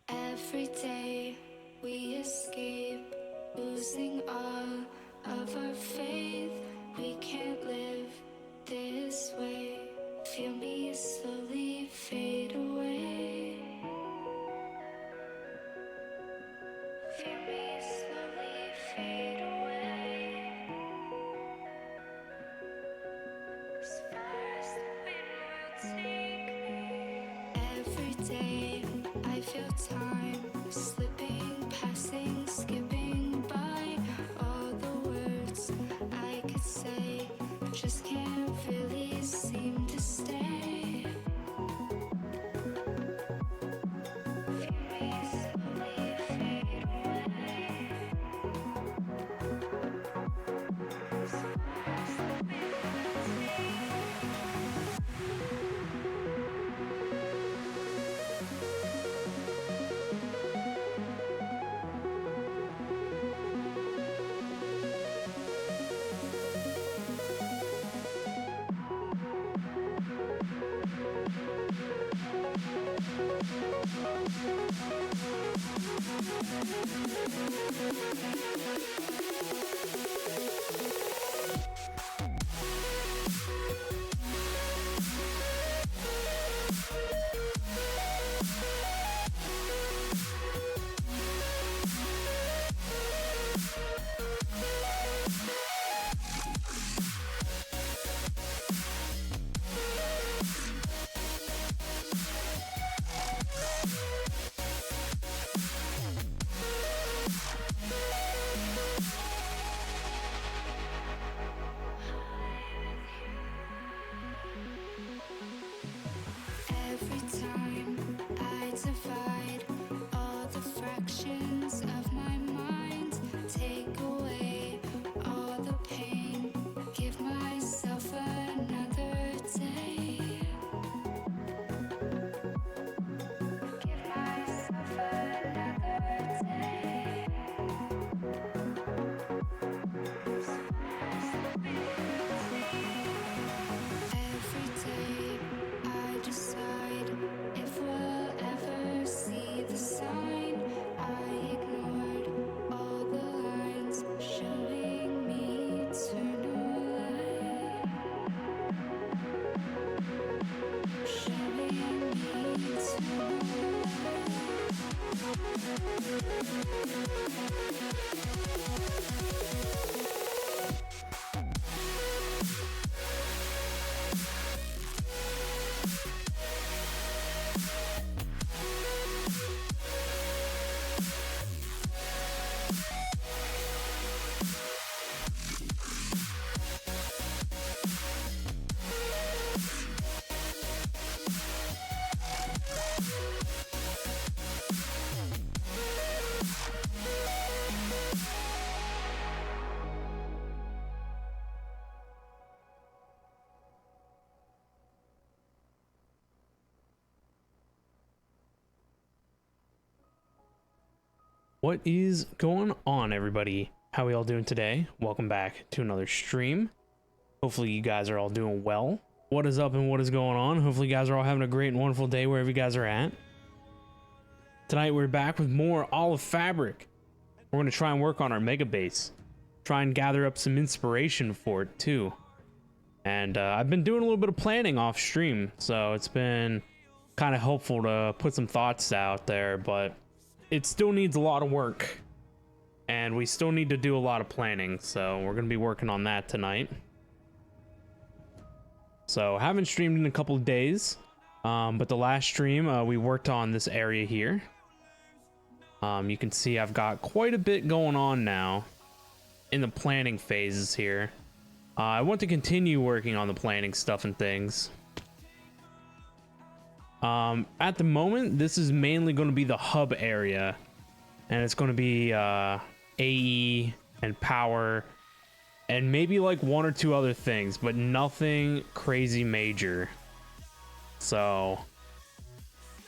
Every day we escape, losing all of our faith. We can't live this way. Feel me slowly fade away. Feel me slowly fade away. As far as the wind will take me. Every day I feel time slipping, passing, skipping by. All the words I could say just can't really seem to stay. Feel me slowly fade away. As far as the wind will take me. What is going on, everybody? How we all doing today? Welcome back to another stream. Hopefully you guys are all doing well. What is up and what is going on? Hopefully you guys are all having a great and wonderful day wherever you guys are at. Tonight we're back with more Olive Fabric. We're going to try and work on our mega base. Try and gather up some inspiration for it too. And I've been doing a little bit of planning off stream, so it's been kind of helpful to put some thoughts out there, but it still needs a lot of work. And we still need to do a lot of planning, so we're going to be working on that tonight. So haven't streamed in a couple of days, but the last stream we worked on this area here. You can see I've got quite a bit going on now in the planning phases here. I want to continue working on the planning stuff and things. At the moment, this is mainly going to be the hub area, and it's going to be AE and power and maybe like one or two other things, but nothing crazy major. So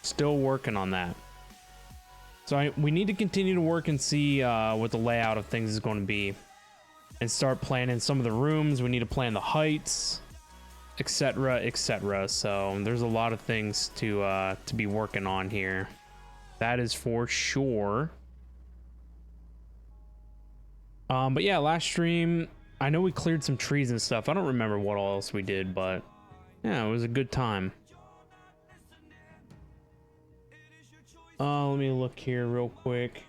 still working on that. So we need to continue to work and see what the layout of things is going to be and start planning some of the rooms. We need to plan the heights, etc, etc. So there's a lot of things to be working on here, that is for sure. But yeah, last stream I know we cleared some trees and stuff. I don't remember what all else we did, but yeah, it was a good time. Let me look here real quick.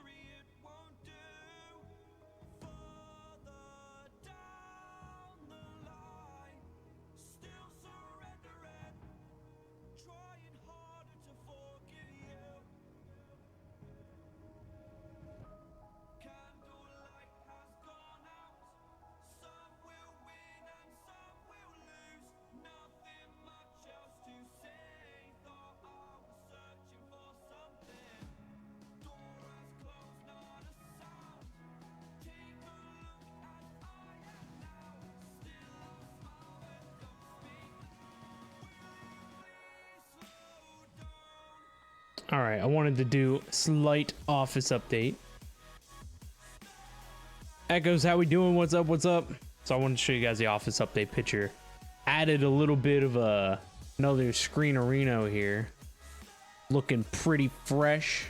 All right, I wanted to do slight office update. Echoes, how we doing? What's up? What's up? So I wanted to show you guys the office update picture. Added a little bit of another screenerino here. Looking pretty fresh.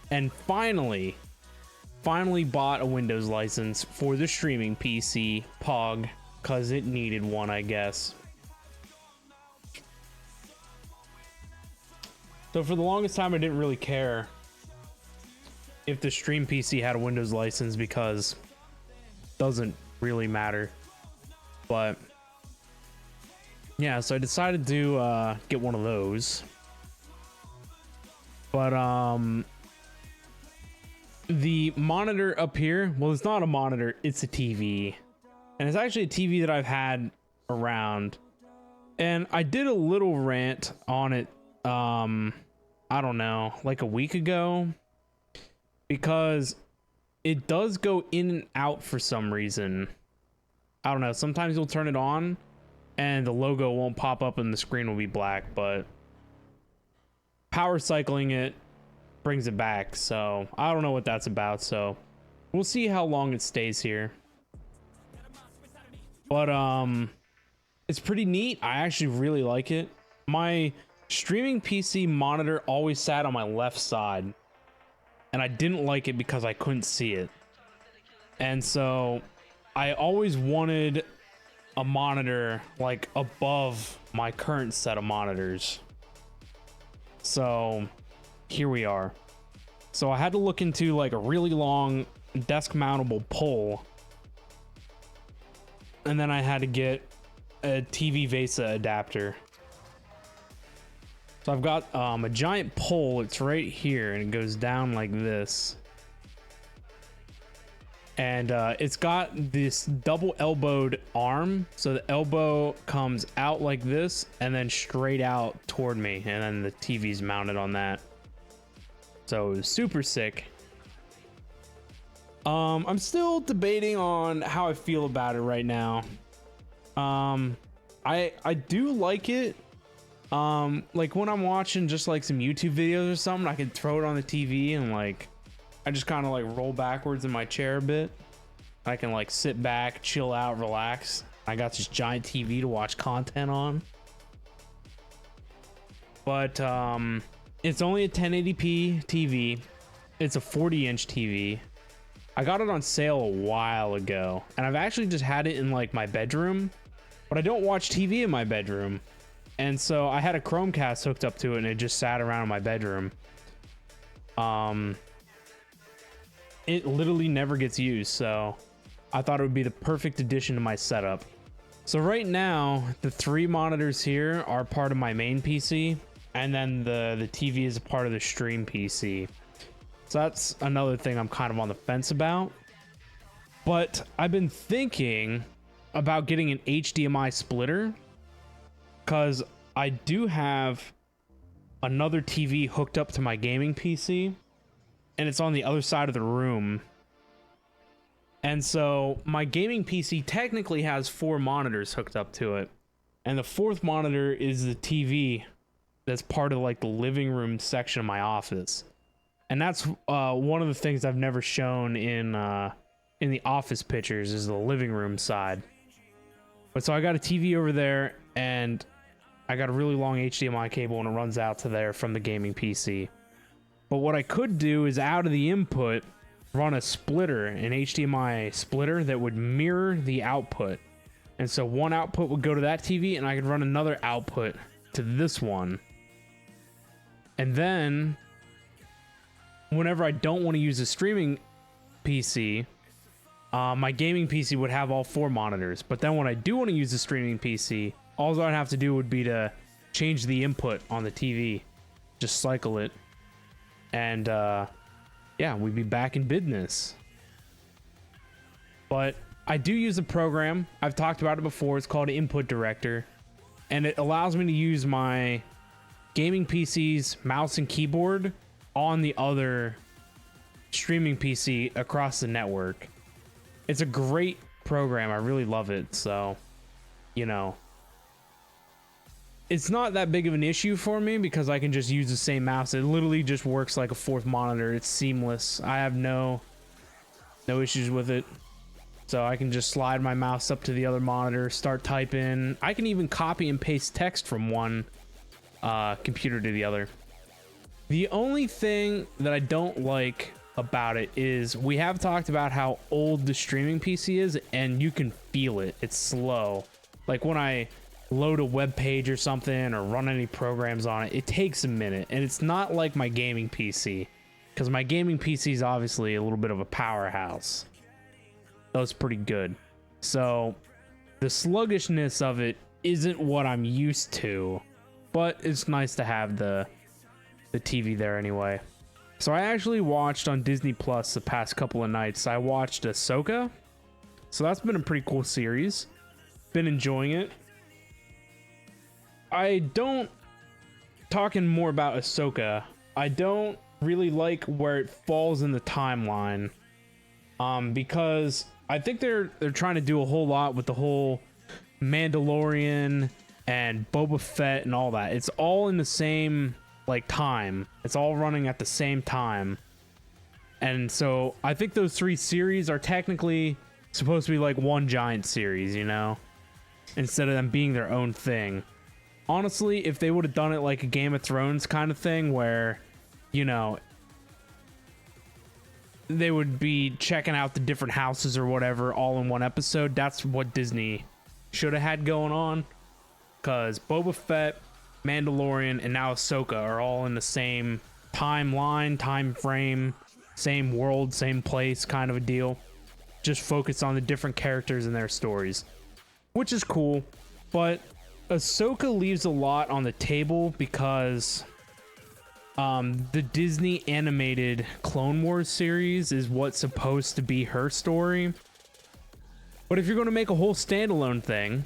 And finally bought a Windows license for the streaming PC, POG, because it needed one, I guess. So for the longest time, I didn't really care if the stream PC had a Windows license because it doesn't really matter. But yeah, so I decided to get one of those. But the monitor up here, well, it's not a monitor, it's a TV. And it's actually a TV that I've had around. And I did a little rant on it, I don't know, like a week ago, because it does go in and out for some reason. I don't know, sometimes you'll turn it on and the logo won't pop up and the screen will be black, but power cycling it brings it back. So I don't know what that's about, so we'll see how long it stays here. But it's pretty neat. I actually really like it. My streaming PC monitor always sat on my left side, and I didn't like it because I couldn't see it. And so I always wanted a monitor like above my current set of monitors. So here we are. So I had to look into like a really long desk mountable pole, and then I had to get a TV VESA adapter. So I've got a giant pole. It's right here and it goes down like this, and it's got this double elbowed arm, so the elbow comes out like this and then straight out toward me, and then the TV's mounted on that. So it was super sick. I'm still debating on how I feel about it right now. I do like it, Like when I'm watching just like some YouTube videos or something, I can throw it on the TV and like I just kind of like roll backwards in my chair a bit. I can like sit back, chill out, relax. I got this giant TV to watch content on. But it's only a 1080p TV. It's a 40-inch TV. I got it on sale a while ago, and I've actually just had it in like my bedroom, but I don't watch TV in my bedroom. And so I had a Chromecast hooked up to it and it just sat around in my bedroom. It literally never gets used, so I thought it would be the perfect addition to my setup. So right now, the 3 monitors here are part of my main PC, and then the TV is a part of the stream PC. So that's another thing I'm kind of on the fence about. But I've been thinking about getting an HDMI splitter, because I do have another TV hooked up to my gaming PC, and it's on the other side of the room. And so my gaming PC technically has 4 monitors hooked up to it, and the 4th monitor is the TV that's part of like the living room section of my office. And that's one of the things I've never shown in the office pictures is the living room side. But so I got a TV over there, and I got a really long HDMI cable, and it runs out to there from the gaming PC. But what I could do is out of the input, run a splitter, an HDMI splitter that would mirror the output. And so one output would go to that TV, and I could run another output to this one. And then whenever I don't want to use a streaming PC, my gaming PC would have all 4 monitors. But then when I do want to use a streaming PC, all I'd have to do would be to change the input on the TV, just cycle it, and yeah, we'd be back in business. But I do use a program. I've talked about it before. It's called Input Director, and it allows me to use my gaming PC's mouse and keyboard on the other streaming PC across the network. It's a great program. I really love it. So, you know, it's not that big of an issue for me because I can just use the same mouse. It literally just works like a 4th monitor. It's seamless. I have no issues with it. So I can just slide my mouse up to the other monitor, start typing. I can even copy and paste text from one computer to the other. The only thing that I don't like about it is we have talked about how old the streaming PC is, and you can feel it. It's slow. Like when I load a web page or something or run any programs on it, it takes a minute. And it's not like my gaming PC, because my gaming PC is obviously a little bit of a powerhouse. That was pretty good. So the sluggishness of it isn't what I'm used to, but it's nice to have the TV there anyway. So I actually watched on Disney Plus the past couple of nights. I watched Ahsoka. So that's been a pretty cool series. Been enjoying it. Talking more about Ahsoka, I don't really like where it falls in the timeline. Because I think they're trying to do a whole lot with the whole Mandalorian and Boba Fett and all that. It's all in the same like time. It's all running at the same time. And so I think those 3 series are technically supposed to be like one giant series, you know, instead of them being their own thing. Honestly, if they would have done it like a Game of Thrones kind of thing where, you know, they would be checking out the different houses or whatever all in one episode, that's what Disney should have had going on. Because Boba Fett, Mandalorian, and now Ahsoka are all in the same timeline, time frame, same world, same place kind of a deal. Just focus on the different characters and their stories, which is cool. But Ahsoka leaves a lot on the table because the Disney animated Clone Wars series is what's supposed to be her story. But if you're going to make a whole standalone thing,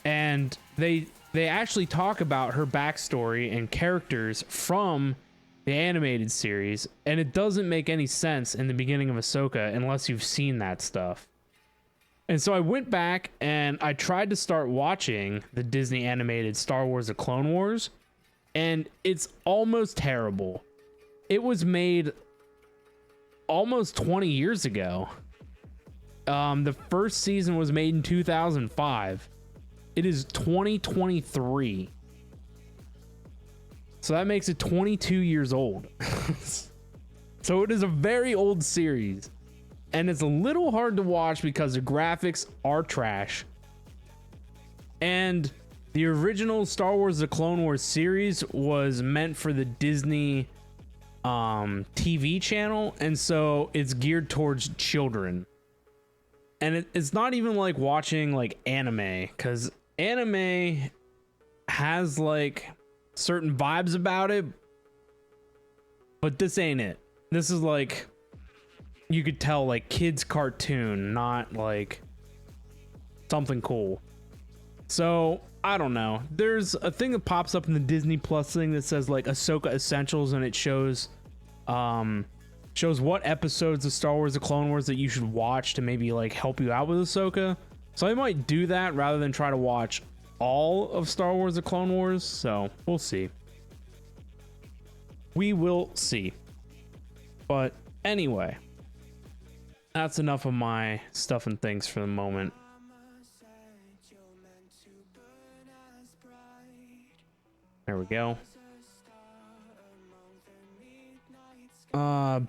and they actually talk about her backstory and characters from the animated series, and it doesn't make any sense in the beginning of Ahsoka unless you've seen that stuff. And so I went back and I tried to start watching the Disney animated Star Wars: The Clone Wars, and it's almost terrible. It was made almost 20 years ago. The first season was made in 2005. It is 2023. So that makes it 22 years old. So it is a very old series. And it's a little hard to watch because the graphics are trash. And the original Star Wars: The Clone Wars series was meant for the Disney TV channel. And so it's geared towards children. And it's not even like watching like anime, because anime has like certain vibes about it, but this ain't it. This is like, you could tell, like kids cartoon, not like something cool. So I don't know. There's a thing that pops up in the Disney Plus thing that says like Ahsoka Essentials, and it shows what episodes of Star Wars: The Clone Wars that you should watch to maybe like help you out with Ahsoka. So I might do that rather than try to watch all of Star Wars: The Clone Wars. So we'll see. We will see. But anyway, that's enough of my stuff and things for the moment. There we go.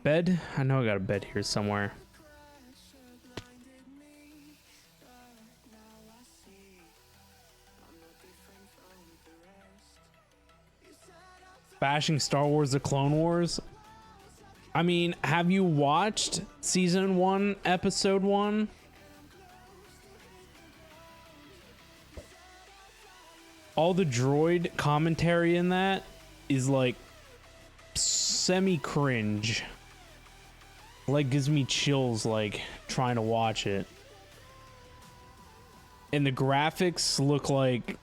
Bed. I know I got a bed here somewhere. Bashing Star Wars: The Clone Wars. I mean, have you watched season 1, episode 1? All the droid commentary in that is like semi-cringe. Like gives me chills like trying to watch it. And the graphics look like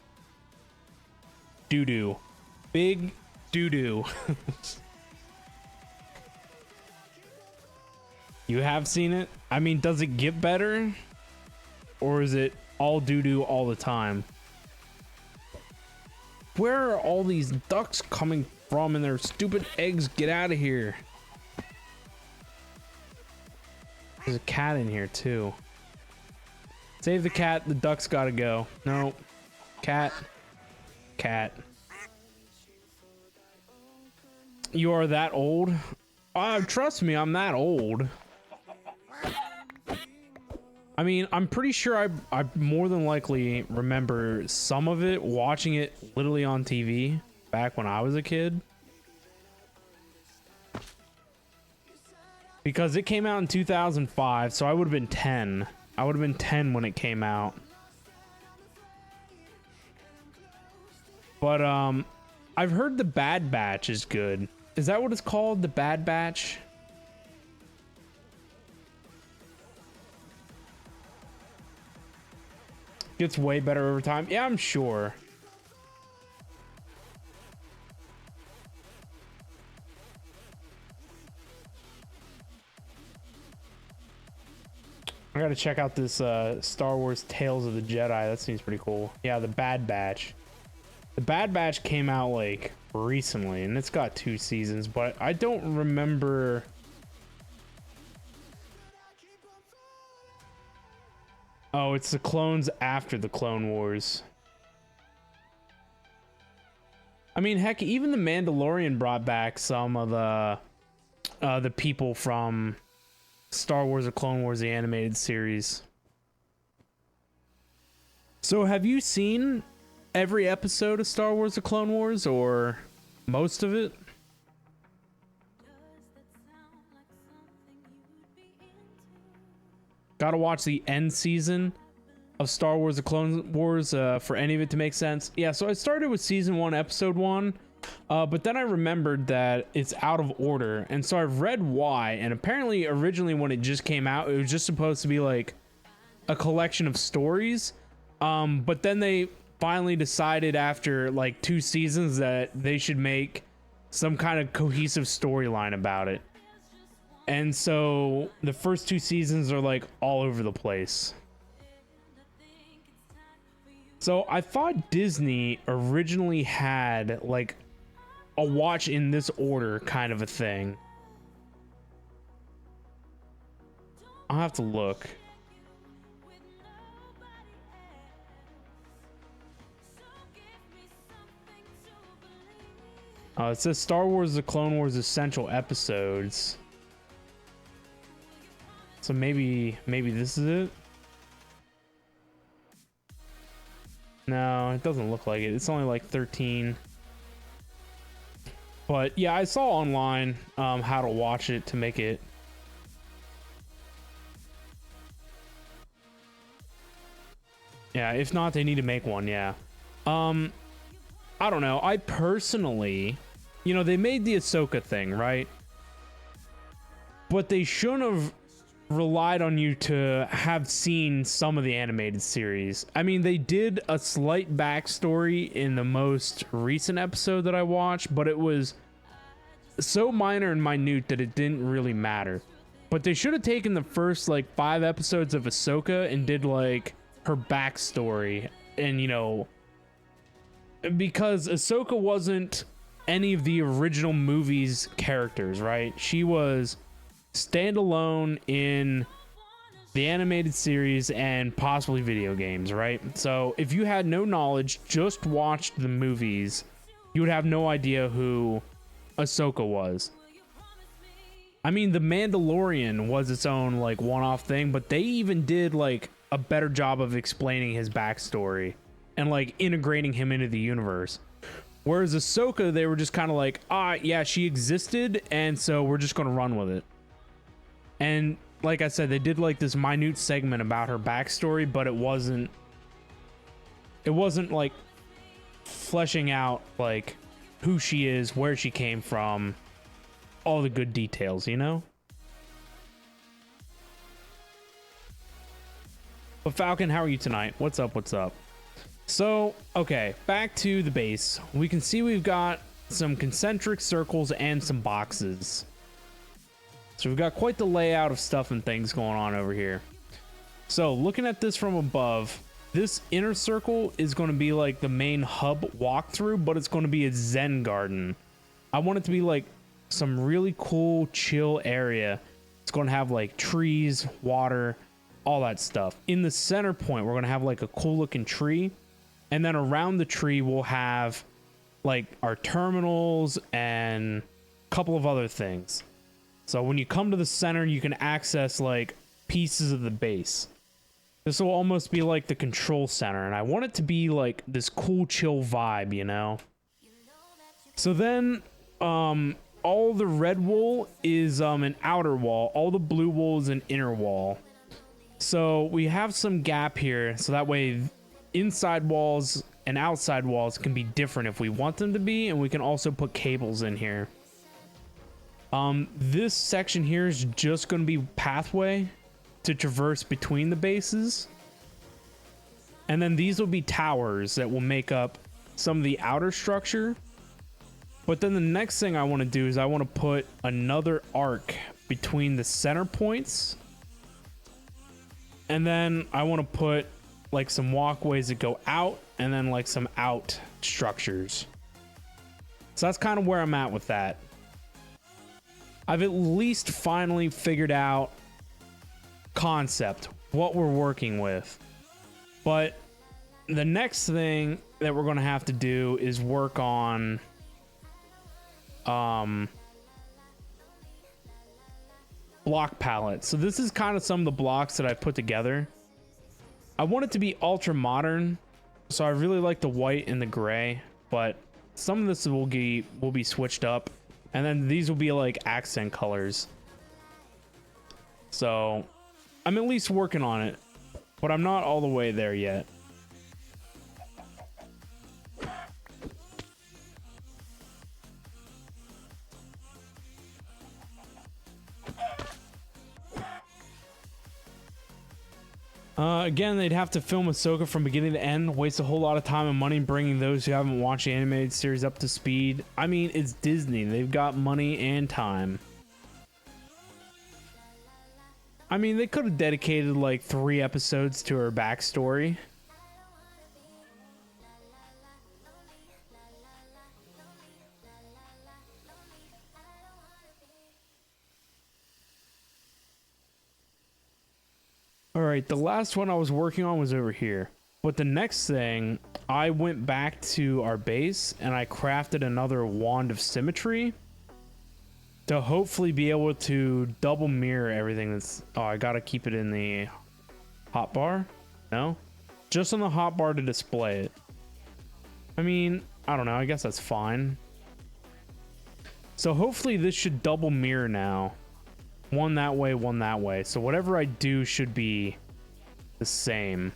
doo-doo. Big doo-doo. You have seen it? I mean, does it get better? Or is it all doo-doo all the time? Where are all these ducks coming from and their stupid eggs? Get out of here. There's a cat in here too. Save the cat. The ducks gotta go. No. Cat. Cat. You are that old? Trust me, I'm that old. I mean, I'm pretty sure I more than likely remember some of it, watching it literally on TV back when I was a kid. Because it came out in 2005, so I would have been 10. I would have been 10 when it came out. But I've heard The Bad Batch is good. Is that what it's called? The Bad Batch? Gets way better over time. Yeah, I'm sure. I gotta check out this Star Wars Tales of the Jedi. That seems pretty cool. Yeah, The Bad Batch. The Bad Batch came out like recently, and it's got 2 seasons, but I don't remember. Oh, it's the clones after the Clone Wars. I mean, heck, even The Mandalorian brought back some of the people from Star Wars: The Clone Wars, the animated series. So have you seen every episode of Star Wars: The Clone Wars, or most of it? Gotta watch the end season of Star Wars: The Clone Wars for any of it to make sense. Yeah, so I started with season 1, episode 1, but then I remembered that it's out of order, and so I've read why. And apparently, originally when it just came out, it was just supposed to be like a collection of stories, but then they finally decided after like 2 seasons that they should make some kind of cohesive storyline about it. And so the first 2 seasons are like all over the place. So I thought Disney originally had like a watch in this order kind of a thing. I'll have to look. It says Star Wars The Clone Wars Essential Episodes. So maybe this is it? No, it doesn't look like it. It's only like 13. But yeah, I saw online how to watch it to make it. Yeah, if not, they need to make one, yeah. I don't know. I personally, you know, they made the Ahsoka thing, right? But they shouldn't have relied on you to have seen some of the animated series. I mean, they did a slight backstory in the most recent episode that I watched, but it was so minor and minute that it didn't really matter. But they should have taken the first like 5 episodes of Ahsoka and did like her backstory, and you know, because Ahsoka wasn't any of the original movies characters, right? She was standalone in the animated series and possibly video games, right? So if you had no knowledge, just watched the movies, you would have no idea who Ahsoka was. I mean, The Mandalorian was its own like one-off thing, but they even did like a better job of explaining his backstory and like integrating him into the universe. Whereas Ahsoka, they were just kind of like, yeah, she existed, and so we're just gonna run with it. And like I said, they did like this minute segment about her backstory, but it wasn't like fleshing out like who she is, where she came from, all the good details, you know? But Falcon, how are you tonight? What's up? What's up? So, okay, back to the base. We can see we've got some concentric circles and some boxes. So we've got quite the layout of stuff and things going on over here. So looking at this from above, this inner circle is going to be like the main hub walkthrough, but it's going to be a Zen garden. I want it to be like some really cool, chill area. It's going to have like trees, water, all that stuff. In the center point, we're going to have like a cool looking tree. And then around the tree, we'll have like our terminals and a couple of other things. So when you come to the center, you can access like pieces of the base. This will almost be like the control center, and I want it to be like this cool, chill vibe, you know? So then, all the red wool is an outer wall. All the blue wool is an inner wall. So we have some gap here, so that way inside walls and outside walls can be different if we want them to be, and we can also put cables in here. This section here is just going to be pathway to traverse between the bases. And then these will be towers that will make up some of the outer structure. But then the next thing I want to do is I want to put another arc between the center points. And then I want to put like some walkways that go out, and then like some out structures. So that's kind of where I'm at with that. I've at least finally figured out concept, what we're working with. But the next thing that we're going to have to do is work on block palette. So this is kind of some of the blocks that I put together. I want it to be ultra modern, so I really like the white and the gray, but some of this will be switched up, and then these will be like accent colors. So I'm at least working on it, but I'm not all the way there yet. Again, they'd have to film Ahsoka from beginning to end, waste a whole lot of time and money bringing those who haven't watched the animated series up to speed. I mean, it's Disney. They've got money and time. I mean, they could have dedicated like 3 episodes to her backstory. All right, the last one I was working on was over here. But the next thing, I went back to our base and I crafted another wand of symmetry to hopefully be able to double mirror everything that's... Oh, I gotta keep it in the hotbar? No? Just on the hotbar to display it. I mean, I don't know, I guess that's fine. So hopefully this should double mirror now. One that way, one that way. So whatever I do should be the same.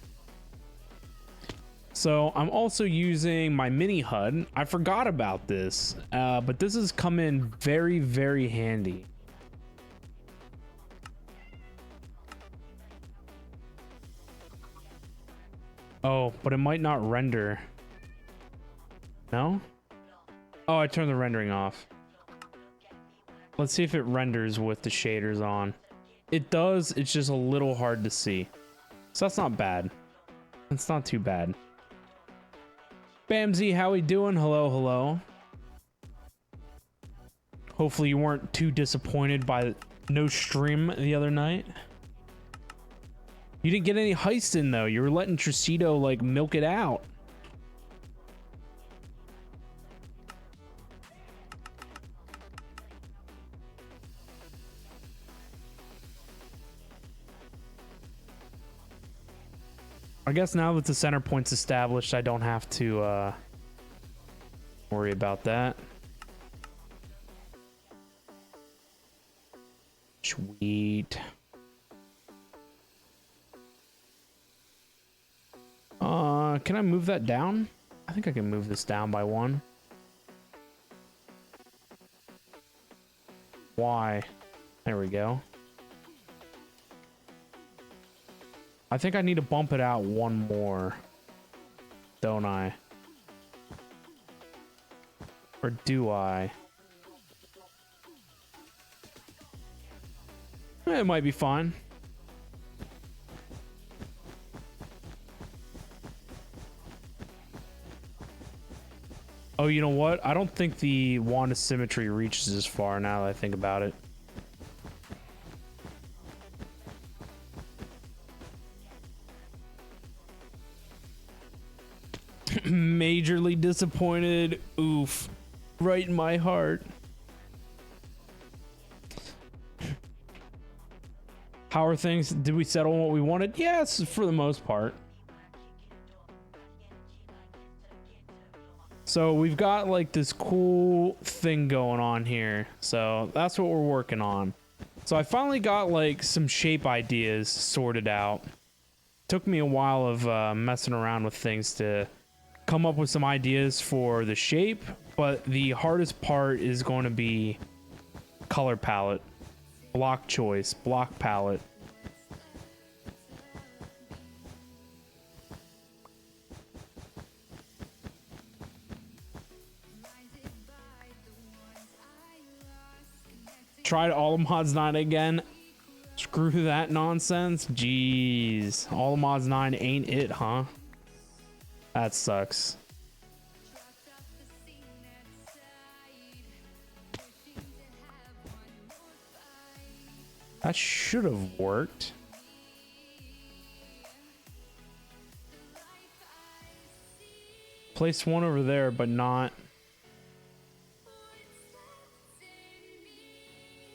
So I'm also using my mini HUD. I forgot about this, but this has come in very, very handy. Oh, but it might not render. No? Oh, I turned the rendering off. Let's see if it renders with the shaders on. It does, it's just a little hard to see. So that's not bad. It's not too bad. Bamsy, how we doing? Hello, hello. Hopefully you weren't too disappointed by no stream the other night. You didn't get any heist in though. You were letting Tricido like milk it out. I guess now that the center point's established, I don't have to worry about that. Sweet. Can I move that down? I think I can move this down by one. Why? There we go. I think I need to bump it out one more, don't I? Or do I? It might be fine. Oh, you know what? I don't think the wand of symmetry reaches as far now that I think about it. Majorly disappointed. Oof. Right in my heart. How are things? Did we settle on what we wanted? Yes, for the most part. So we've got like this cool thing going on here. So that's what we're working on. So I finally got like some shape ideas sorted out. Took me a while of messing around with things to come up with some ideas for the shape, but the hardest part is going to be color palette, block choice, block palette. Tried all of mods 9 again. Screw that nonsense. Jeez, all of mods 9 ain't it, huh? That sucks. That should have worked. Place one over there, but not.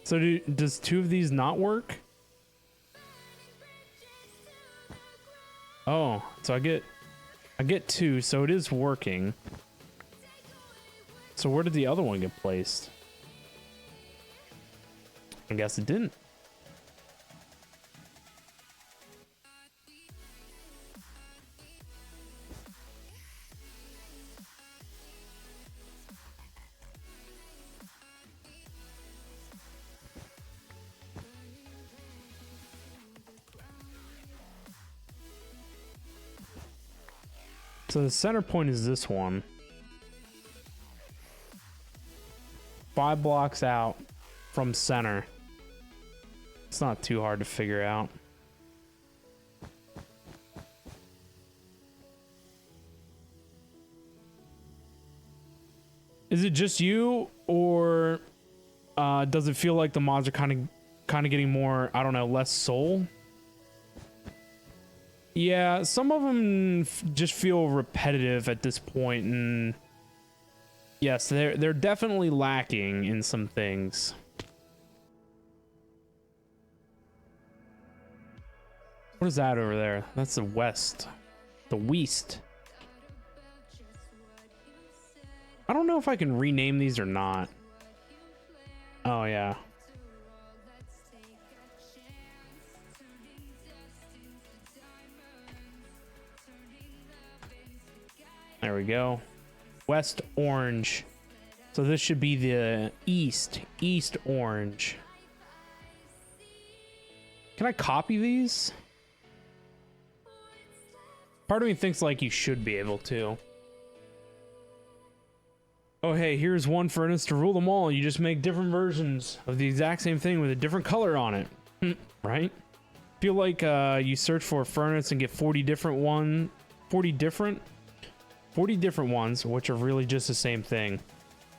So does two of these not work? Oh, so I get two, so it is working. So where did the other one get placed? I guess it didn't. So the center point is this one. 5 blocks out from center. It's not too hard to figure out. Is it just you, or does it feel like the mods are kind of getting more, I don't know, less soul? Yeah, some of them just feel repetitive at this point, and yes, they're definitely lacking in some things. What is that over there? That's the west. The west. I don't know if I can rename these or not. Oh, yeah. There we go. West orange. So this should be the east orange. Can I copy these? Part of me thinks like you should be able to. Oh, hey, here's one furnace to rule them all. You just make different versions of the exact same thing with a different color on it. Right? Feel like you search for a furnace and get 40 different ones, which are really just the same thing.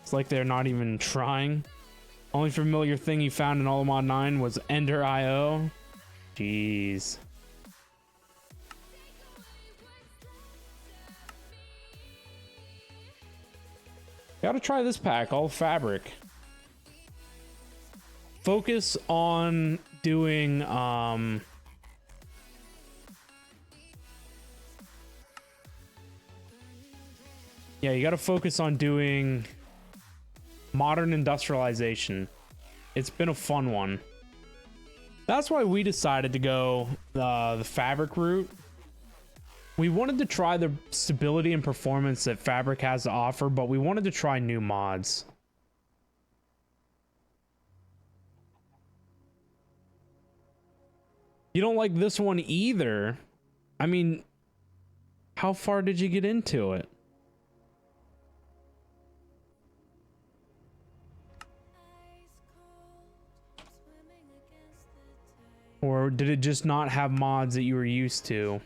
It's like they're not even trying. Only familiar thing you found in Olimod 9 was Ender IO. Jeez. Gotta try this pack, all fabric. Focus on doing yeah, you gotta focus on doing modern industrialization. It's been a fun one. That's why we decided to go the fabric route. We wanted to try the stability and performance that fabric has to offer, but we wanted to try new mods. You don't like this one either? I mean, how far did you get into it? Or did it just not have mods that you were used to?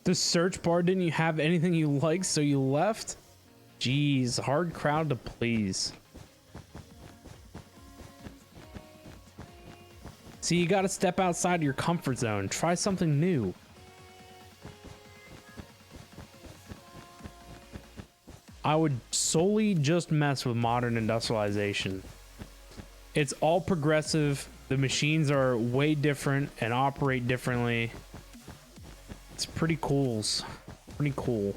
The search bar didn't you have anything you liked, so you left? Jeez, hard crowd to please. See, you gotta step outside your comfort zone. Try something new. I would solely just mess with modern industrialization. It's all progressive. The machines are way different and operate differently. It's pretty cool. Pretty cool.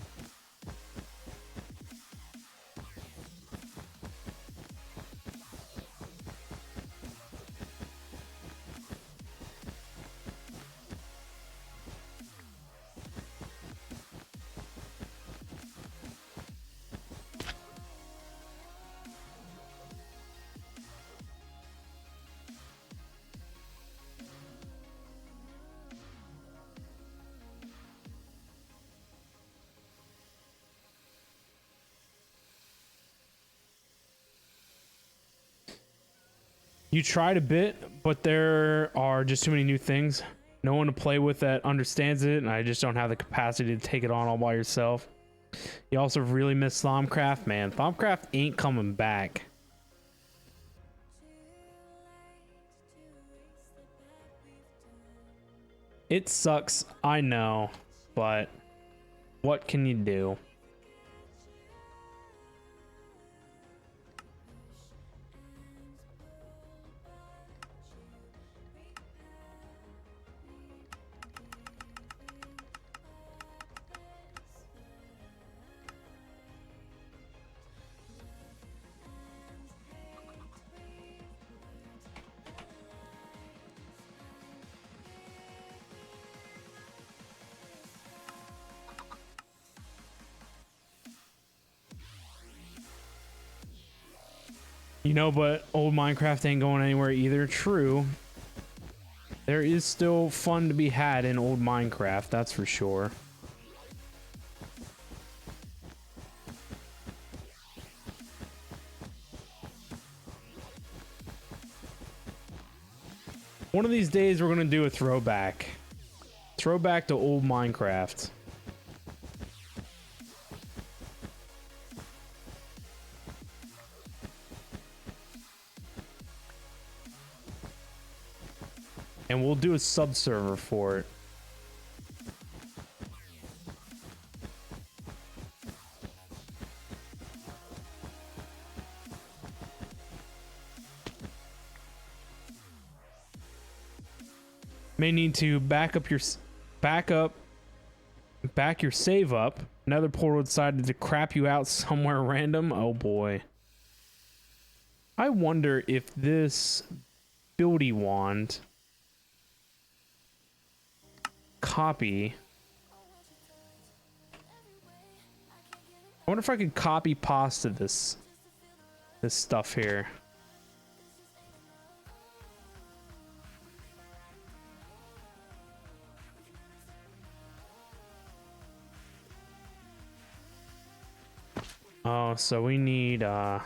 You tried a bit, but there are just too many new things. No one to play with that understands it, and I just don't have the capacity to take it on all by yourself. You also really miss Thaumcraft, man. Thaumcraft ain't coming back. It sucks, I know, but what can you do? You know, but old Minecraft ain't going anywhere either. True. There is still fun to be had in old Minecraft, that's for sure. One of these days we're gonna do a throwback. Throwback to old Minecraft. And we'll do a sub-server for it. May need to back your save up. Another portal decided to crap you out somewhere random. Oh boy. I wonder if this buildy wand copy. I wonder if I could copy pasta this stuff here. Oh, so we need I'd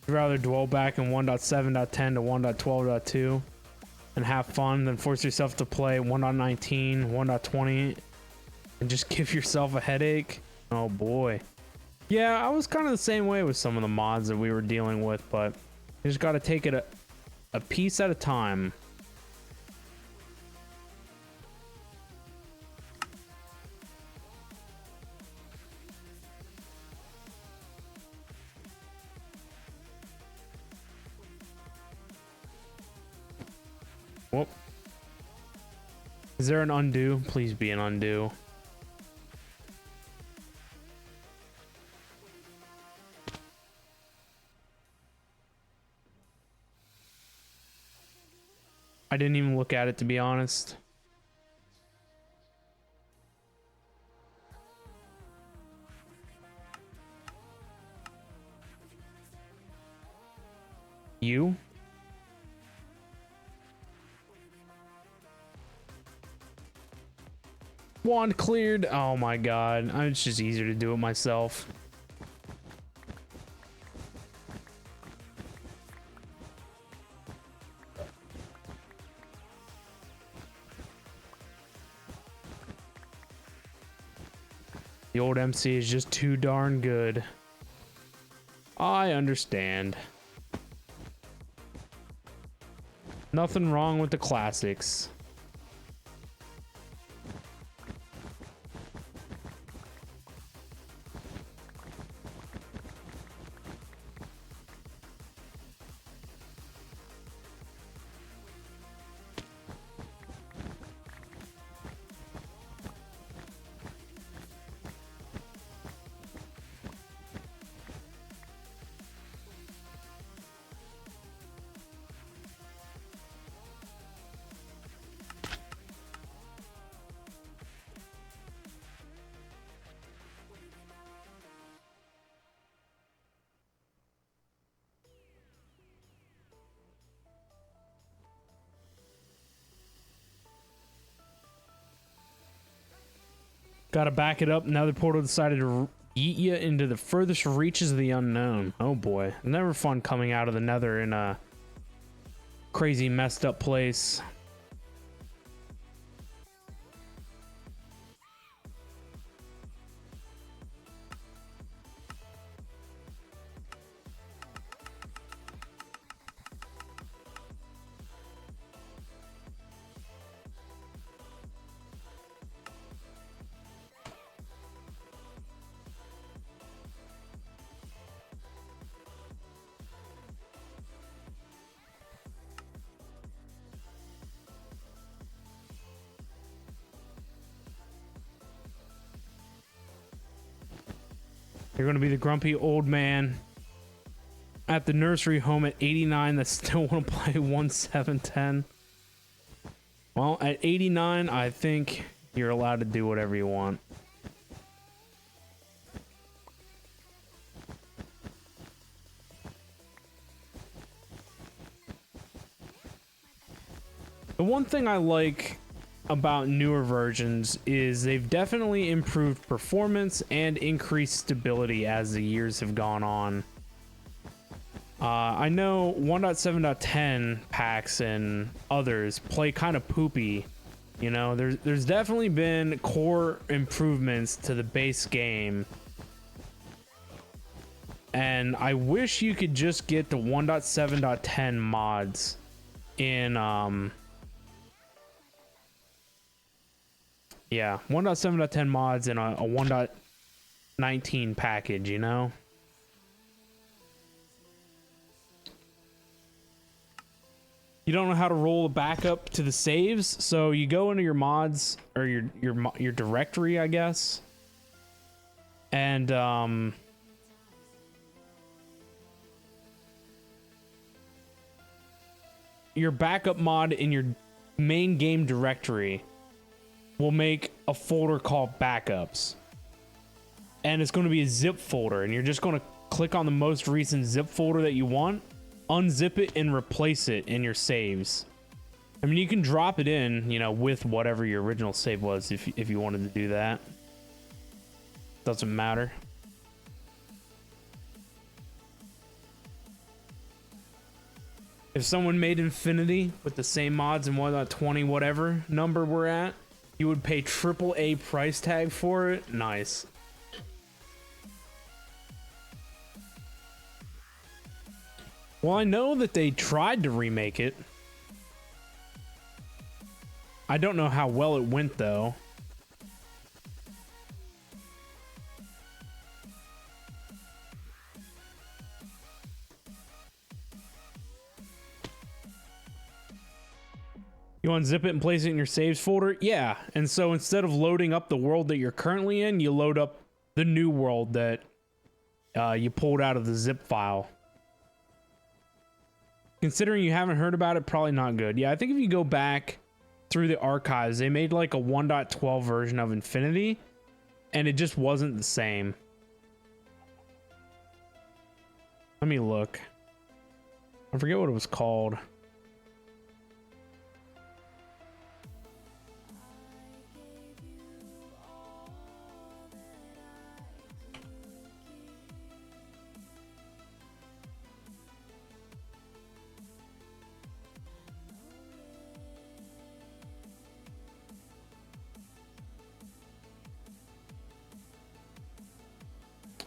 rather dwell back in 1.7.10 to 1.12.2 and have fun than force yourself to play 1.19, 1.20 and just give yourself a headache. Oh boy. Yeah, I was kind of the same way with some of the mods that we were dealing with, but you just got to take it a piece at a time. Whoop. Is there an undo? Please be an undo. I didn't even look at it, to be honest. You? Wand cleared. Oh my god. It's just easier to do it myself. The old MC is just too darn good. I understand. Nothing wrong with the classics. Gotta back it up. Now the portal decided to yeet you into the furthest reaches of the unknown. Oh boy. Never fun coming out of the nether in a crazy messed up place. You're going to be the grumpy old man at the nursery home at 89 that still want to play 1.7.10. Well, at 89, I think you're allowed to do whatever you want. The one thing I like about newer versions is they've definitely improved performance and increased stability as the years have gone on. I know 1.7.10 packs and others play kind of poopy. You know, there's definitely been core improvements to the base game. And I wish you could just get the 1.7.10 mods in, yeah, 1.7.10 mods in a 1.19 package, you know? You don't know how to roll a backup to the saves, so you go into your mods or your directory, I guess, and your backup mod in your main game directory will make a folder called backups, and it's going to be a zip folder, and you're just going to click on the most recent zip folder that you want, unzip it, and replace it in your saves. I mean, you can drop it in, you know, with whatever your original save was if you wanted to do that. Doesn't matter. If someone made Infinity with the same mods and 1.20 whatever number we're at, you would pay AAA price tag for it. Nice. Well, I know that they tried to remake it. I don't know how well it went, though. You unzip it and place it in your saves folder? Yeah. And so instead of loading up the world that you're currently in, you load up the new world that you pulled out of the zip file. Considering you haven't heard about it, probably not good. Yeah, I think if you go back through the archives, they made like a 1.12 version of Infinity, and it just wasn't the same. Let me look. I forget what it was called.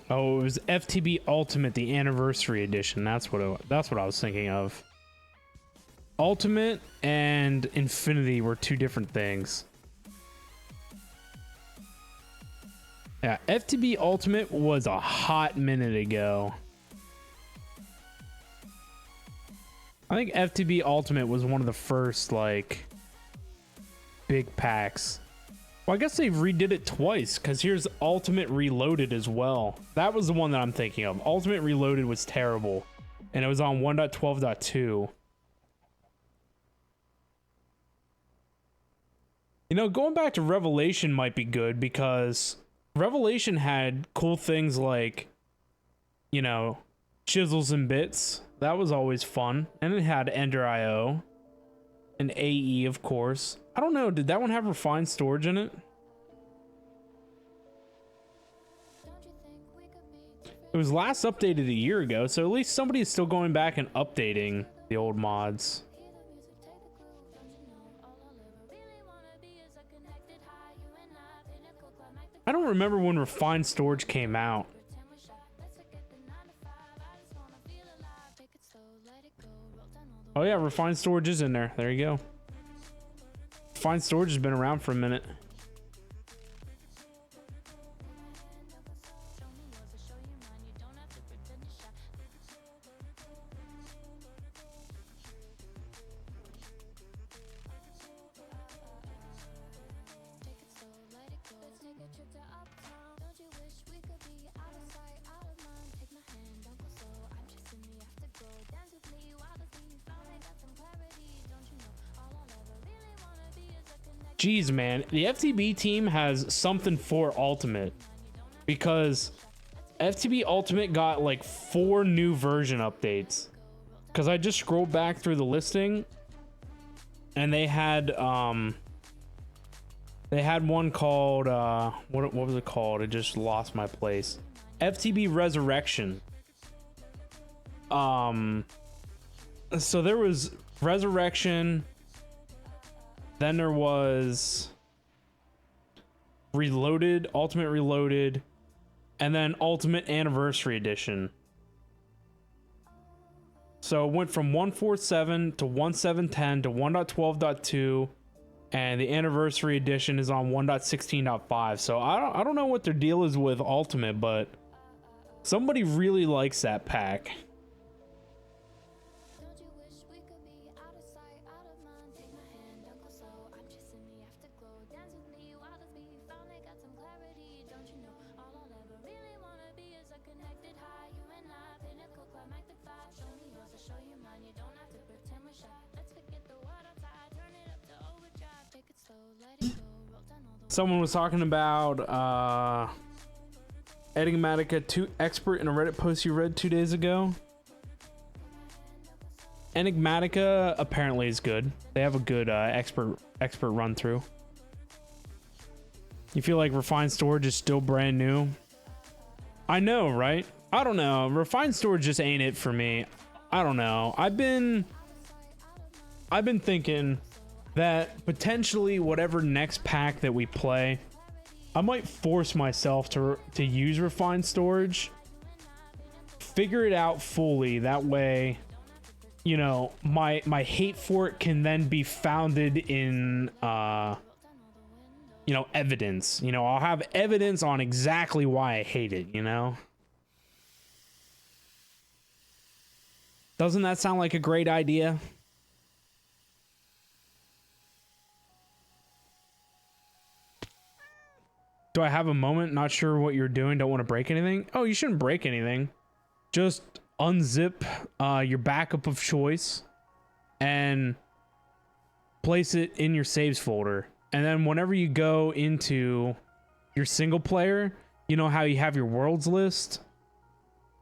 Oh, it was FTB Ultimate, the Anniversary Edition. That's what I was thinking of. Ultimate and Infinity were two different things. Yeah, FTB Ultimate was a hot minute ago. I think FTB Ultimate was one of the first, like, big packs. Well, I guess they redid it twice, because here's Ultimate Reloaded as well. That was the one that I'm thinking of. Ultimate Reloaded was terrible, and it was on 1.12.2. You know, going back to Revelation might be good, because Revelation had cool things like, you know, Chisels and Bits. That was always fun. And it had Ender IO. And AE, of course. I don't know, did that one have refined storage in it? It was last updated a year ago, so at least somebody is still going back and updating the old mods. I don't remember when refined storage came out. Oh yeah, refined storage is in there. There you go. Refined storage has been around for a minute. Jeez, man, the FTB team has something for Ultimate, because FTB Ultimate got like 4 new version updates. Because I just scrolled back through the listing, and they had one called what was it called? It just lost my place. FTB Resurrection. So there was Resurrection, then there was Reloaded, Ultimate Reloaded, and then Ultimate Anniversary Edition. So it went from 1.47 to 1.7.10 to 1.12.2, and the Anniversary Edition is on 1.16.5. So I don't know what their deal is with Ultimate, but somebody really likes that pack. Don't you wish we could be out of sight, out of mind? Take my hand, don't go slow. I'm chasing the afterglow. Dance with me, wild as me. Finally got some clarity. Don't you know? All I'll ever really wanna be is a connected high. You and I, pinnacle, climactic vibe. Show me yours, I'll show you mine. You don't have to pretend we're shy. Let's forget the world outside. Turn it up to overdrive. Take it slow, let it go. Roll down all the Someone was talking about Enigmatica 2 Expert in a Reddit post you read 2 days ago. Enigmatica apparently is good. They have a good expert run through. You feel like Refined Storage is still brand new? I know, right? I don't know. Refined Storage just ain't it for me. I don't know. I've been thinking that potentially whatever next pack that we play, I might force myself to use Refined Storage. Figure it out fully. That way, you know, my hate for it can then be founded in you know, evidence. You know, I'll have evidence on exactly why I hate it, you know? Doesn't that sound like a great idea? Do I have a moment? Not sure what you're doing. Don't want to break anything. Oh, you shouldn't break anything. Just unzip your backup of choice and place it in your saves folder. And then whenever you go into your single player, you know how you have your worlds list?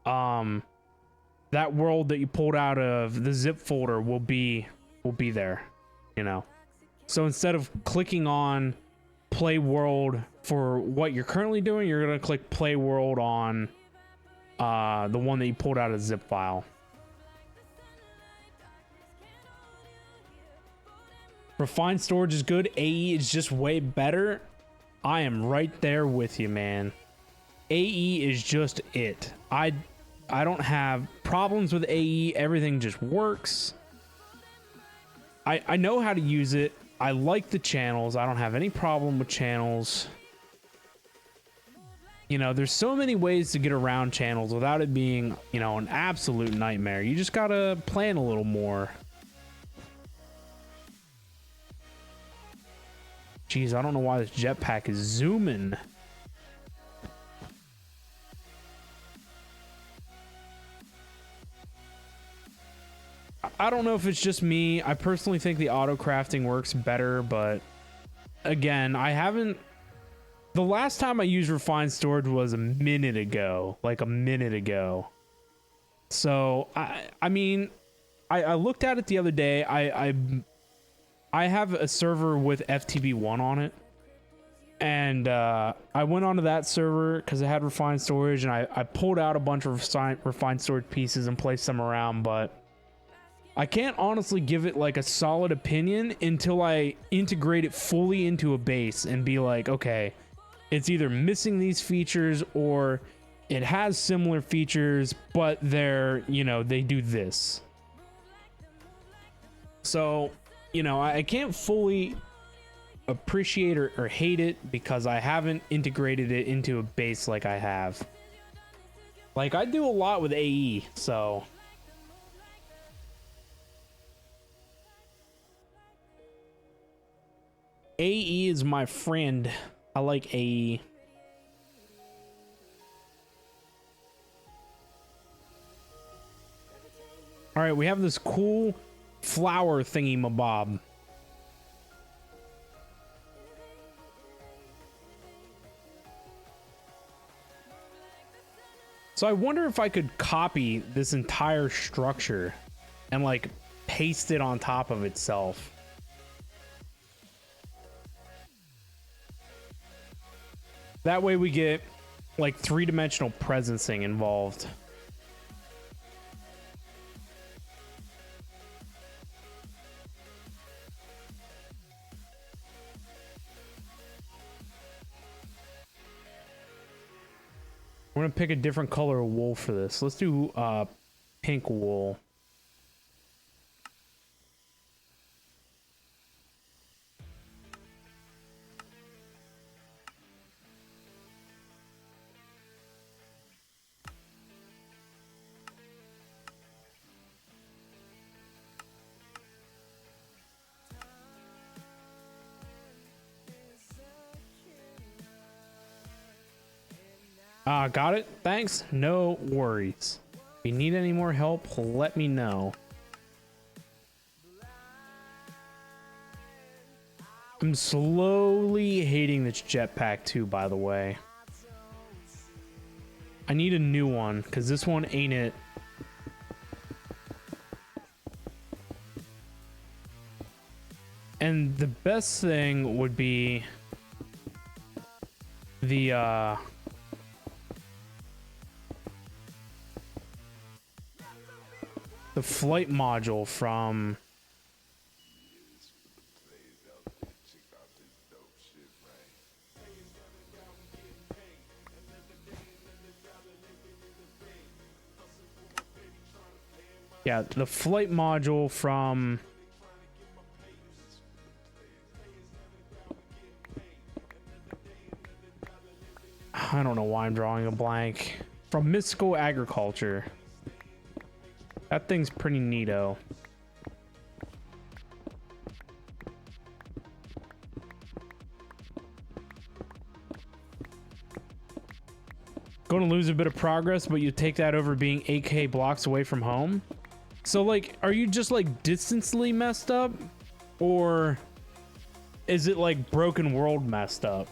That world that you pulled out of the zip folder will be there, you know. So instead of clicking on play world for what you're currently doing, you're going to click play world on the one that you pulled out of the zip file. Refined Storage is good. AE is just way better. I am right there with you, man. AE is just it. I don't have problems with AE. Everything just works. I know how to use it. I like the channels. I don't have any problem with channels. You know, there's so many ways to get around channels without it being, you know, an absolute nightmare. You just gotta plan a little more. Jeez, I don't know why this jetpack is zooming. I don't know if it's just me. I personally think the auto crafting works better, but again, I haven't. The last time I used Refined Storage was a minute ago, like a minute ago. So I mean, I looked at it the other day. I have a server with FTB1 on it, and I went onto that server because it had Refined Storage, and I pulled out a bunch of Refined Storage pieces and placed them around, but I can't honestly give it like a solid opinion until I integrate it fully into a base and be like, okay, it's either missing these features or it has similar features, but they're, you know, they do this. So, you know, I can't fully appreciate or hate it because I haven't integrated it into a base like I have. Like, I do a lot with AE, so. AE is my friend. I like AE. All right, we have this cool flower thingy mabob. So I wonder if I could copy this entire structure and like paste it on top of itself. That way we get like three-dimensional presencing involved. We're gonna pick a different color of wool for this. Let's do pink wool. Got it. Thanks. No worries. If you need any more help, let me know. I'm slowly hating this jetpack too, by the way. I need a new one, because this one ain't it. And the best thing would be the flight module from the flight module from I don't know why I'm drawing a blank. From Mystical Agriculture. That thing's pretty neato. Going to lose a bit of progress, but you take that over being 8K blocks away from home. So, like, are you just, like, distantly messed up? Or is it, like, broken world messed up?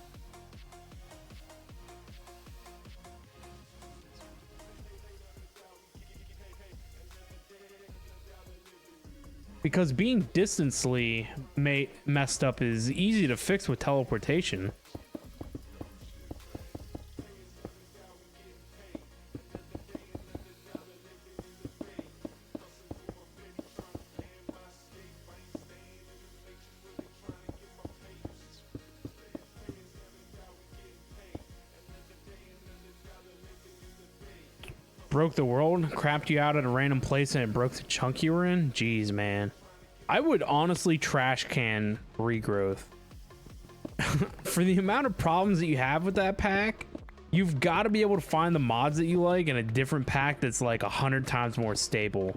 Because being distantly messed up is easy to fix with teleportation. Broke the world, crapped you out at a random place, and it broke the chunk you were in? Jeez, man. I would honestly trash can regrowth. For the amount of problems that you have with that pack, you've got to be able to find the mods that you like in a different pack that's like 100 times more stable.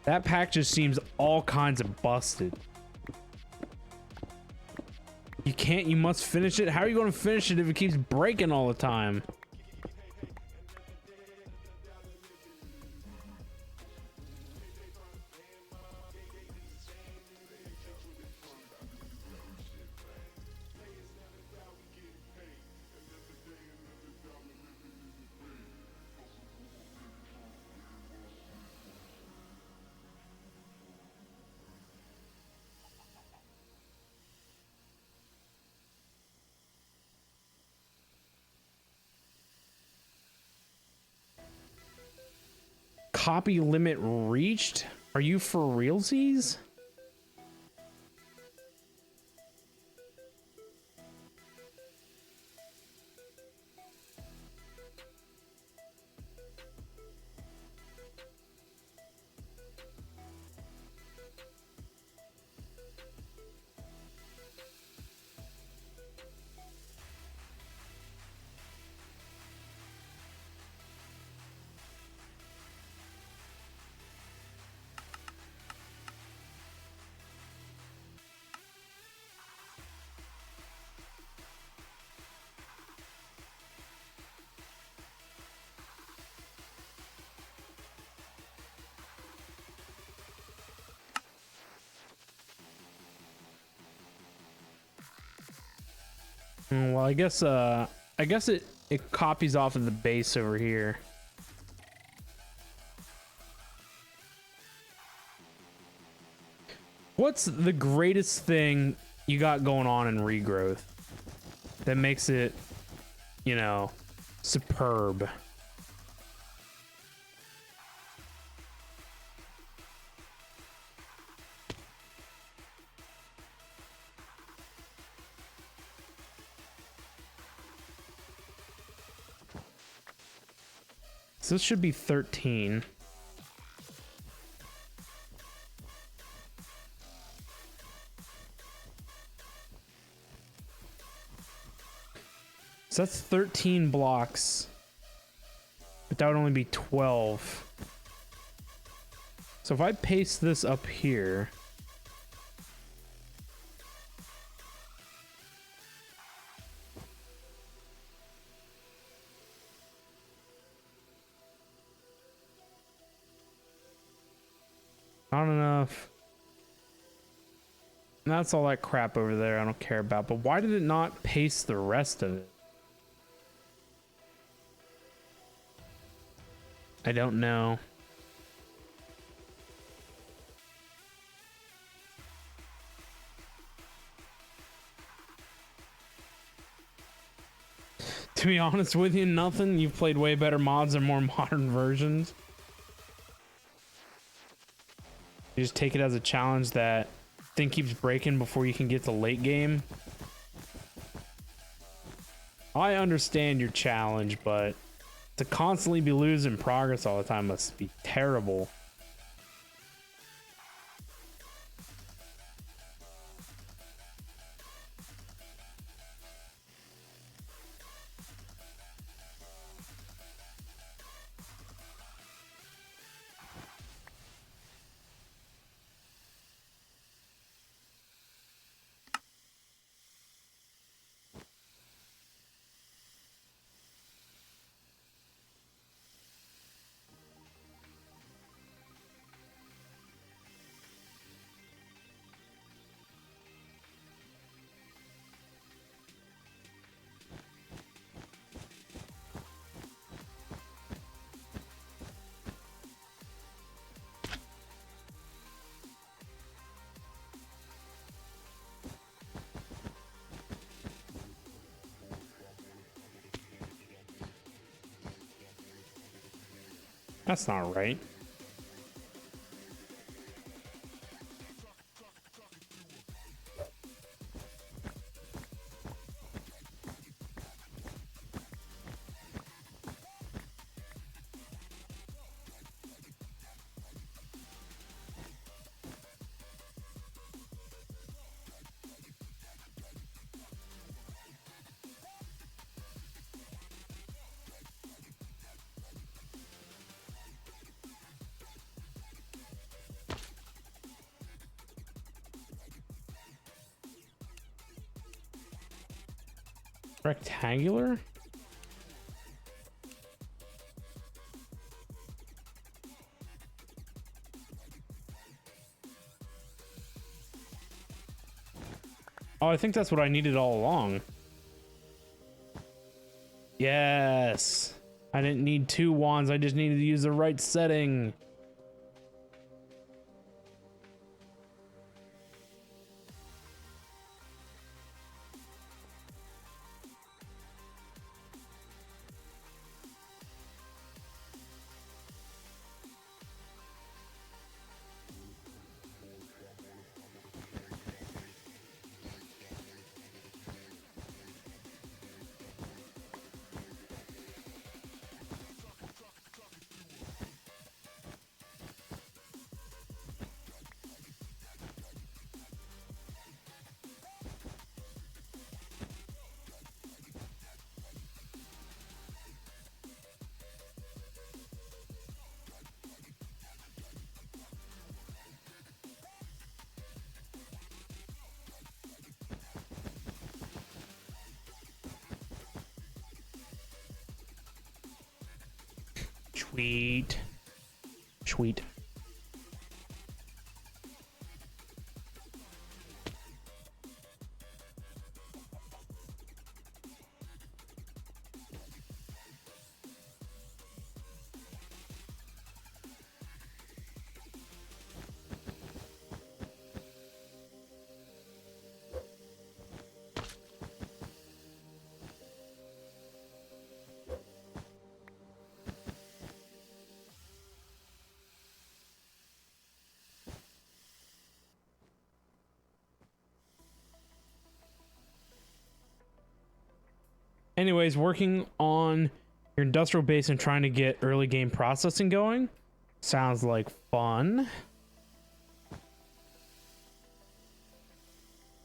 That pack just seems all kinds of busted. You must finish it. How are you going to finish it if it keeps breaking all the time? Copy limit reached? Are you for realsies? Well, I guess it copies off of the base over here. What's the greatest thing you got going on in regrowth that makes it, you know, superb? So this should be 13. So that's 13 blocks, but that would only be 12. So if I paste this up here, not enough. And that's all that crap over there I don't care about. But why did it not paste the rest of it? I don't know. To be honest with you, nothing. You've played way better mods and more modern versions. You just take it as a challenge that thing keeps breaking before you can get to late game. I understand your challenge, but to constantly be losing progress all the time must be terrible. That's not right. Rectangular? Oh, I think that's what I needed all along. Yes. I didn't need two wands. I just needed to use the right setting. Sweet. Sweet. Anyways, working on your industrial base and trying to get early game processing going. Sounds like fun.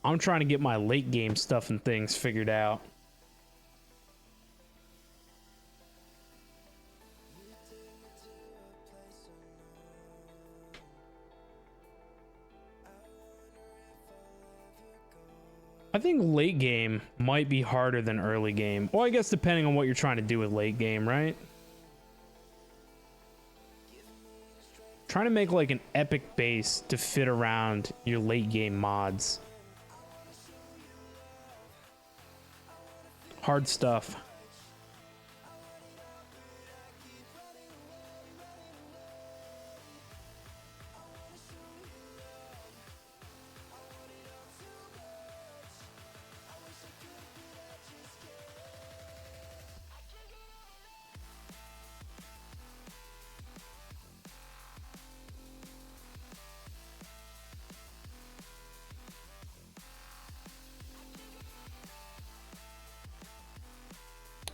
I'm trying to get my late game stuff and things figured out. I think late game might be harder than early game. Well, I guess depending on what you're trying to do with late game, right? Trying to make like an epic base to fit around your late game mods. Hard stuff.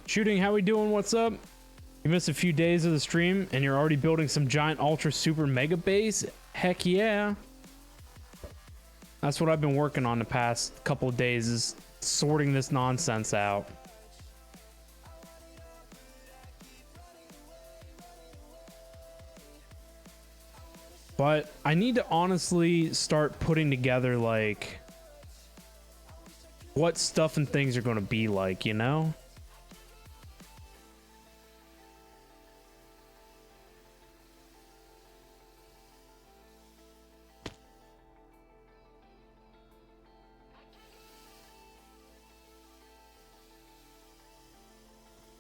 Shooting, how we doing? What's up? You missed a few days of the stream and you're already building some giant ultra super mega base? Heck yeah. That's what I've been working on the past couple of days, is sorting this nonsense out. But I need to honestly start putting together like what stuff and things are going to be like, you know?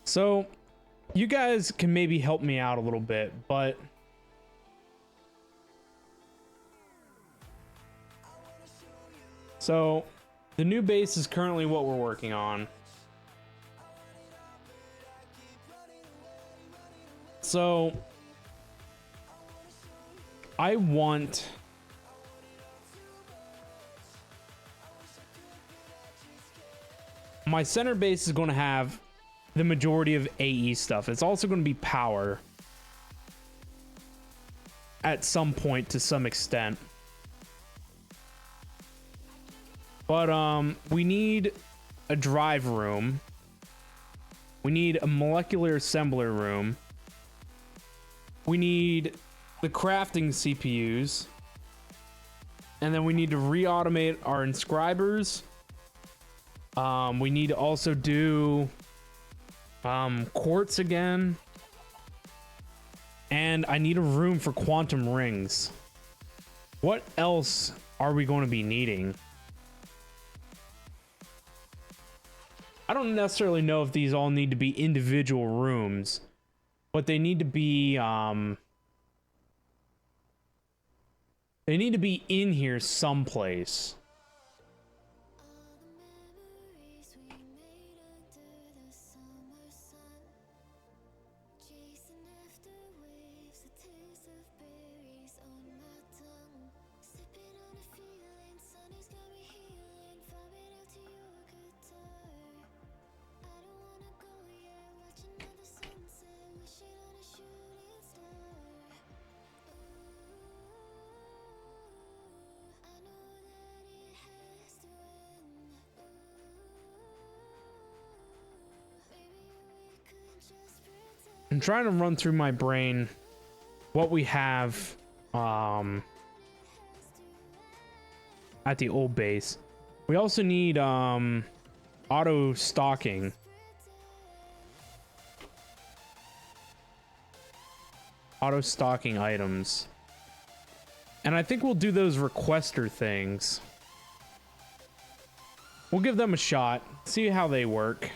So, you guys can maybe help me out a little bit, but so the new base is currently what we're working on. So I want my center base is going to have the majority of AE stuff. It's also going to be power at some point to some extent. But we need a drive room. We need a molecular assembler room. We need the crafting CPUs. And then we need to re-automate our inscribers. We need to also do quartz again. And I need a room for quantum rings. What else are we going to be needing? I don't necessarily know if these all need to be individual rooms, but they need to be in here someplace. I'm trying to run through my brain what we have at the old base. We also need auto stocking. Auto stocking items. And I think we'll do those requester things. We'll give them a shot, see how they work.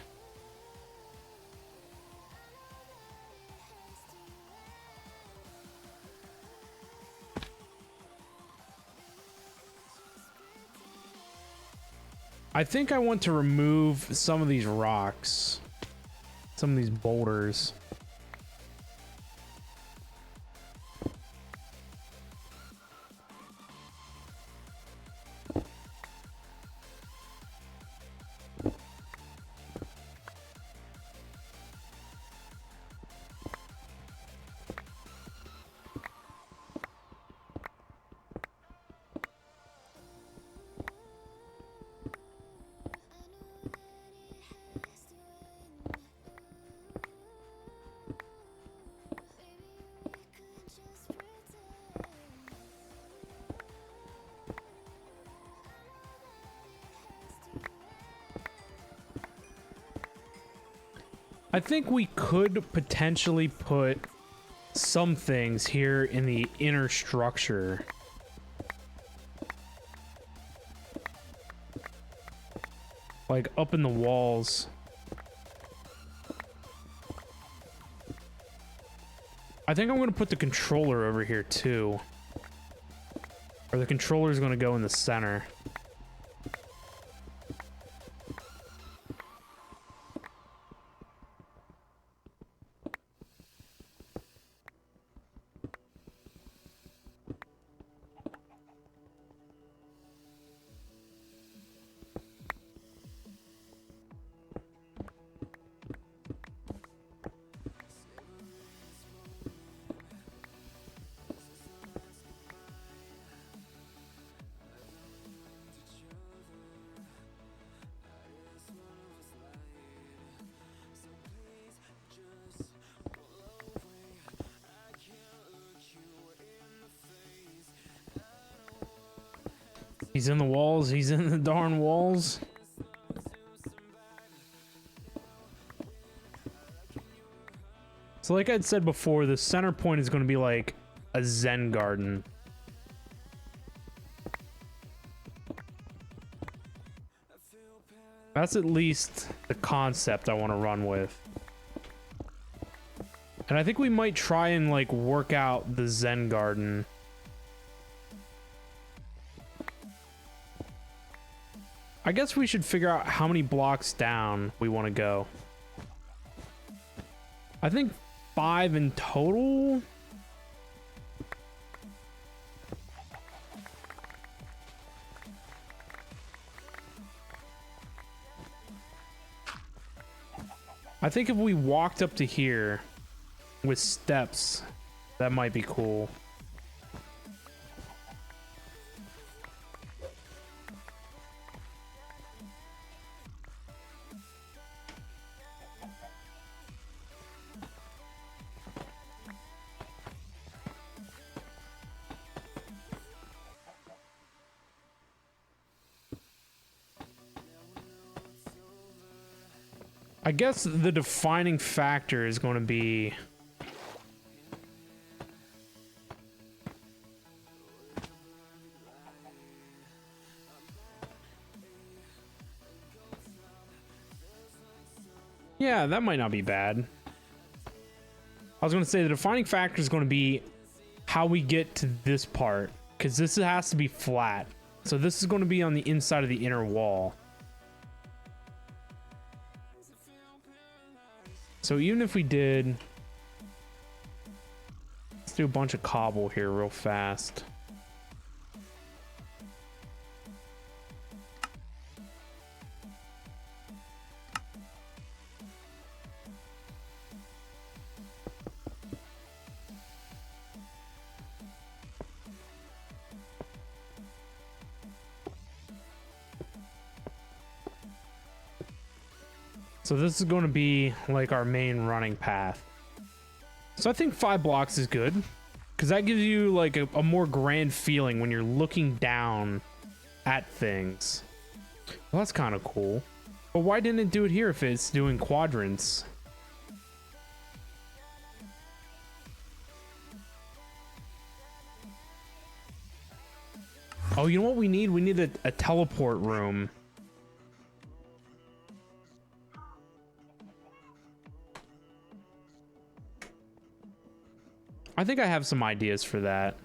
I think I want to remove some of these rocks, some of these boulders. I think we could potentially put some things here in the inner structure. Like up in the walls. I think I'm going to put the controller over here too. Or the controller is going to go in the center. He's in the walls. He's in the darn walls. So like I'd said before, the center point is going to be like a Zen garden. That's at least the concept I want to run with. And I think we might try and like work out the Zen garden. I guess we should figure out how many blocks down we want to go. I think 5 in total. I think if we walked up to here with steps, that might be cool. I guess the defining factor is going to be yeah, that might not be bad. I was going to say the defining factor is going to be how we get to this part, because this has to be flat. So this is going to be on the inside of the inner wall. So even if we did, let's do a bunch of cobble here real fast. So this is going to be like our main running path. So I think 5 blocks is good, because that gives you like a more grand feeling when you're looking down at things. Well, that's kind of cool. But why didn't it do it here if it's doing quadrants? Oh, you know what we need? We need a teleport room. I think I have some ideas for that.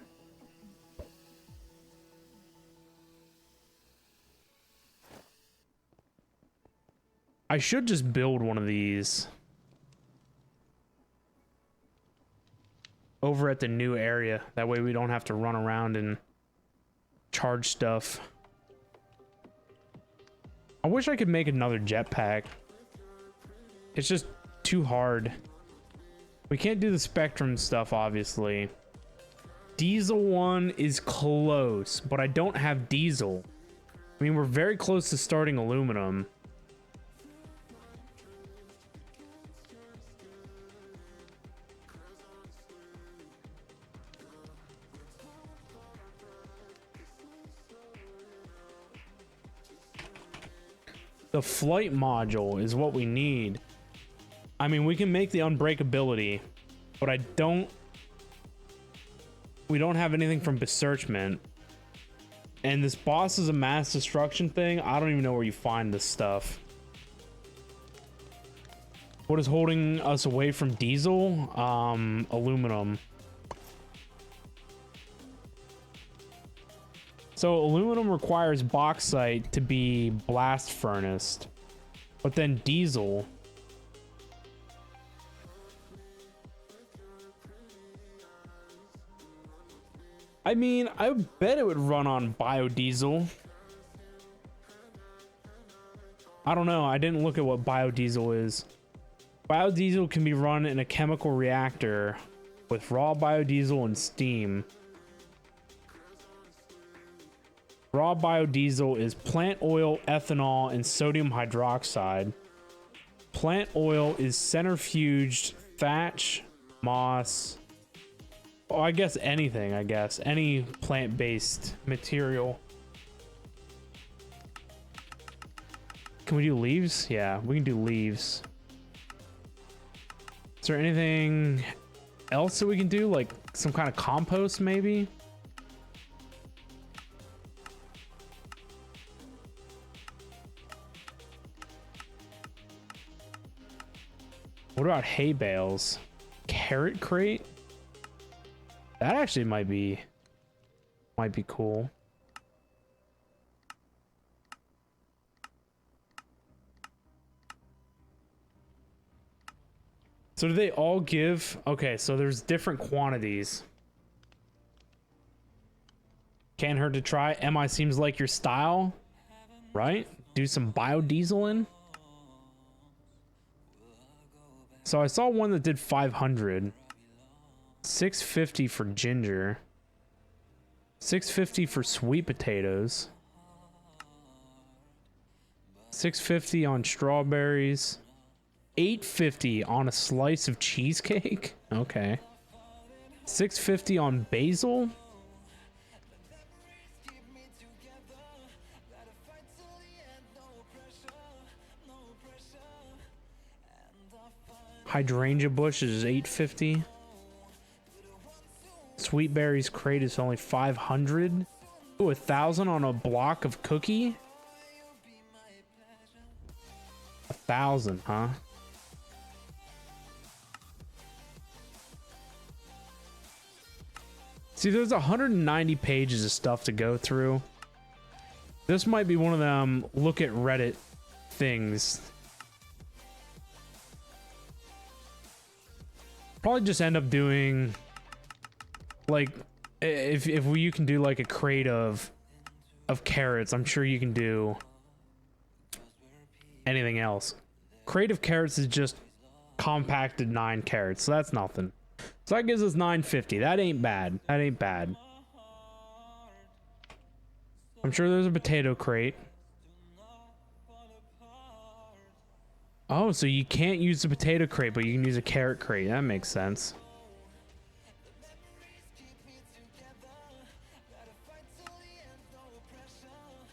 I should just build one of these over at the new area. That way we don't have to run around and charge stuff. I wish I could make another jetpack. It's just too hard. We can't do the Spectrum stuff, obviously. Diesel one is close, but I don't have diesel. I mean, we're very close to starting aluminum. The flight module is what we need. I mean, we can make the unbreakability, but we don't have anything from Besearchment. And this boss is a mass destruction thing. I don't even know where you find this stuff. What is holding us away from Diesel? Aluminum. So aluminum requires bauxite to be blast furnaced, but then diesel. I mean, I bet it would run on biodiesel. I don't know. I didn't look at what biodiesel is. Biodiesel can be run in a chemical reactor with raw biodiesel and steam. Raw biodiesel is plant oil, ethanol, and sodium hydroxide. Plant oil is centrifuged thatch, moss. Oh, I guess anything, any plant-based material. Can we do leaves? Yeah, we can do leaves. Is there anything else that we can do? Like some kind of compost, maybe? What about hay bales? Carrot crate? That actually might be cool. So do they all give? Okay, so there's different quantities. Can't hurt to try. MI seems like your style, right? Do some biodiesel in. So I saw one that did 500. 650 for ginger. 650 for sweet potatoes. 650 on strawberries. 850 on a slice of cheesecake. Okay. 650 on basil. Hydrangea bush is 850. Sweet berries crate is only 500. Ooh, 1,000 on a block of cookie. 1,000, huh? See, there's 190 pages of stuff to go through. This might be one of them look at Reddit things. Probably just end up doing like if you can do like a crate of carrots, I'm sure you can do anything else. Crate of carrots is just compacted 9 carrots, so that's nothing. So that gives us 950. That ain't bad. That ain't bad. I'm sure there's a potato crate. Oh, so you can't use the potato crate, but you can use a carrot crate. That makes sense.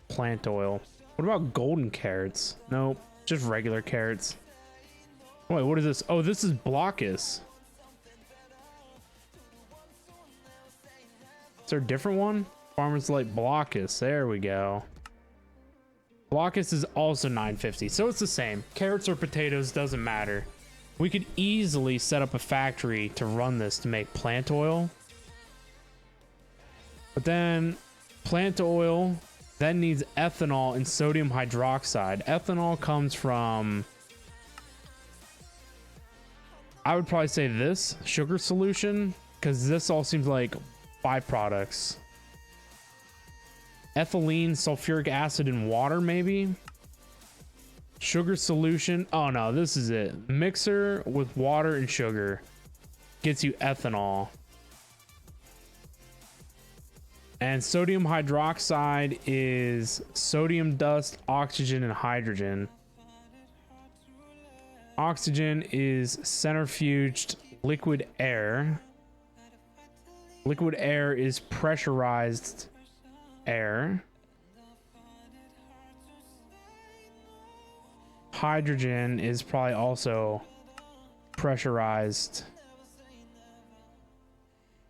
Plant oil. What about golden carrots? Nope, just regular carrots. Wait, what is this? Oh, this is Blockus. Is there a different one? Farmers like Blockus. There we go. Blockus is also 950, so it's the same. Carrots or potatoes, doesn't matter. We could easily set up a factory to run this to make plant oil. But then plant oil then needs ethanol and sodium hydroxide. Ethanol comes from, I would probably say this sugar solution, because this all seems like byproducts. Ethylene, sulfuric acid, and water, maybe. Sugar solution. Oh no, this is it. Mixer with water and sugar gets you ethanol. And sodium hydroxide is sodium dust, oxygen, and hydrogen. Oxygen is centrifuged liquid air. Liquid air is pressurized air. Hydrogen is probably also pressurized.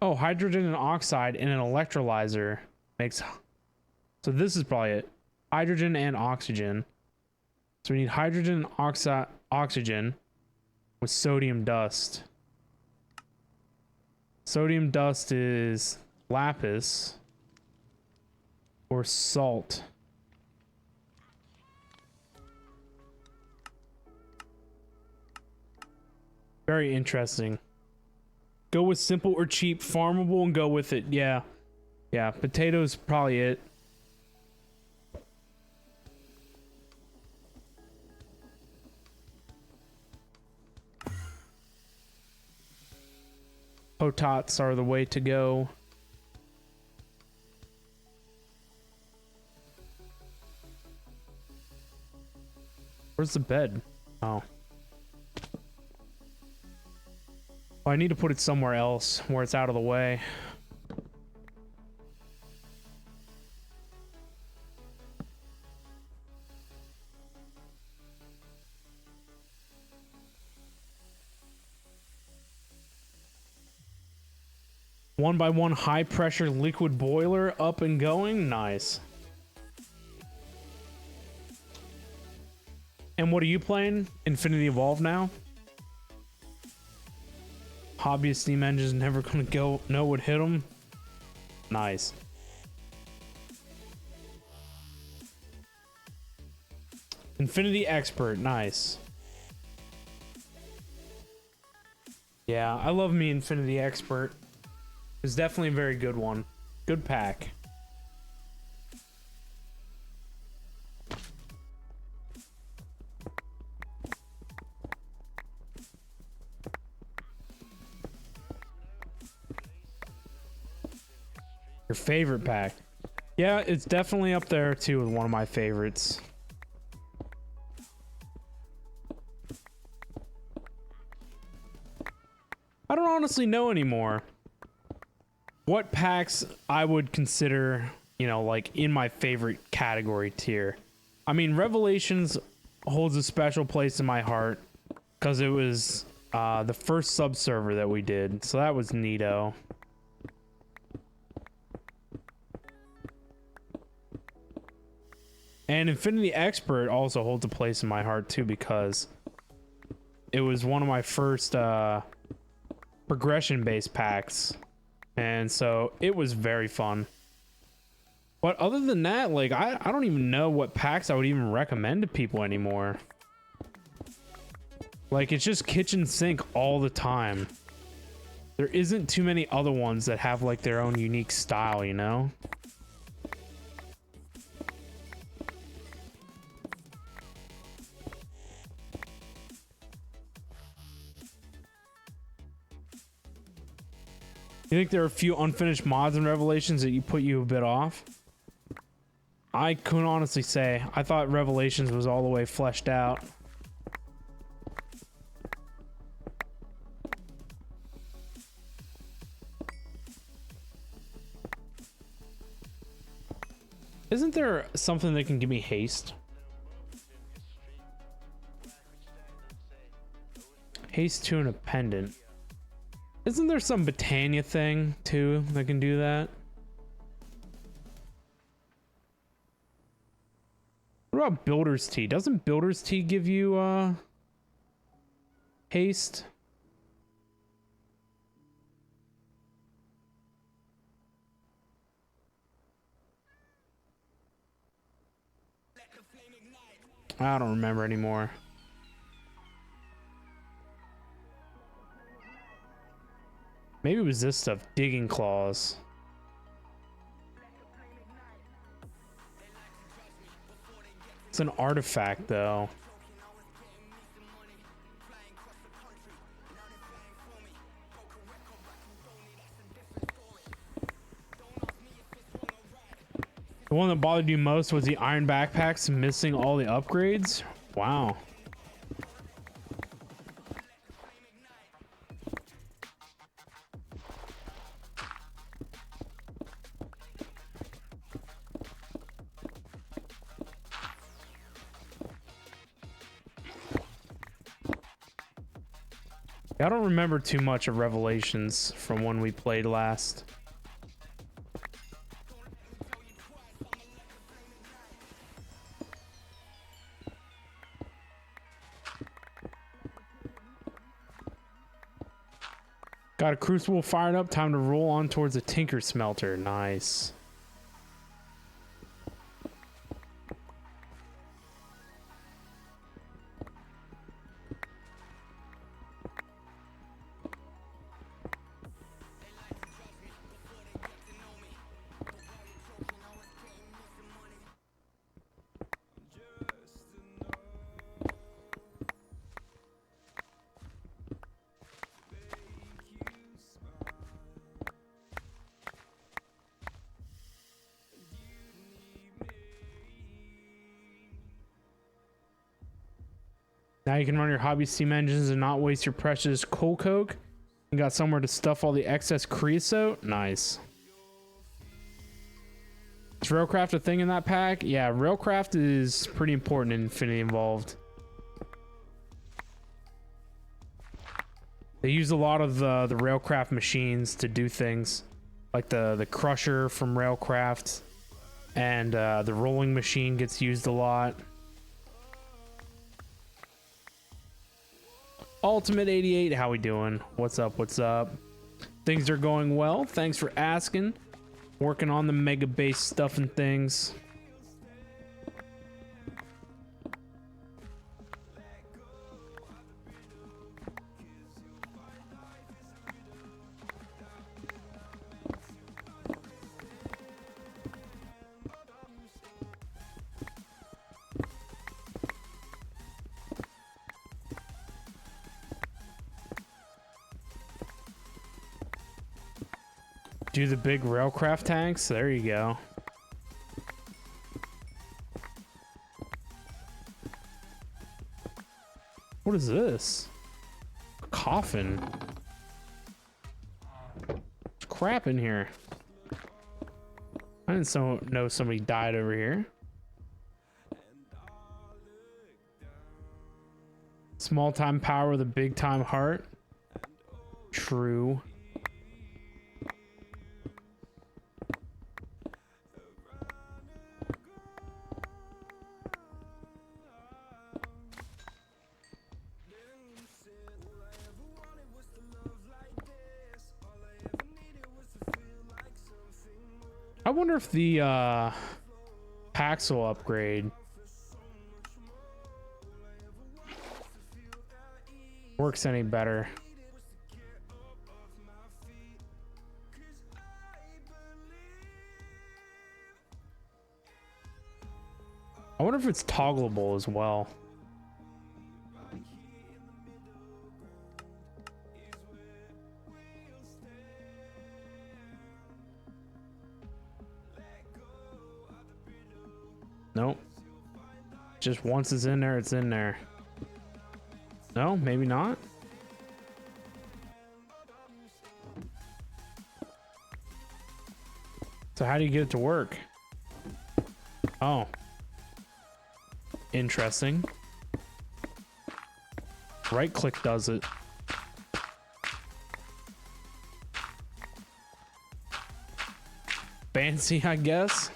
Oh, hydrogen and oxide in an electrolyzer makes. So this is probably it. Hydrogen and oxygen. So we need hydrogen and oxygen with sodium dust. Sodium dust is lapis or salt. Very interesting. Go with simple or cheap, farmable, and go with it. Yeah. Yeah, potatoes probably it. Potats are the way to go. Where's the bed? Oh. I need to put it somewhere else where it's out of the way. One by one high pressure liquid boiler up and going. Nice. And what are you playing? Infinity Evolve now? Hobbyist steam engine's never gonna know what hit them. Nice. Infinity Expert, nice. Yeah, I love me Infinity Expert. It's definitely a very good one. Good pack. Your favorite pack? Yeah, it's definitely up there too with one of my favorites. I don't honestly know anymore what packs I would consider, you know, like in my favorite category tier. I mean, Revelations holds a special place in my heart because it was the first sub server that we did, so that was neato. And Infinity Expert also holds a place in my heart too because it was one of my first progression based packs, and so it was very fun. But other than that, like I don't even know what packs I would even recommend to people anymore. Like, it's just kitchen sink all the time. There isn't too many other ones that have like their own unique style, you know? You think there are a few unfinished mods and Revelations that you put you a bit off? I couldn't honestly say. I thought Revelations was all the way fleshed out. Isn't there something that can give me haste? Haste to an appendant. Isn't there some Botania thing too that can do that? What about Builder's Tea? Doesn't Builder's Tea give you haste? I don't remember anymore. Maybe it was this stuff, Digging Claws. It's an artifact though. The one that bothered you most was the iron backpacks missing all the upgrades? Wow. I don't remember too much of Revelations from when we played last. Got a crucible fired up. Time to roll on towards the Tinker Smelter. Nice. Now you can run your hobby steam engines and not waste your precious coal coke. You got somewhere to stuff all the excess creosote. Nice. Is Railcraft a thing in that pack? Yeah, Railcraft is pretty important in Infinity Involved. They use a lot of the Railcraft machines to do things. Like the Crusher from Railcraft. And the rolling machine gets used a lot. Ultimate 88, how we doing? What's up? What's up? Things are going well. Thanks for asking. Working on the mega base stuff and things. Do the big Railcraft tanks. There you go. What is this? A coffin. There's crap in here. I didn't know somebody died over here. Small time power with a big time heart. True. I wonder if the Paxel upgrade works any better. I wonder if it's toggleable as well. Nope. Just once it's in there, it's in there. No, maybe not. So how do you get it to work? Oh. Interesting. Right click does it. Fancy, I guess.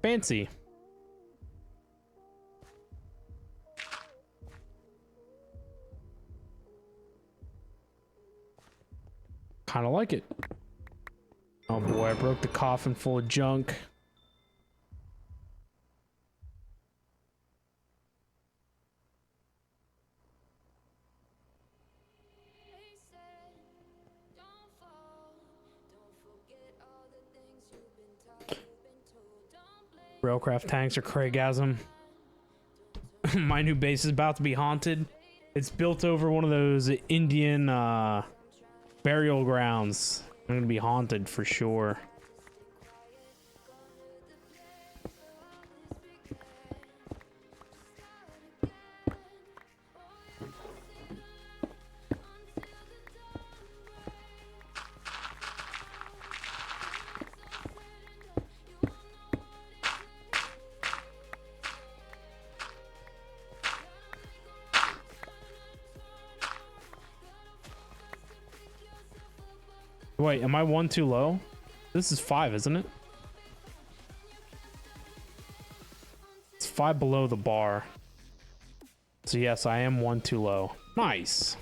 Fancy. Kind of like it. Oh boy, I broke the coffin full of junk. Railcraft tanks are Craigasm. My new base is about to be haunted. It's built over one of those Indian burial grounds. I'm gonna be haunted for sure. Wait, am I one too low? This is 5, isn't it? It's 5 below the bar. So yes, I am 1 too low. Nice.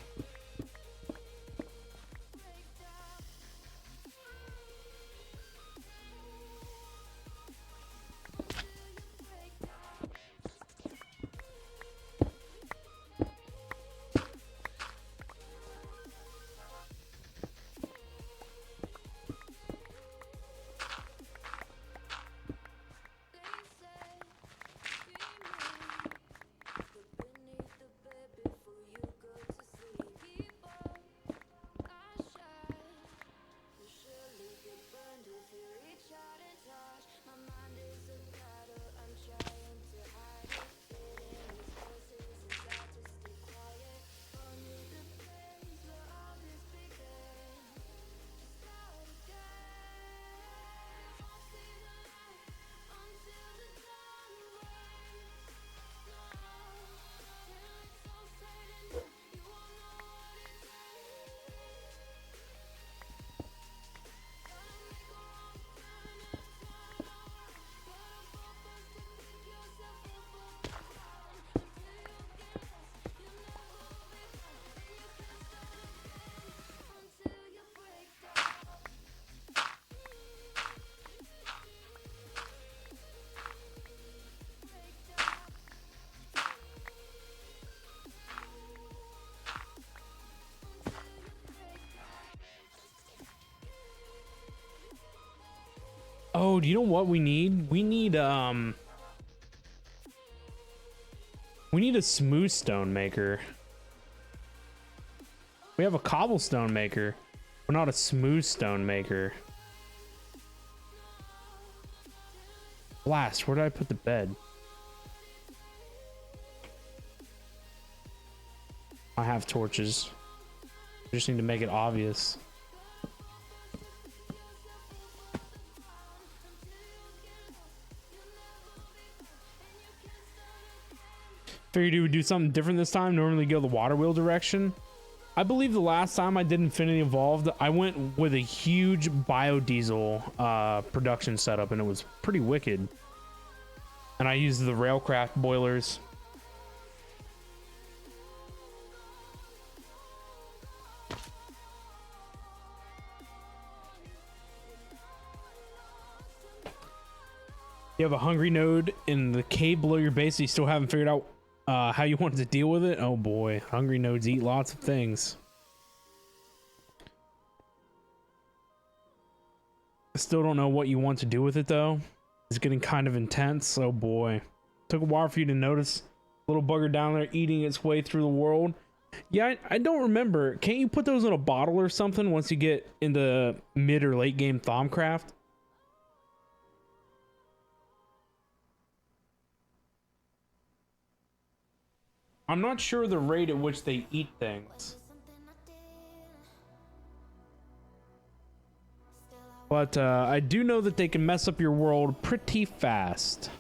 Oh, do you know what we need? We need a smooth stone maker. We have a cobblestone maker, but not a smooth stone maker. Blast, where did I put the bed? I have torches. I just need to make it obvious. Figured you would do something different this time. Normally go the water wheel direction. I believe the last time I did Infinity Evolved, I went with a huge biodiesel production setup, and it was pretty wicked. And I used the Railcraft boilers. You have a hungry node in the cave below your base, so you still haven't figured out how you wanted to deal with it. Oh boy, hungry nodes eat lots of things. I still don't know what you want to do with it though. It's getting kind of intense. Oh boy, took a while for you to notice little bugger down there eating its way through the world. Yeah, I don't remember. Can't you put those in a bottle or something once you get into mid or late game Thaumcraft? I'm not sure the rate at which they eat things. But I do know that they can mess up your world pretty fast.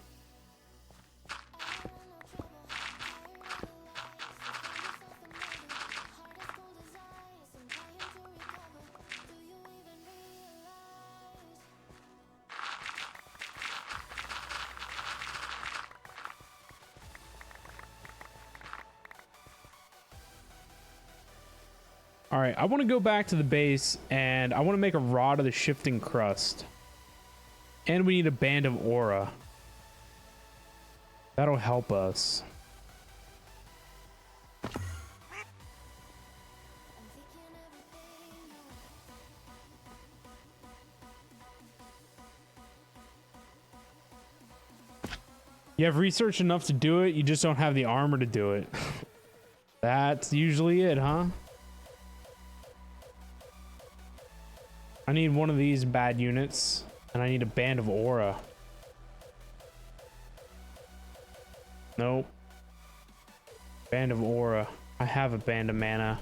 All right, I want to go back to the base and I want to make a rod of the shifting crust. And we need a band of aura. That'll help us. You have research enough to do it, you just don't have the armor to do it. That's usually it, huh? I need one of these bad units, and I need a band of aura. Nope. Band of aura. I have a band of mana.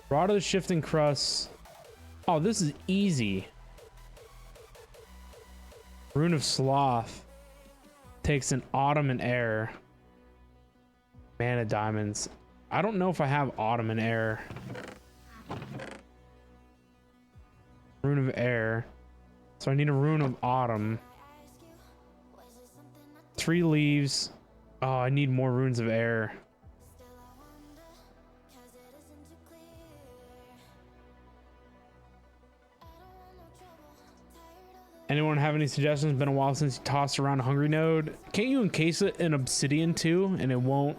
Rod of the shifting crust. Oh, this is easy. Rune of sloth. Takes an autumn and air. Mana diamonds. I don't know if I have autumn and air. Rune of air. So I need a rune of autumn. 3 leaves. Oh, I need more runes of air. Anyone have any suggestions? Been a while since you tossed around a hungry node. Can't you encase it in obsidian too, and it won't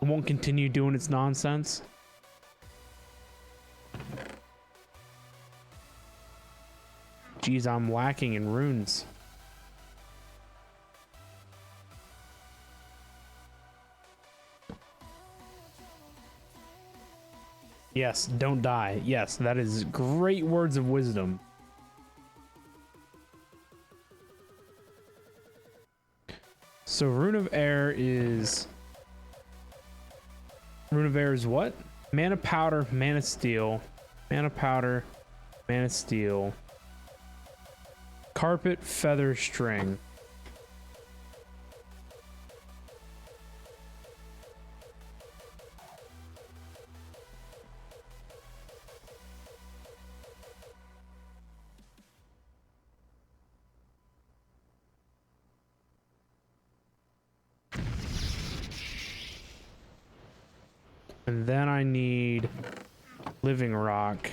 continue doing its nonsense? Jeez, I'm lacking in runes. Yes, don't die. Yes, that is great words of wisdom. So Rune of Air is what? Mana Powder, Mana Steel, Mana Powder, Mana Steel, Carpet, Feather, String. And then I need Living Rock.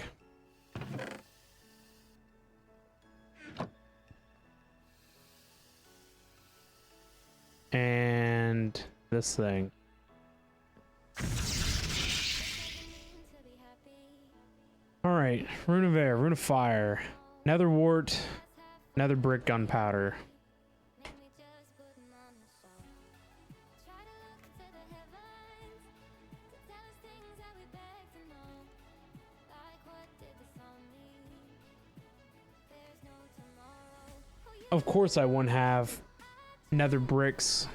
And this thing. All right, Rune of Air, Rune of Fire, Nether Wart, Nether Brick, Gunpowder. Of course I won't have nether bricks.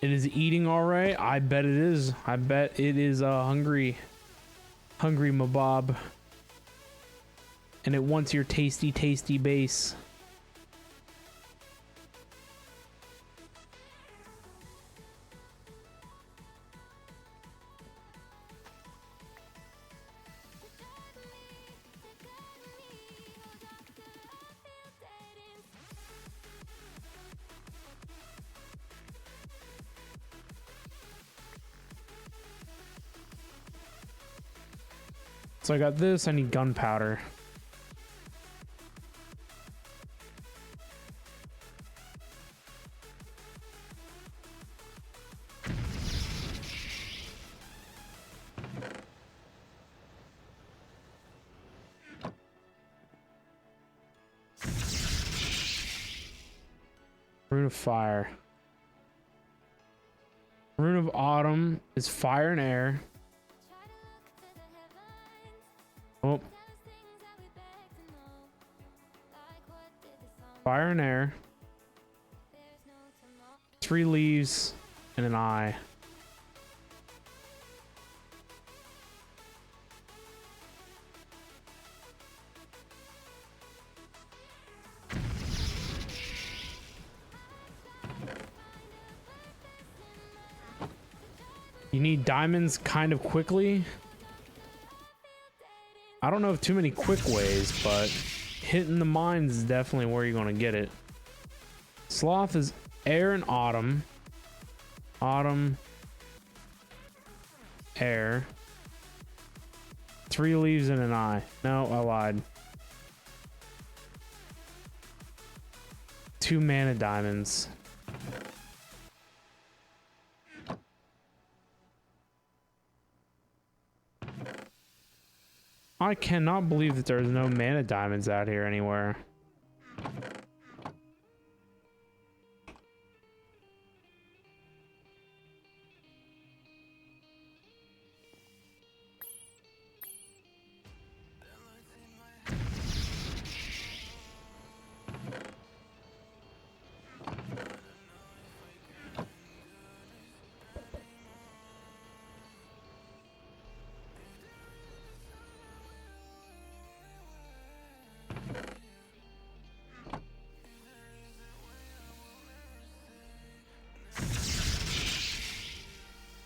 It is eating all right. I bet it is. I bet it is hungry mabob. And it wants your tasty, tasty base. So I got this, I need gunpowder. Rune of Fire. Rune of Autumn is fire and air. Oh. Fire and air. 3 leaves and an eye. You need diamonds kind of quickly. I don't know of too many quick ways, but hitting the mines is definitely where you're going to get it. Sloth is air and autumn. Autumn. Air. 3 leaves and an eye. No, I lied. 2 mana diamonds. I cannot believe that there's no mana diamonds out here anywhere.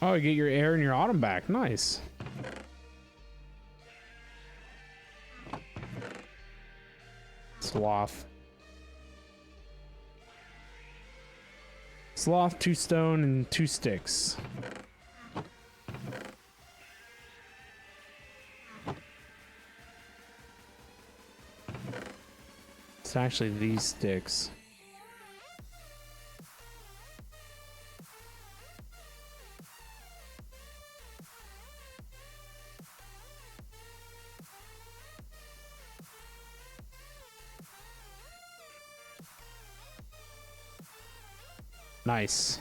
Oh, you get your air and your autumn back. Nice. Sloth. Sloth, 2 stone, and 2 sticks. It's actually these sticks. Nice.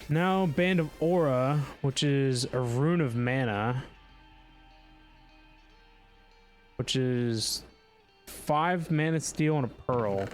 Now, Band of Aura, which is a rune of mana, which is 5 mana steel and a pearl.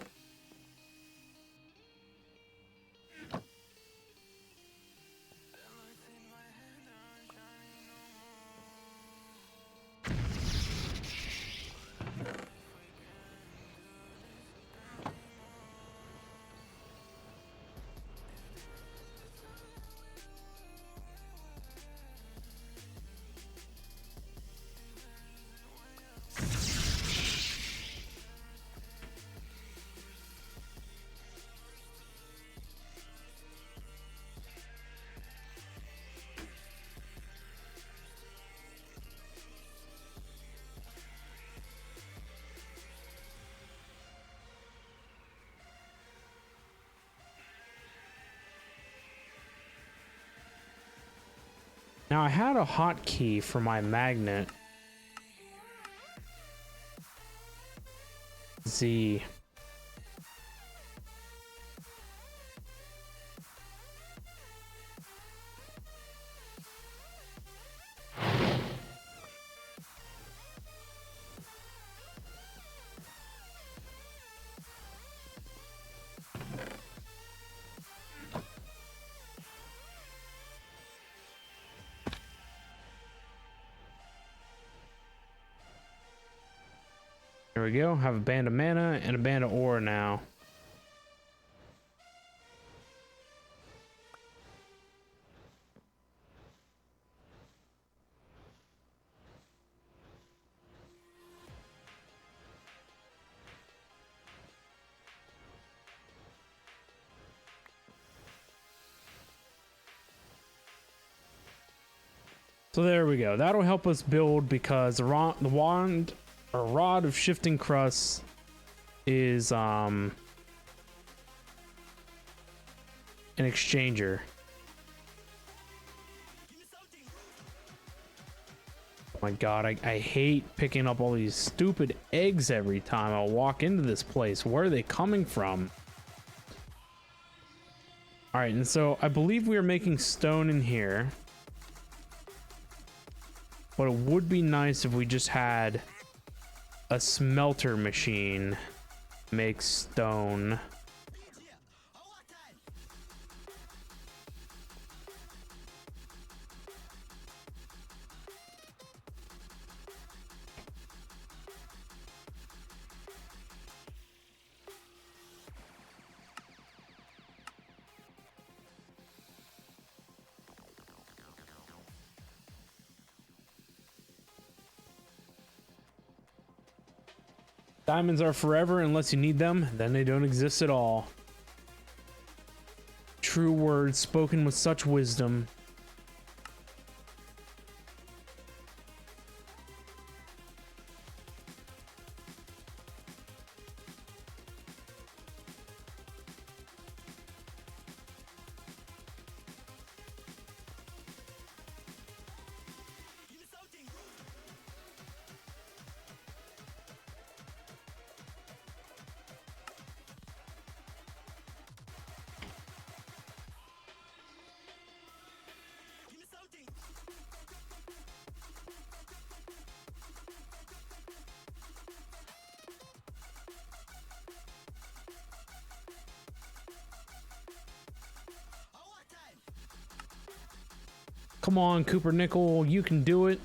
Now I had a hotkey for my magnet. Z. There we go. Have a band of mana and a band of ore now. So there we go. That'll help us build because the wand or rod of shifting crust is an exchanger. Oh my god, I hate picking up all these stupid eggs every time I walk into this place. Where are they coming from? All right, and so I believe we are making stone in here. But it would be nice if we just had a smelter machine make stone. Diamonds are forever unless you need them, then they don't exist at all. True words spoken with such wisdom. Come on, Cooper Nickel, you can do it.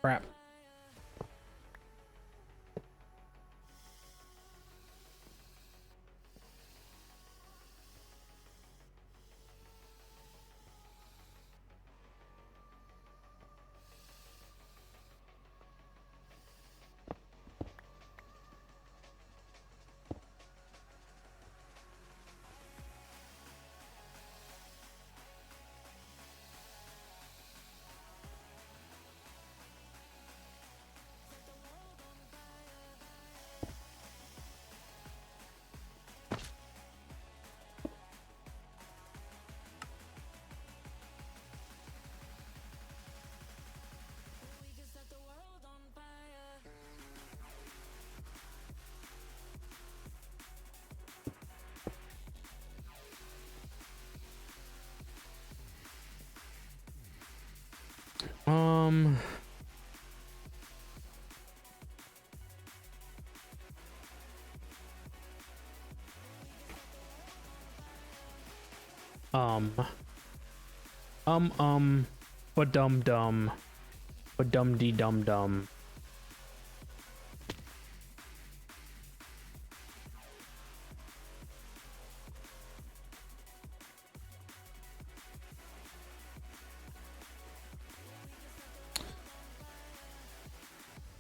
Crap. Um, um, but dum, but dum dee dum dum.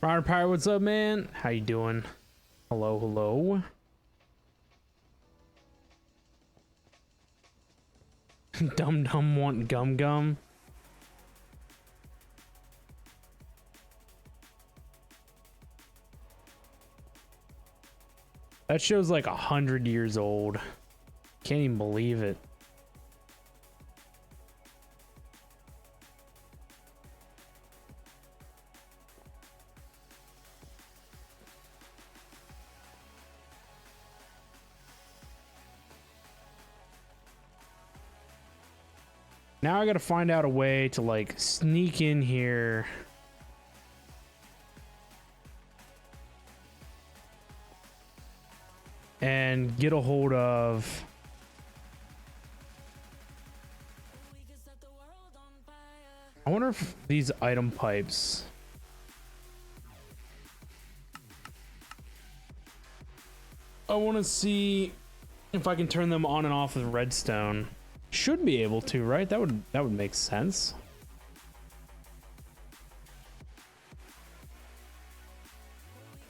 Ryder Pirate, what's up, man? How you doing? Hello, hello. Dum dum want gum gum. That show's like 100 years old. Can't even believe it. Now I gotta find out a way to like sneak in here. And get a hold of I wonder if these item pipes I want to see if I can turn them on and off with redstone. Should be able to, right? That would make sense.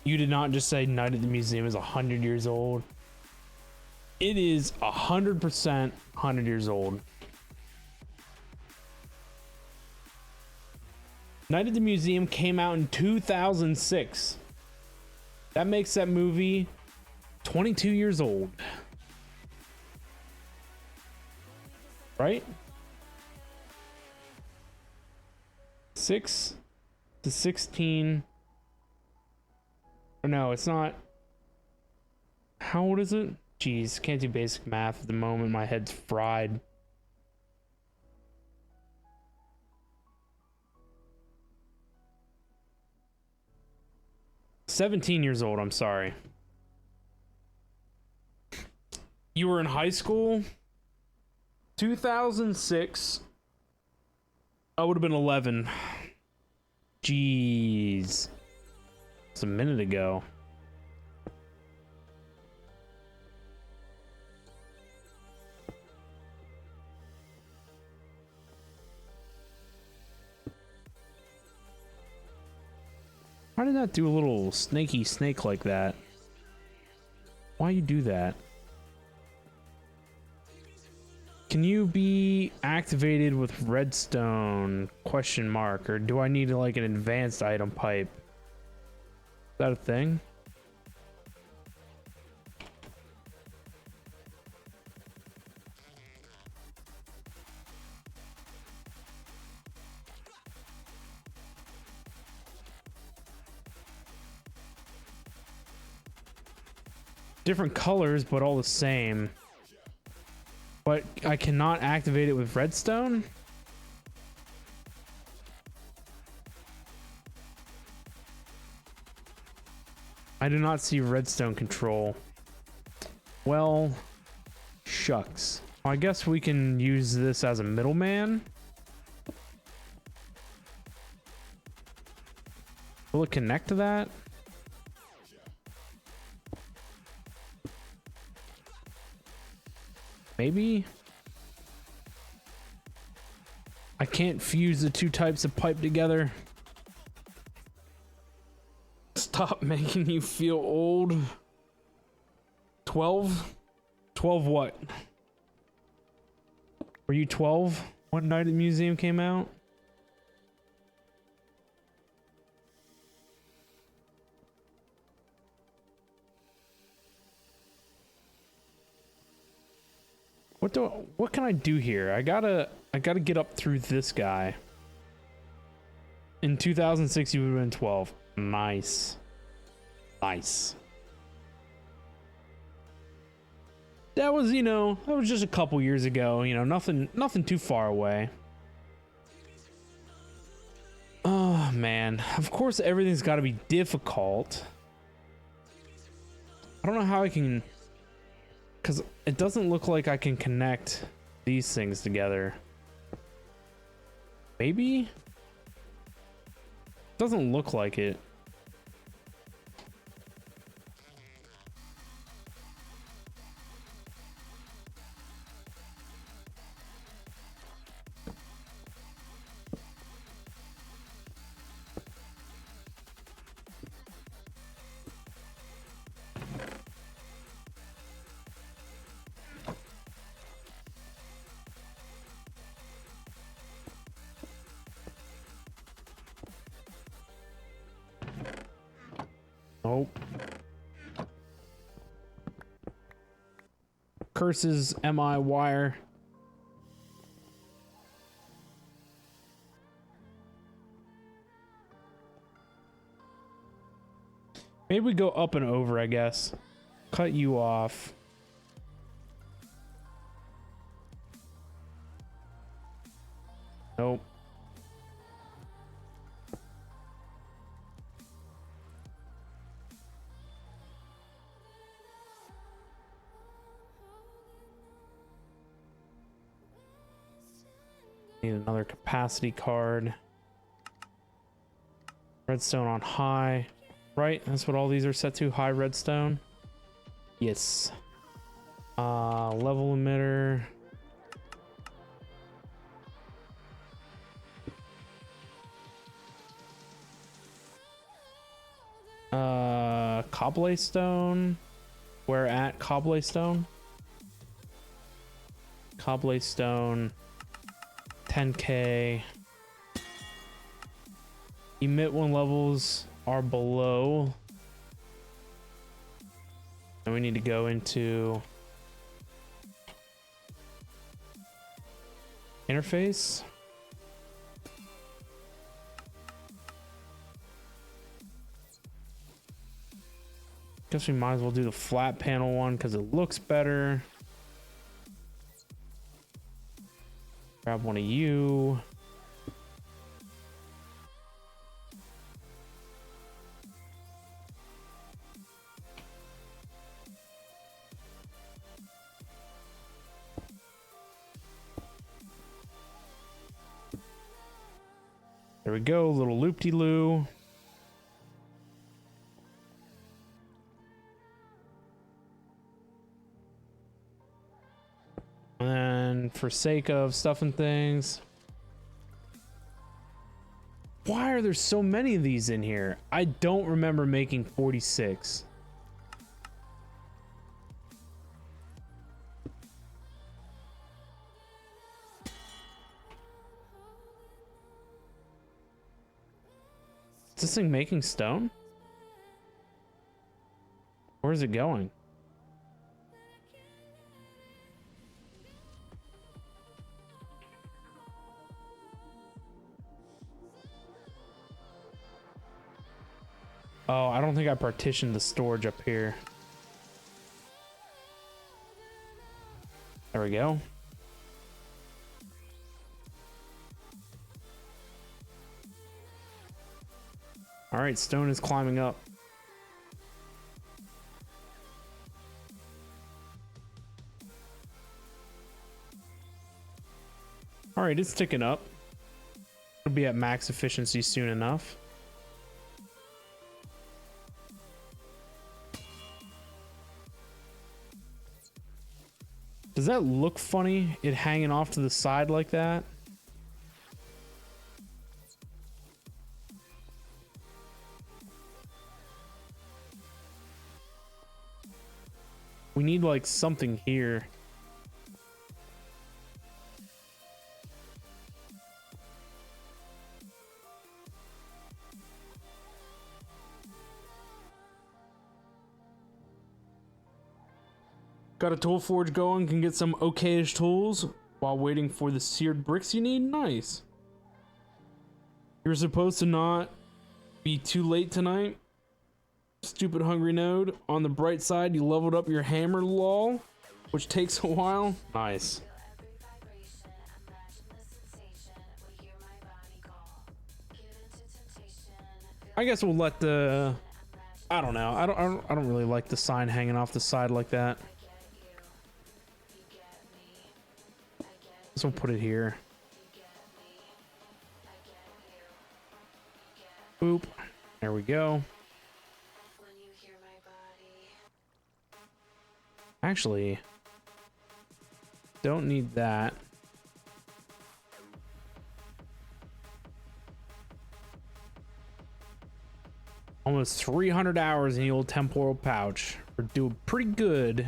You did not just say Night at the Museum is 100 years old. It is 100% 100 years old. Night at the Museum came out in 2006. That makes that movie 22 years old. Right? 6 to 16. Or no, it's not. How old is it? Jeez, can't do basic math at the moment. My head's fried. $17 years old, I'm sorry. You were in high school? 2006. I would have been 11. Jeez. It's a minute ago. Why did that do a little snaky snake like that? Why you do that? Can you be activated with redstone? Question mark. Or do I need like an advanced item pipe? Is that a thing? Different colors, but all the same. But I cannot activate it with redstone? I do not see redstone control. Well, shucks. I guess we can use this as a middleman. Will it connect to that? Maybe? I can't fuse the two types of pipe together. Stop making you feel old. 12? 12 what? Were you 12 when Night at the Museum came out? What can I do here? I gotta get up through this guy. In 2006 you would have been 12. Nice. Nice. That was, you know, that was just a couple years ago, you know, nothing too far away. Oh man, of course everything's got to be difficult. I don't know how I can, because it doesn't look like I can connect these things together. Maybe? Doesn't look like it. Nope. Curses MI wire. Maybe we go up and over, I guess. Cut you off. Nope. Need another capacity card. Redstone on high. Right? That's what all these are set to. High redstone. Yes. Level emitter. Cobblestone. Where at Cobblestone? Cobblestone. 10k. Emit when levels are below. And we need to go into interface. Guess we might as well do the flat panel one because it looks better. Grab one of you. There we go, little loop-de-loo. And then for sake of stuff and things. Why are there so many of these in here? I don't remember making 46. Is this thing making stone? Where is it going? Oh, I don't think I partitioned the storage up here. There we go. All right, stone is climbing up. All right, it's ticking up. It'll be at max efficiency soon enough. Does that look funny? It hanging off to the side like that? We need like something here. Got a tool forge going, can get some okayish tools while waiting for the seared bricks you need. Nice. You're supposed to not be too late tonight. Stupid hungry node. On the bright side, you leveled up your hammer, lol, which takes a while. Nice. I guess we'll let the, I don't know. I don't really like the sign hanging off the side like that. So we'll put it here. Boop. There we go. Actually, don't need that. Almost 300 hours in the old temporal pouch. We're doing pretty good.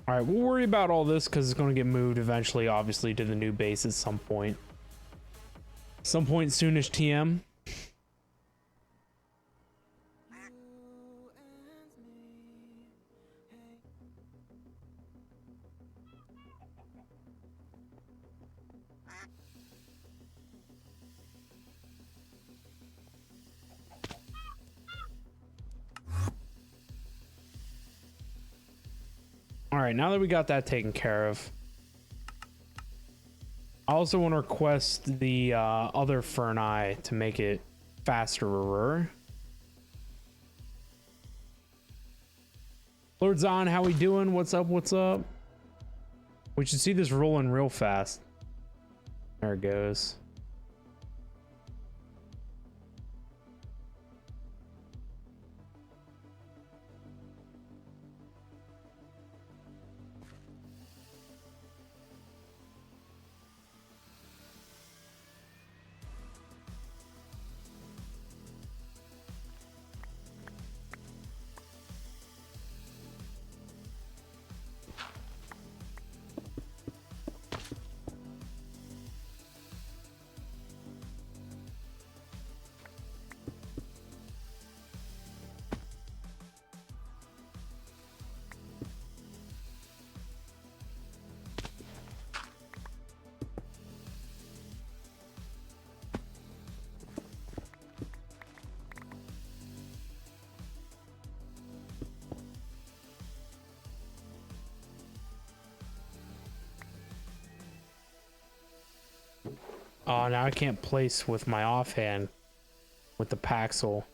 All right, we'll worry about all this because it's going to get moved eventually, obviously, to the new base at some point. Some point soonish, TM. All right, now that we got that taken care of, I also want to request the other Fern Eye to make it faster. Lord Zahn, how we doing? What's up? What's up? We should see this rolling real fast. There it goes. Oh, now I can't place with my offhand with the Paxel.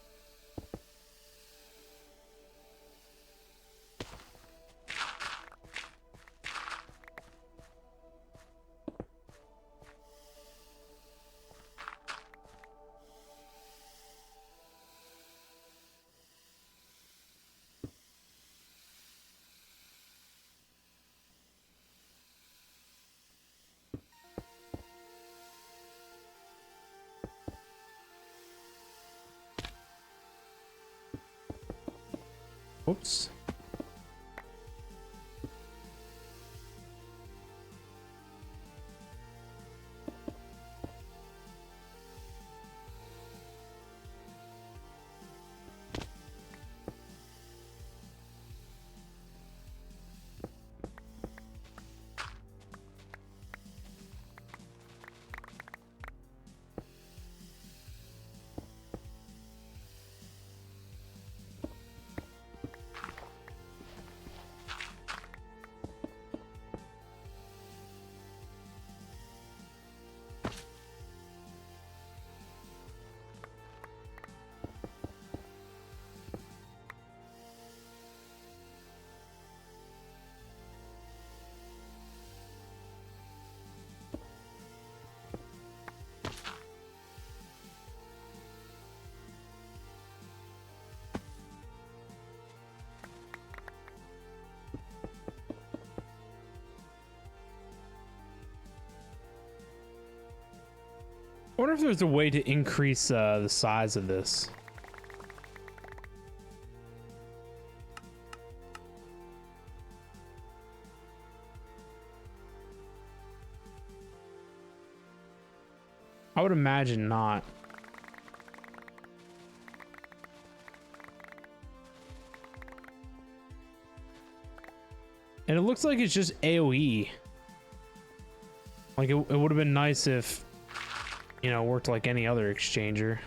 Oops. I wonder if there's a way to increase the size of this. I would imagine not. And it looks like it's just AoE. Like it would have been nice if, you know, worked like any other exchanger.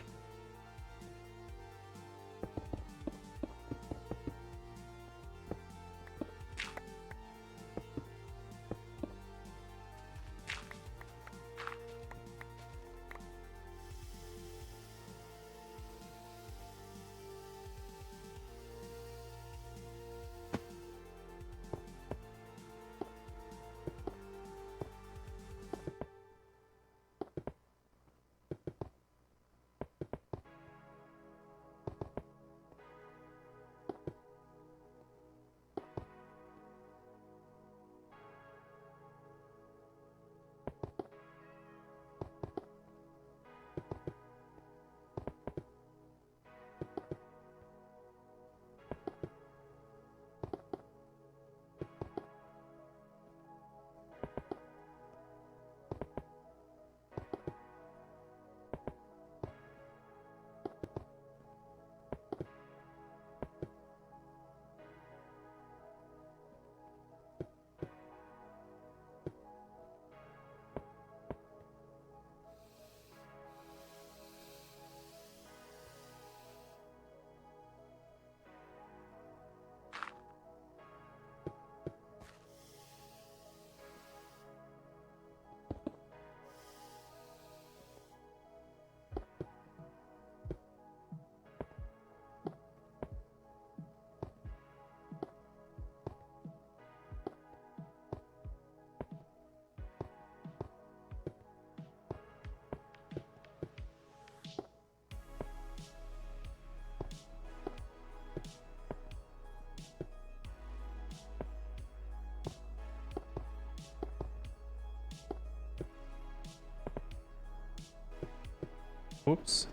Whoops.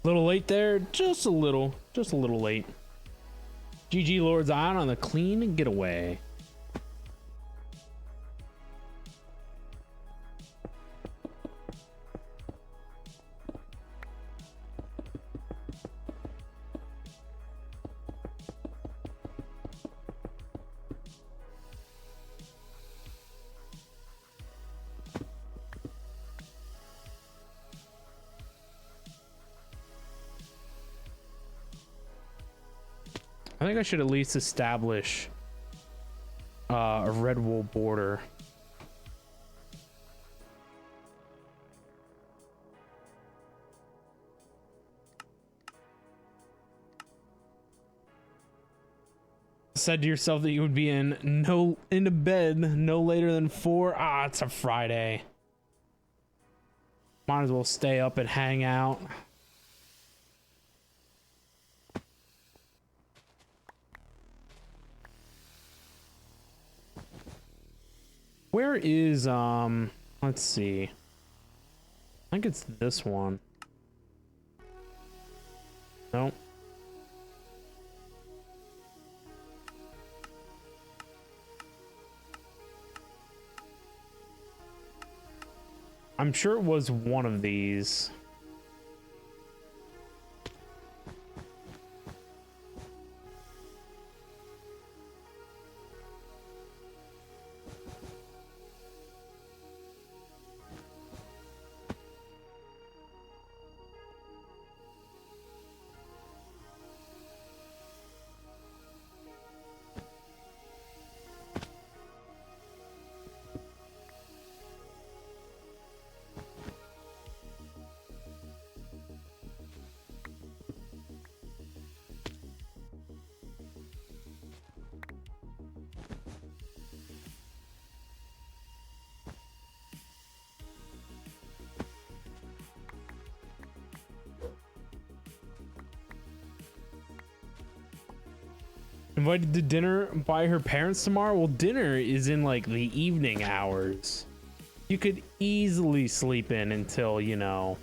Little late there, just a little late. GG Lord's Ion on the clean getaway. I think I should at least establish a red wool border. Said to yourself that you would be into bed no later than 4. Ah, it's a Friday. Might as well stay up and hang out. Where is let's see. I think it's this one. Nope. I'm sure it was one of these. Invited to dinner by her parents tomorrow? Well, dinner is in like the evening hours. You could easily sleep in until, you know,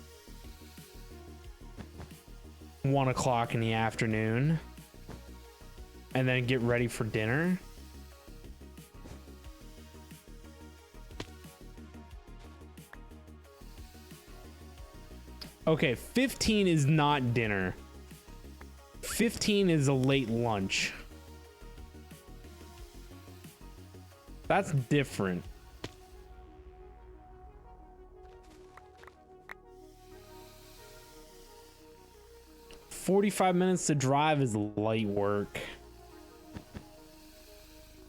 1 o'clock in the afternoon and then get ready for dinner. Okay, 15 is not dinner. 15 is a late lunch. That's different. $45 to drive is light work.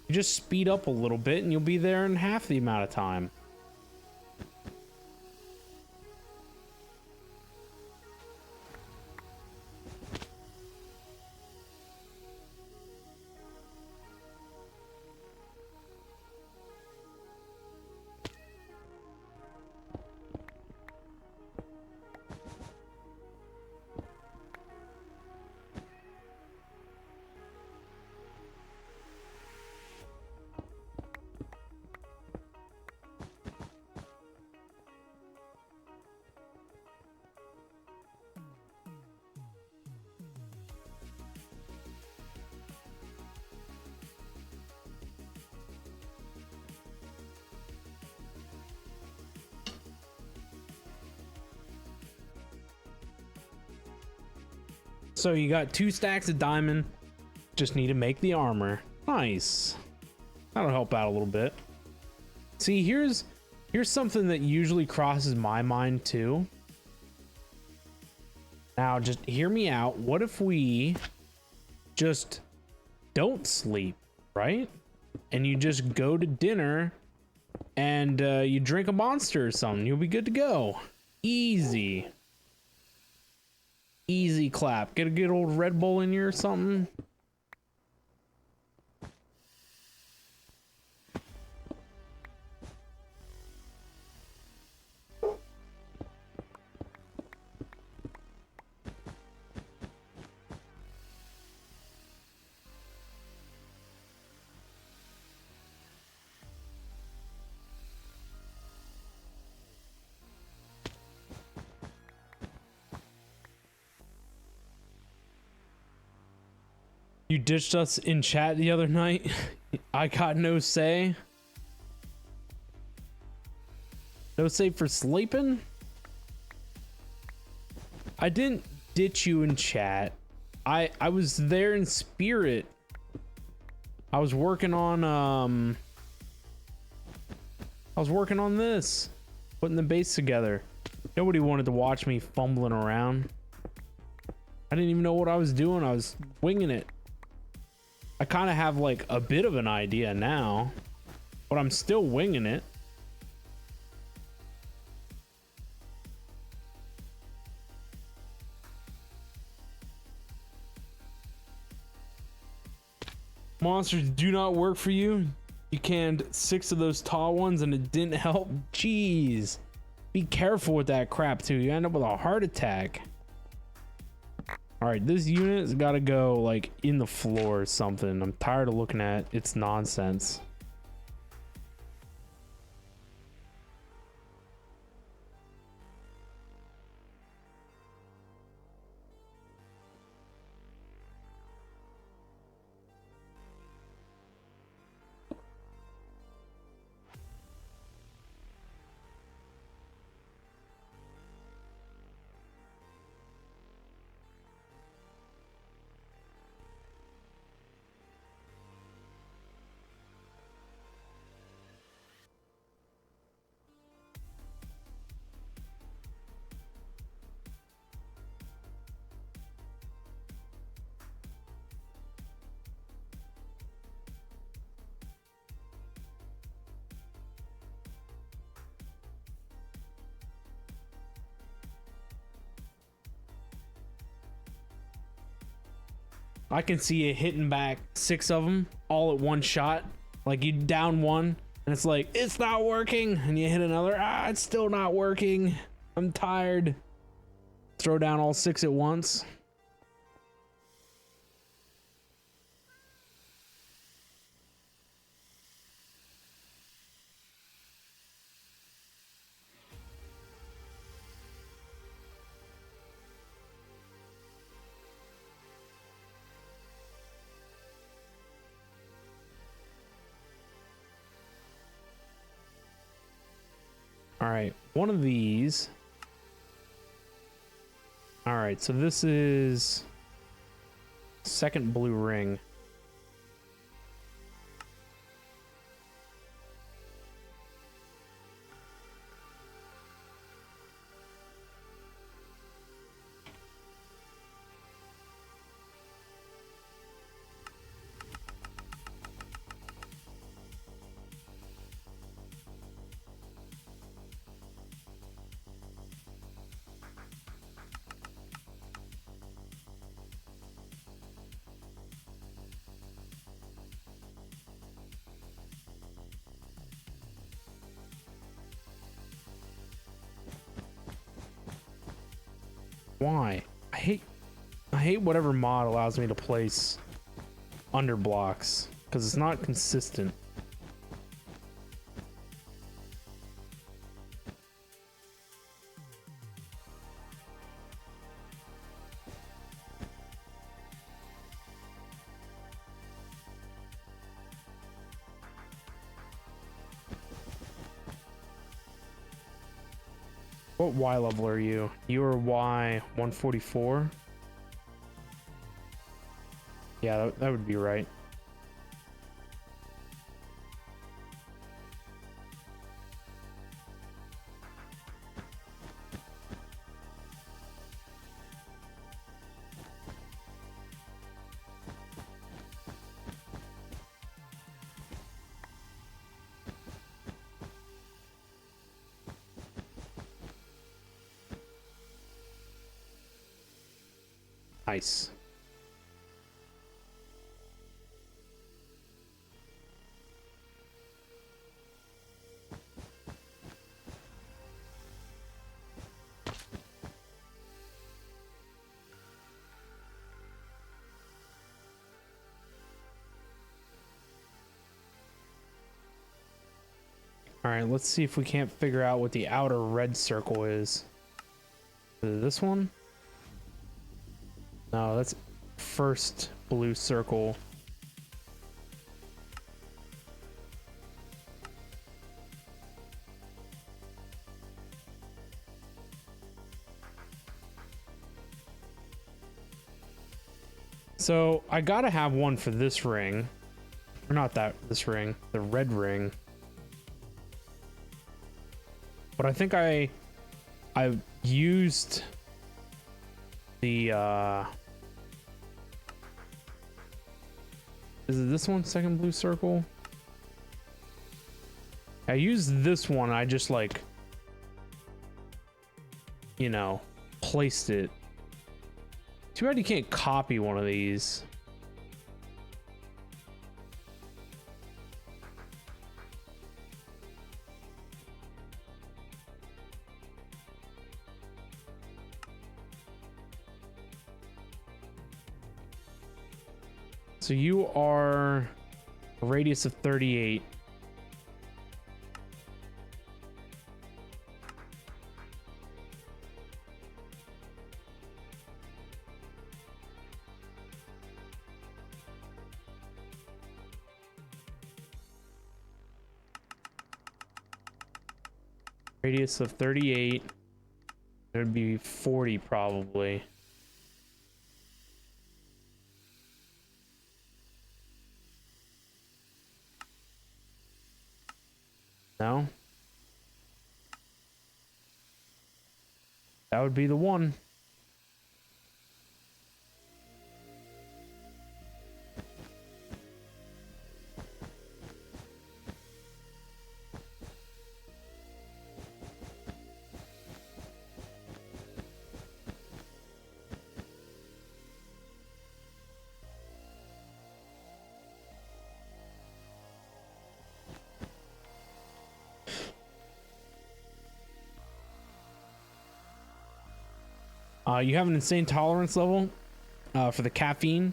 You just speed up a little bit and you'll be there in half the amount of time. So you got 2 stacks of diamond. Just need to make the armor. Nice. That'll help out a little bit. See, here's something that usually crosses my mind too. Now, just hear me out. What if we just don't sleep, right? And you just go to dinner and you drink a Monster or something. You'll be good to go. Easy. Easy clap. Get a good old Red Bull in you or something. You ditched us in chat the other night. I got no say. No say for sleeping? I didn't ditch you in chat. I was there in spirit. I was working on this. Putting the base together. Nobody wanted to watch me fumbling around. I didn't even know what I was doing. I was winging it. I kind of have like a bit of an idea now, but I'm still winging it. Monsters do not work for you. You canned 6 of those tall ones and it didn't help. Jeez. Be careful with that crap too. You end up with a heart attack. All right, this unit's got to go like in the floor or something. I'm tired of looking at its nonsense. I can see it hitting back 6 of them all at one shot. Like you down one and it's like, it's not working. And you hit another, it's still not working. I'm tired. Throw down all 6 at once. right, one of these. All right, so this is second blue ring. Why? I hate whatever mod allows me to place under blocks because it's not consistent. What Y level are you? You are Y 144? Yeah, that would be right. Nice. All right, let's see if we can't figure out what the outer red circle is. Is it this one? No, that's first blue circle. So I gotta have one for this ring. Or not this ring, the red ring. But I think I used the is it this one, second blue circle? I used this one, I just like, you know, placed it. Too bad you can't copy one of these. So you are a radius of 38. Radius of 38. It would be 40 probably. No? That would be the one. You have an insane tolerance level for the caffeine,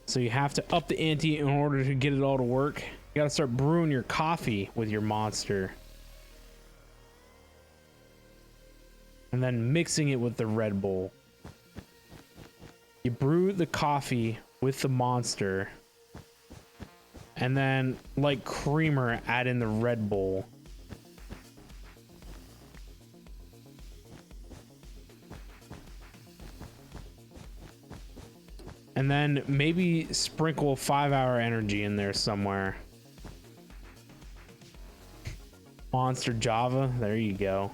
so you have to up the ante in order to get it all to work. You gotta start brewing your coffee with your monster, and then mixing it with the Red Bull. You brew the coffee with the monster, and then, like creamer, add in the Red Bull. And then maybe sprinkle 5-hour energy in there somewhere. Monster Java, there you go.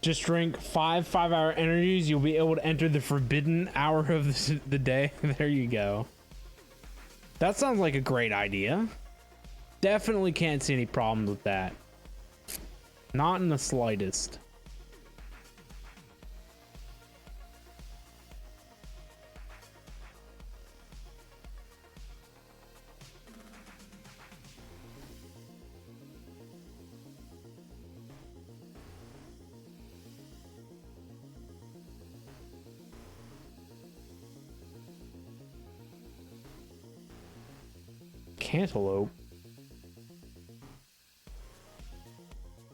Just drink 5-hour energies. You'll be able to enter the forbidden hour of the day. There you go. That sounds like a great idea. Definitely can't see any problems with that. Not in the slightest. Cantaloupe.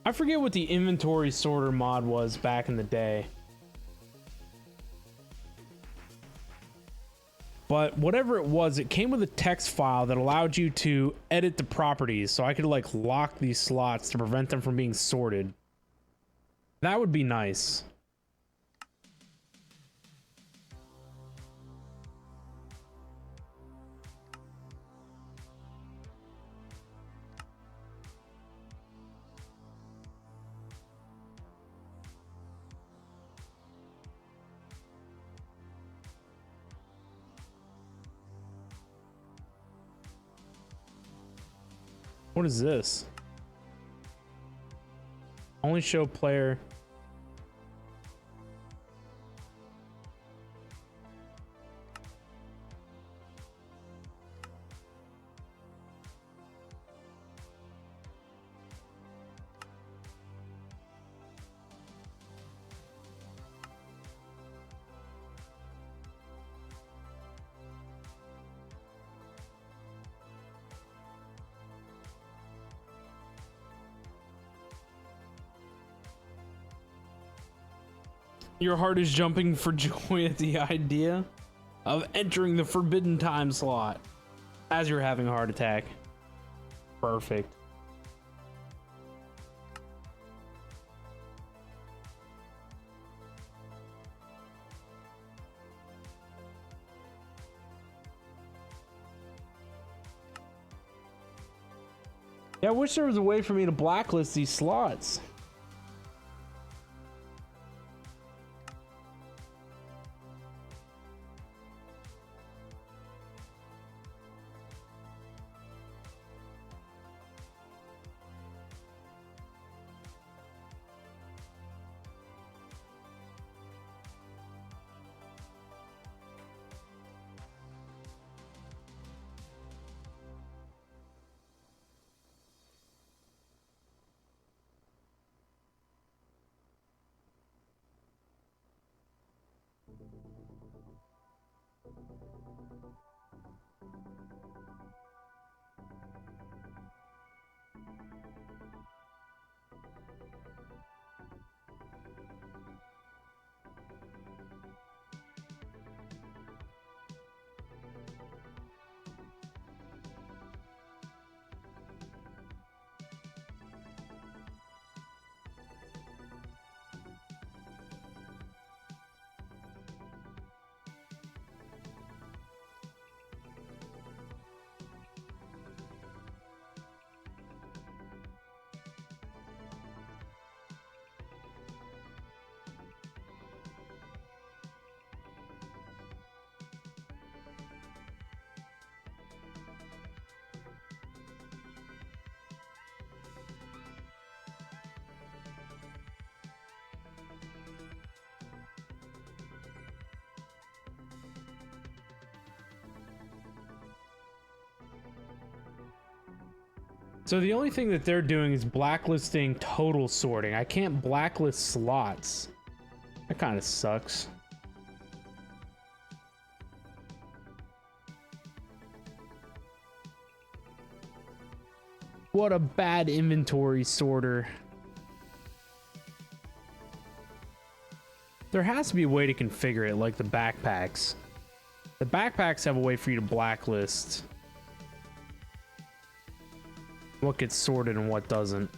I forget what the inventory sorter mod was back in the day. But whatever it was, it came with a text file that allowed you to edit the properties, so I could like lock these slots to prevent them from being sorted. That would be nice. What is this? Only show player. Your heart is jumping for joy at the idea of entering the forbidden time slot as you're having a heart attack. Perfect. Yeah, I wish there was a way for me to blacklist these slots. So the only thing that they're doing is blacklisting total sorting. I can't blacklist slots. That kind of sucks. What a bad inventory sorter. There has to be a way to configure it, like the backpacks. The backpacks have a way for you to blacklist what gets sorted and what doesn't.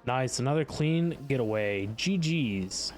Nice, another clean getaway. GG's.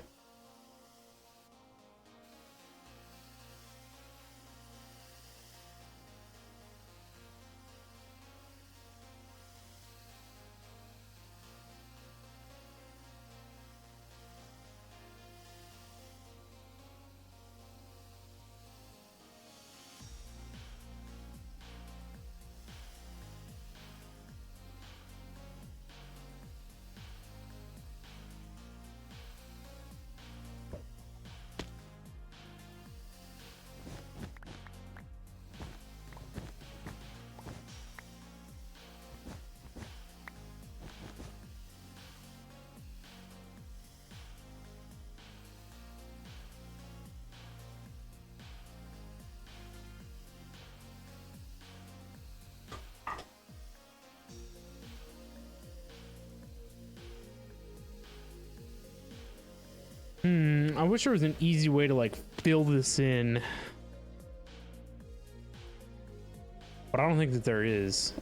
I wish there was an easy way to like fill this in, but I don't think that there is.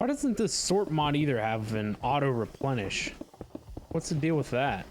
Why doesn't this sort mod either have an auto replenish? What's the deal with that?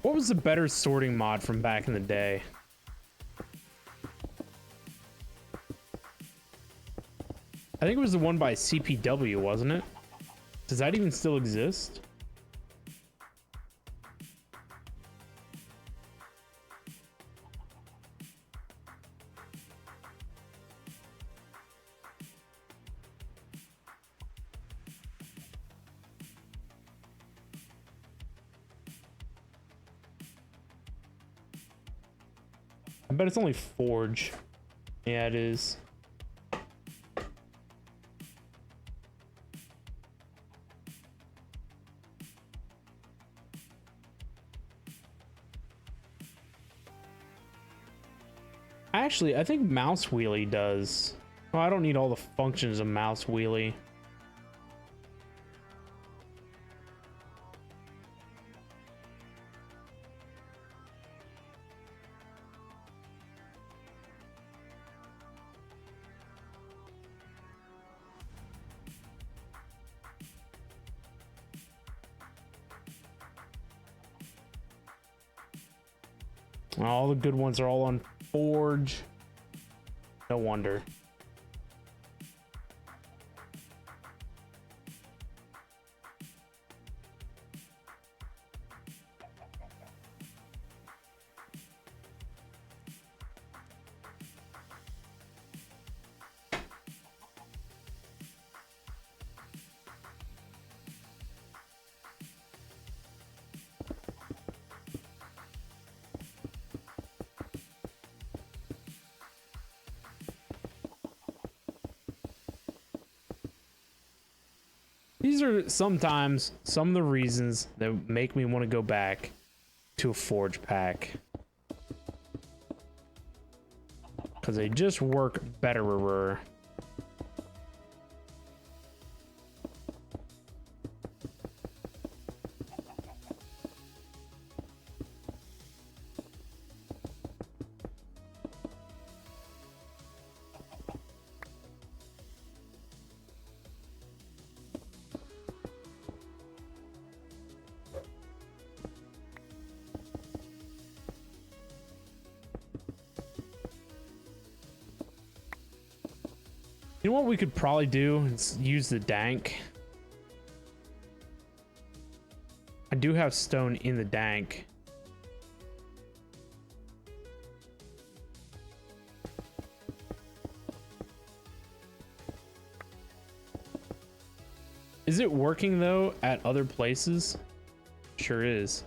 What was the better sorting mod from back in the day? I think it was the one by CPW, wasn't it? Does that even still exist? I bet it's only Forge. Yeah, it is. Actually, I think Mouse Wheelie does. Oh, I don't need all the functions of Mouse Wheelie. All the good ones are all on Forge. No wonder. These are sometimes some of the reasons that make me want to go back to a Forge pack. Because they just work better. You know what we could probably do is use the dank. I do have stone in the dank. Is it working though at other places? Sure is.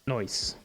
Nice.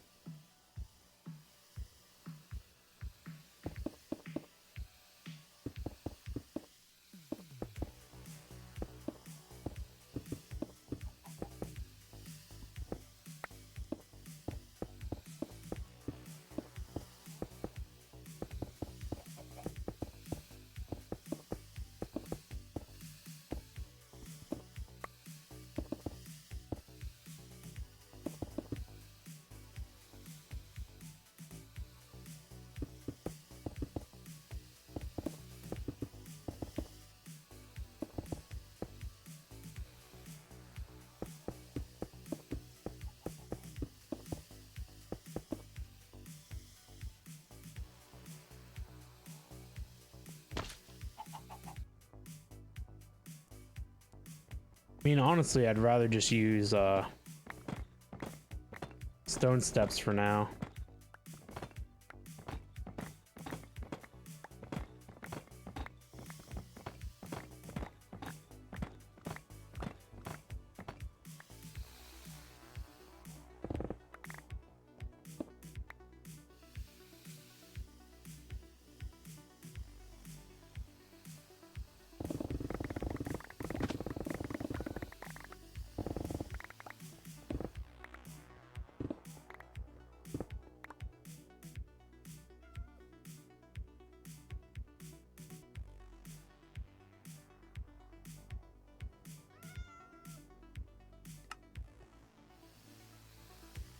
I mean, honestly, I'd rather just use stone steps for now.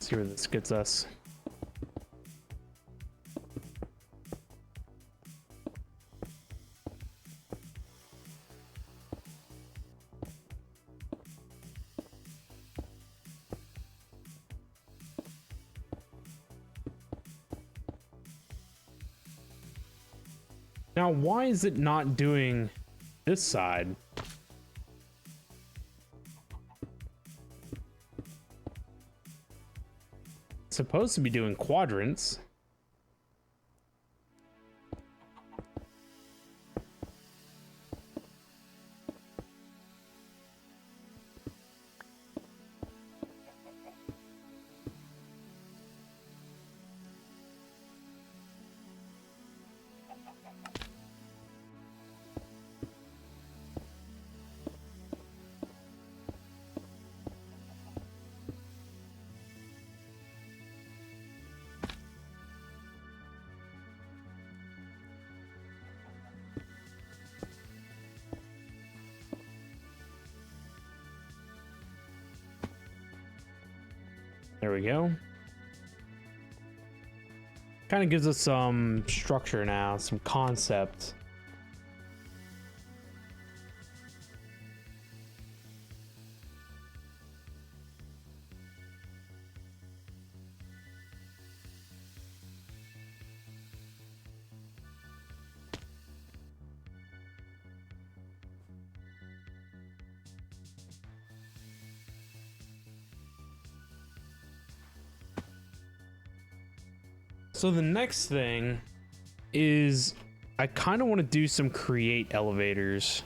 See where this gets us. Now, why is it not doing this side? It's supposed to be doing quadrants. There we go. Kind of gives us some structure now, some concept. So the next thing is I kind of want to do some create elevators.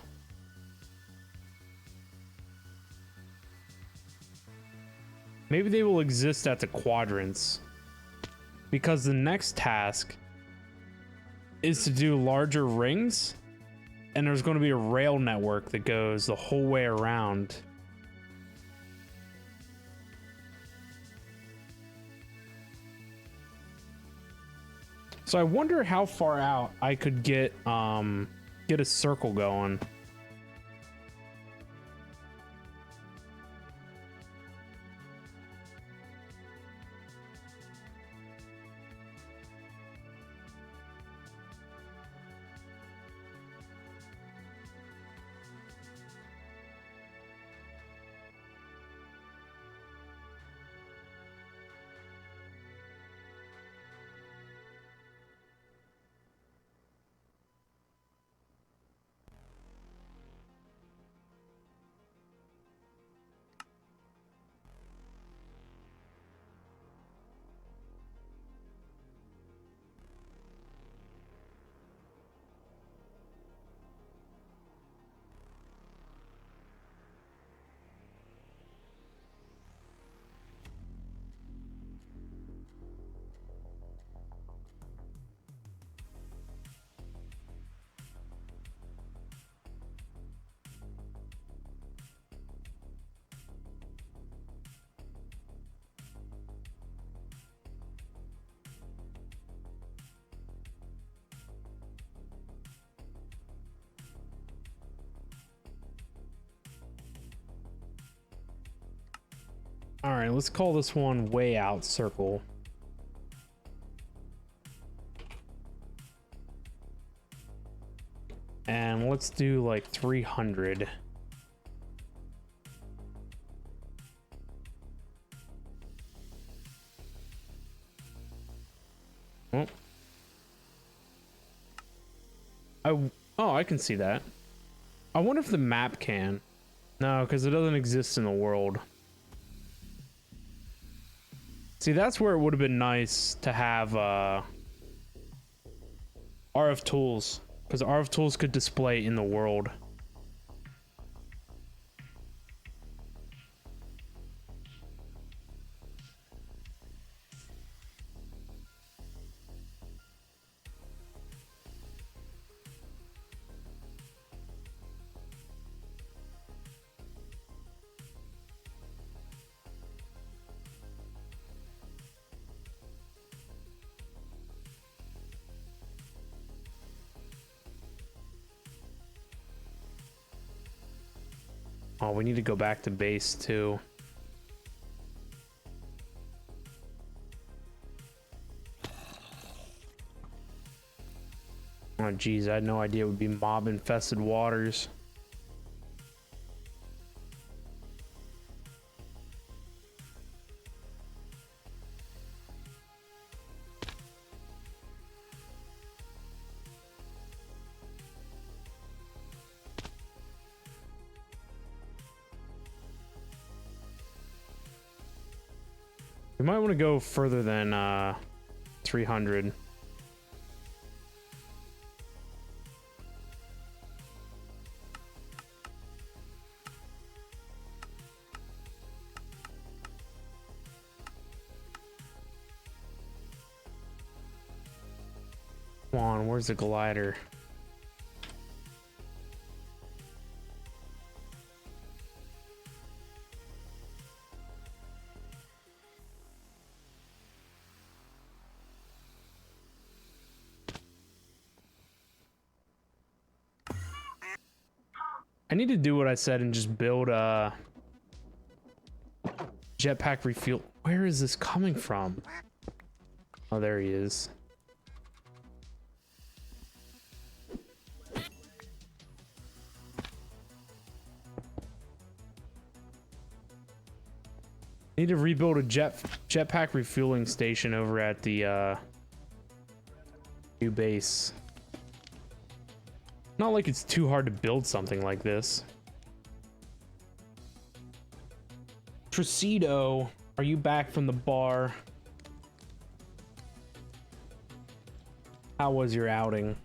Maybe they will exist at the quadrants, because the next task is to do larger rings, and there's going to be a rail network that goes the whole way around. So I wonder how far out I could get a circle going. All right, let's call this one way out circle. And let's do like 300. Oh, I can see that. I wonder if the map can. No, because it doesn't exist in the world. See, that's where it would have been nice to have RF tools, because RF tools could display in the world. Oh, we need to go back to base too. Oh geez, I had no idea it would be mob infested waters. We might want to go further than 300. Come on, where's the glider? I need to do what I said and just build a jetpack refuel. Where is this coming from? Oh, there he is. Need to rebuild a jetpack refueling station over at the new base. Not like it's too hard to build something like this. Tricido, are you back from the bar? How was your outing?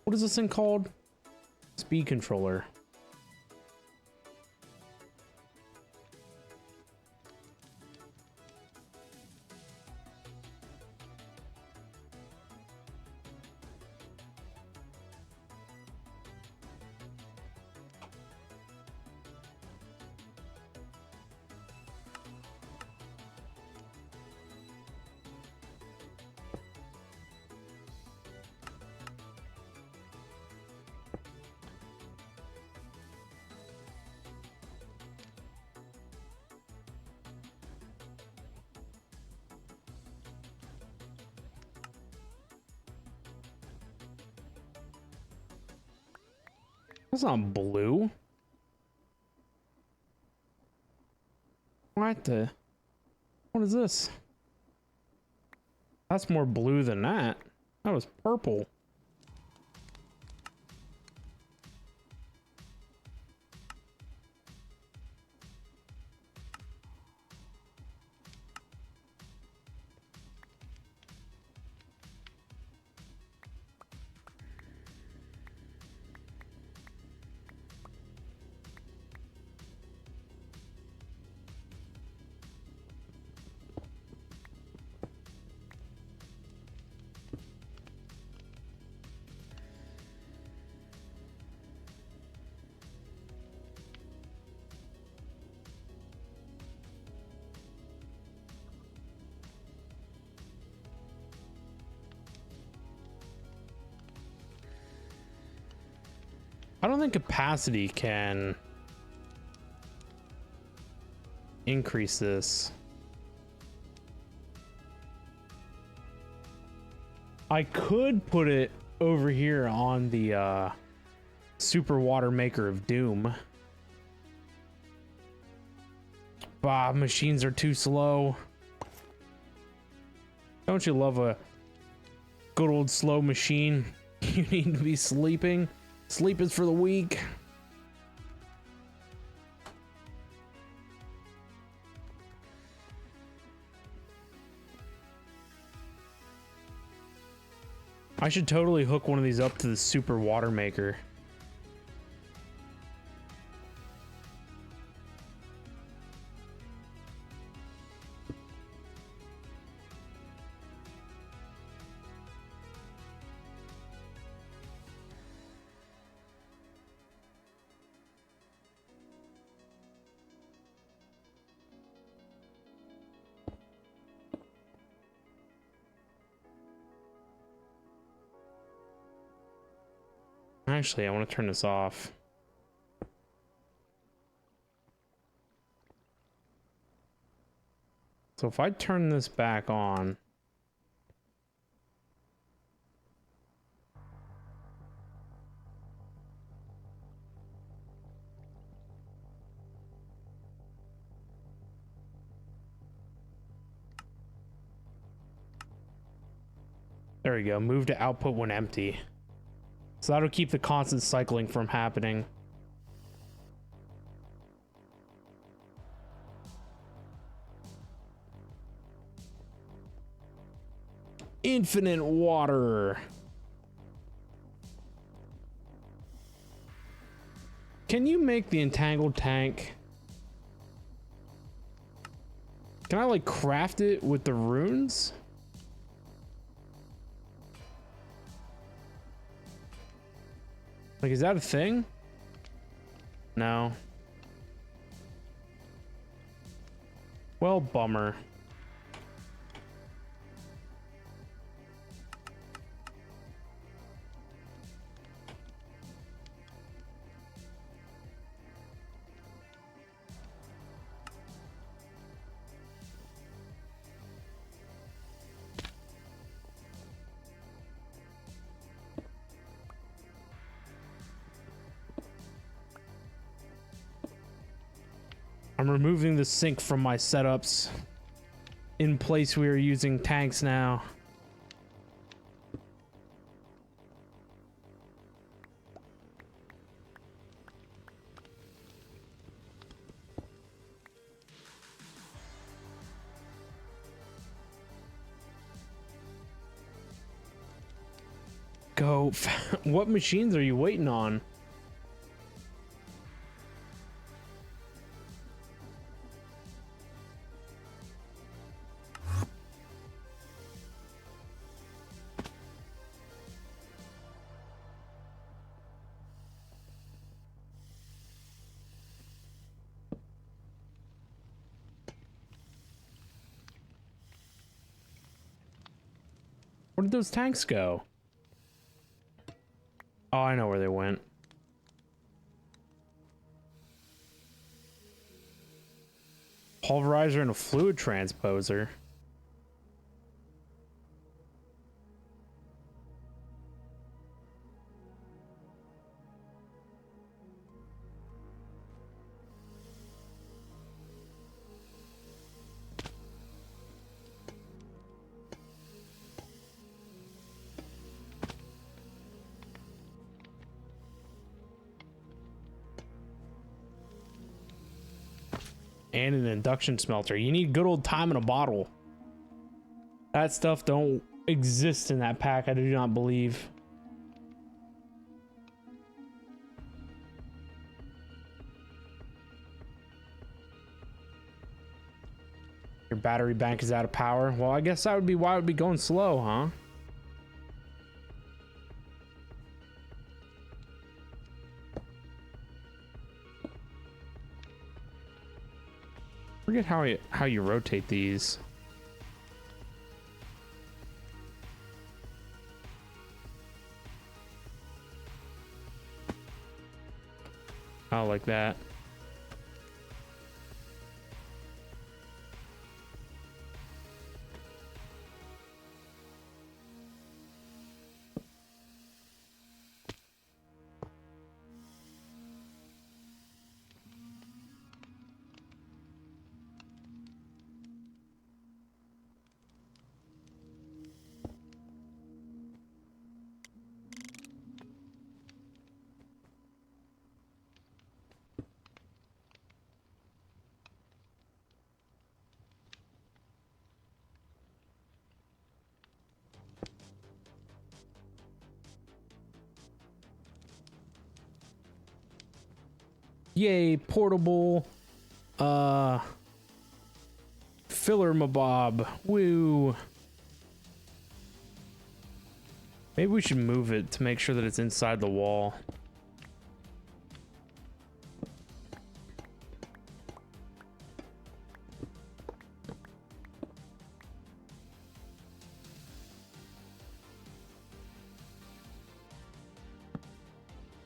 What is this thing called? Speed controller. That's not blue. What the? What is this? That's more blue than that. That was purple. I don't think capacity can increase this. I could put it over here on the Super Water Maker of Doom. Bah, machines are too slow. Don't you love a good old slow machine? You need to be sleeping. Sleep is for the weak. I should totally hook one of these up to the Super Water Maker. Actually, I want to turn this off. So if I turn this back on, There we go. Move to output when empty. So that'll keep the constant cycling from happening. Infinite water. Can you make the entangled tank? Can I like craft it with the runes? Like, is that a thing? No. Well, bummer. I'm removing the sink from my setups. In place, we are using tanks now. Go. What machines are you waiting on? Where did those tanks go? Oh, I know where they went. Pulverizer and a fluid transposer. And an induction smelter. You need good old time in a bottle. That stuff don't exist in that pack, I do not believe. Your battery bank is out of power. Well, I guess that would be why it would be going slow, huh? Forget how you rotate these. Oh, like that. Yay, portable filler mabob. Woo. Maybe we should move it to make sure that it's inside the wall.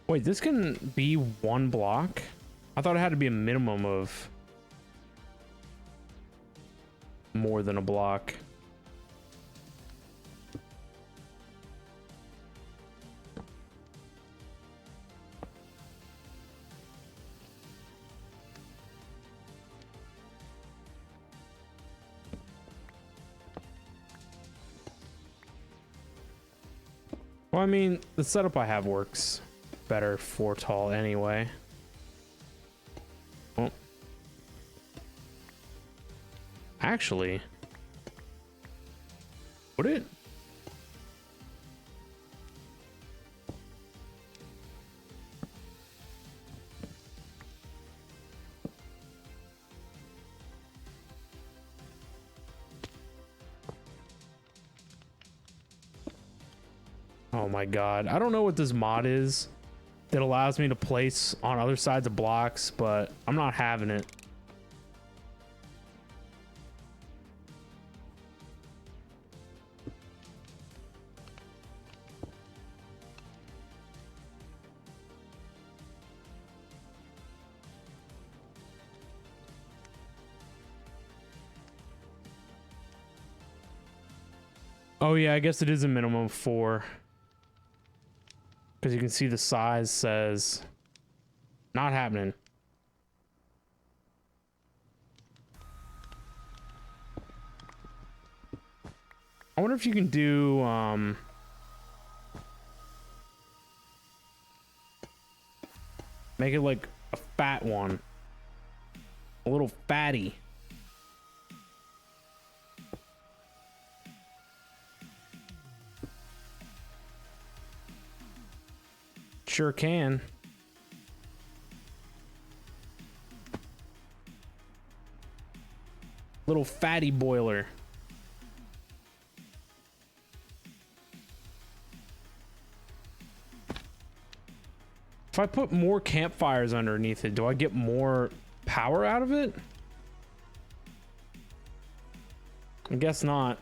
Wait, this can be one block? I thought it had to be a minimum of more than a block. Well, I mean, the setup I have works better for tall anyway. Well, actually, would it? Oh my god. I don't know what this mod is that allows me to place on other sides of blocks, but I'm not having it. Oh yeah, I guess it is a minimum of 4. Because you can see the size says not happening. I wonder if you can do make it like a fat one. A little fatty. Sure can. Little fatty boiler. If I put more campfires underneath it, do I get more power out of it? I guess not.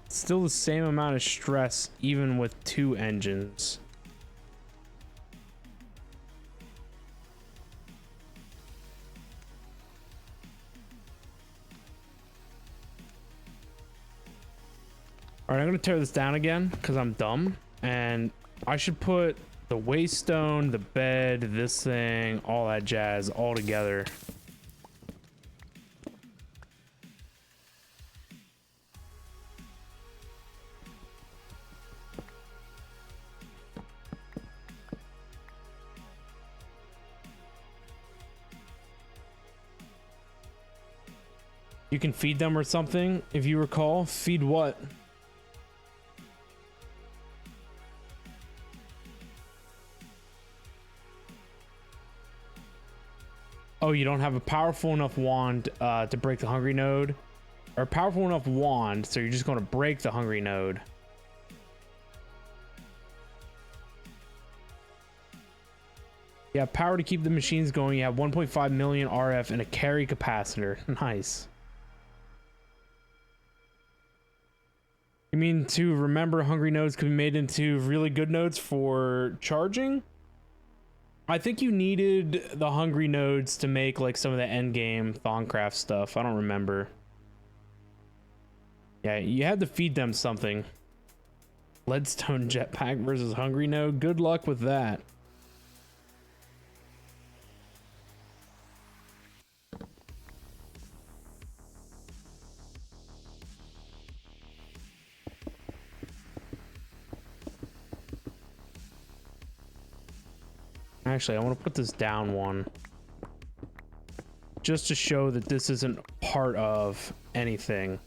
Still the same amount of stress even with 2 engines. All right, I'm gonna tear this down again because I'm dumb, and I should put the waystone, the bed, this thing, all that jazz all together. You can feed them or something, if you recall. Feed what? Oh, you don't have a powerful enough wand to break the hungry node? Or a powerful enough wand, so you're just going to break the hungry node. You have power to keep the machines going. You have 1.5 million RF and a carry capacitor. Nice. You mean to remember hungry nodes can be made into really good nodes for charging? I think you needed the hungry nodes to make like some of the end game Thaumcraft stuff. I don't remember. Yeah, you had to feed them something. Leadstone jetpack versus hungry node. Good luck with that. Actually, I want to put this down one just to show that this isn't part of anything.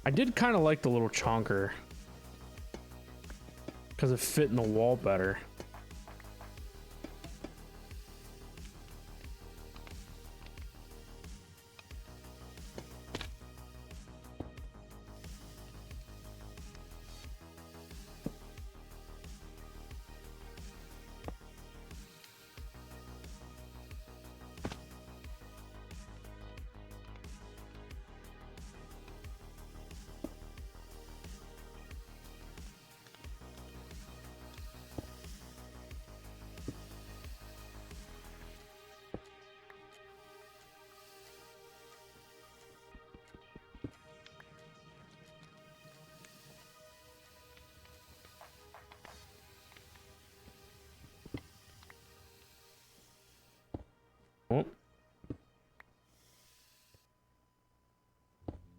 I did kind of like the little chonker because it fit in the wall better.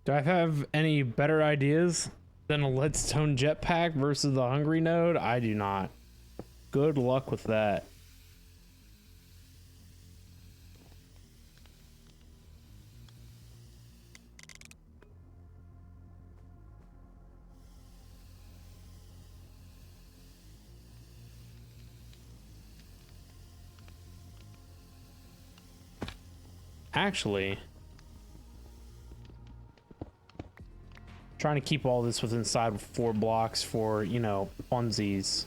Do I have any better ideas than a Leadstone jetpack versus the Hungry Node? I do not. Good luck with that. Actually, trying to keep all this within inside of 4 blocks for, you know, funsies.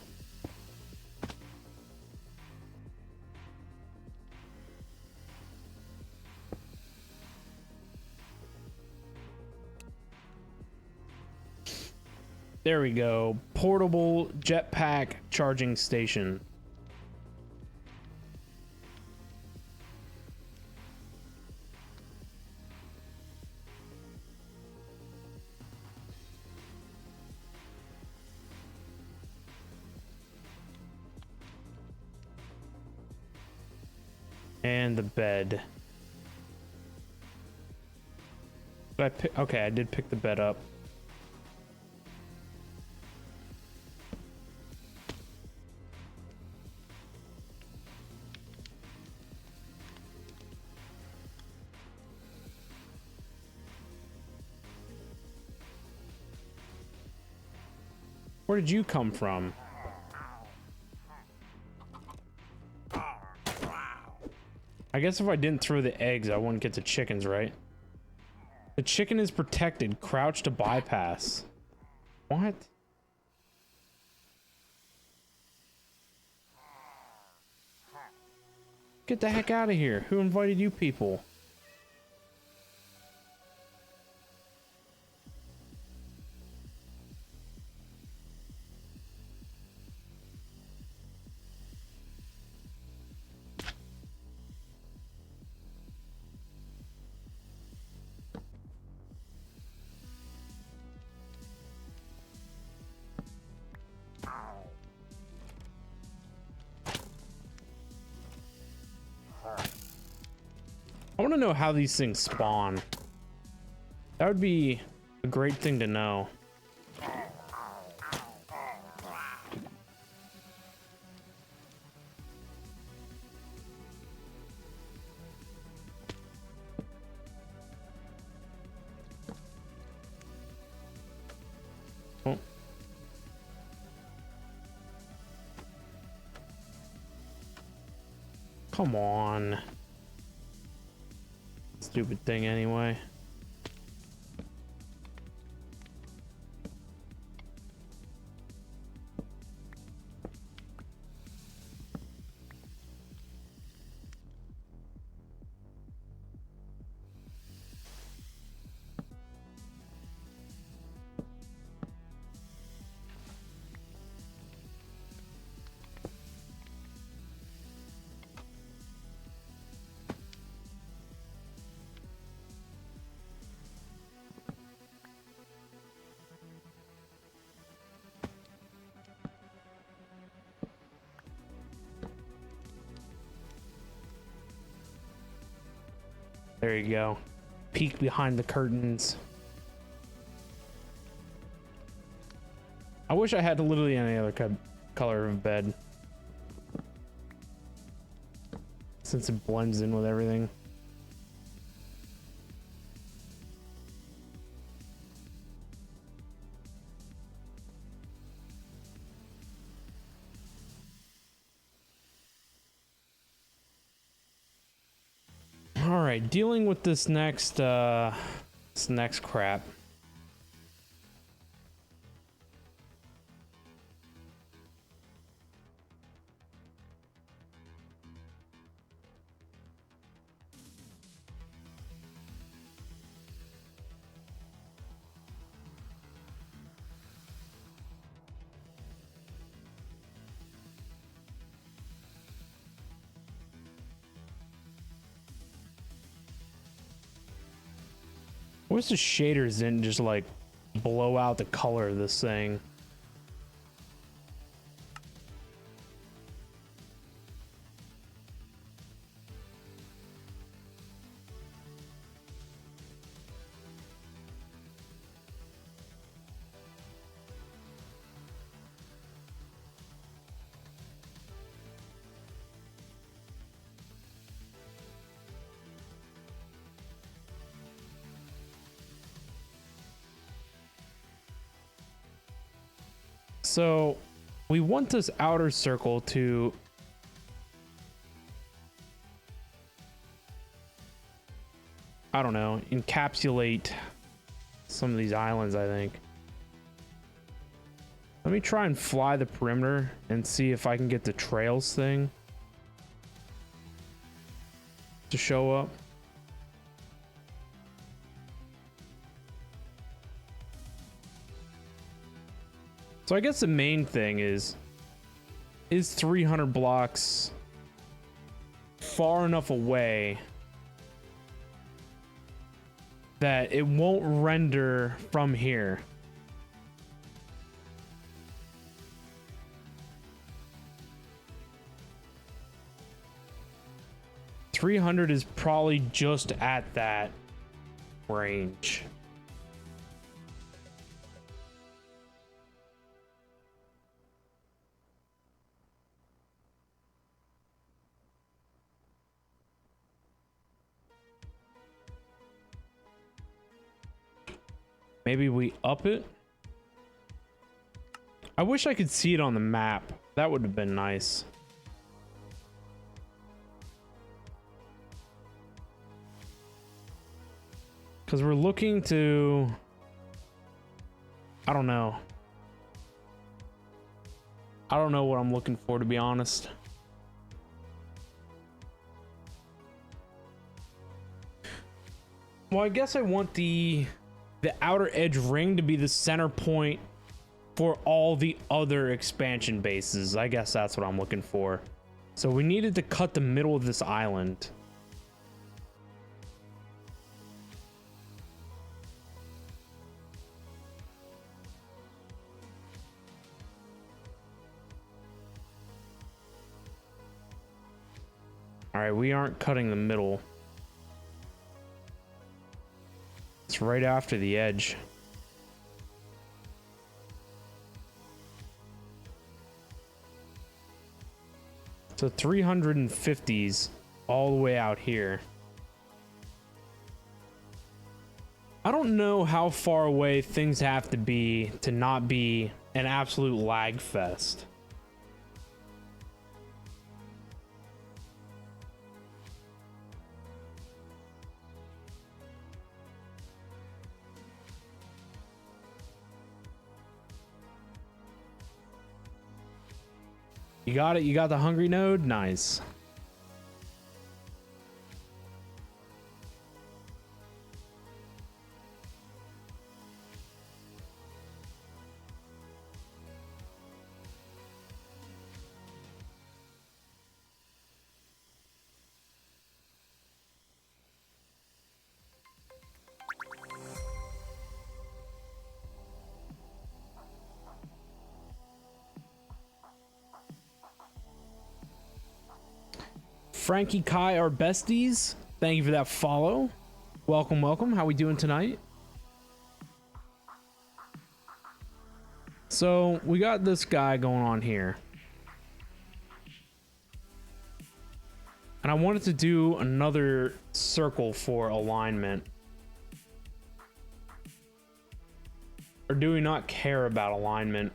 There we go. Portable jetpack charging station. And the bed. Okay, I did pick the bed up. Where did you come from? I guess if I didn't throw the eggs, I wouldn't get the chickens, right? The chicken is protected. Crouch to bypass. What? Get the heck out of here. Who invited you people? I want to know how these things spawn. That would be a great thing to know. Oh. Come on. Stupid thing anyway. There you go. Peek behind the curtains. I wish I had literally any other color of bed, since it blends in with everything. All right, dealing with this next crap. I wish the shaders didn't just like blow out the color of this thing. So we want this outer circle to I don't know, encapsulate some of these islands, I think. Let me try and fly the perimeter and see if I can get the trails thing to show up. So I guess the main thing is 300 blocks far enough away that it won't render from here? 300 is probably just at that range. Maybe we up it. I wish I could see it on the map. That would have been nice. Because we're looking to... I don't know. I don't know what I'm looking for, to be honest. Well, I guess I want the outer edge ring to be the center point for all the other expansion bases. I guess that's what I'm looking for. So we needed to cut the middle of this island. All right, we aren't cutting the middle. It's right after the edge. So 350s all the way out here. I don't know how far away things have to be to not be an absolute lag fest. You got it? You got the hungry node? Nice. Frankie Kai, our besties, thank you for that follow. Welcome, welcome. How we doing tonight? So we got this guy going on here, and I wanted to do another circle for alignment. Or do we not care about alignment?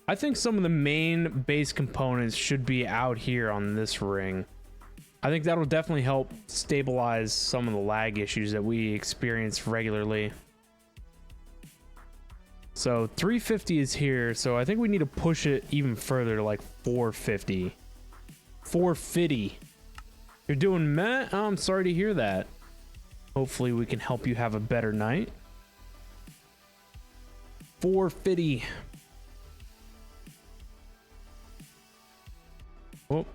I think some of the main base components should be out here on this ring. I think that'll definitely help stabilize some of the lag issues that we experience regularly. So 350 is here, so I think we need to push it even further to like 450. 450. You're doing meh? Oh, I'm sorry to hear that. Hopefully we can help you have a better night. 450. Oh.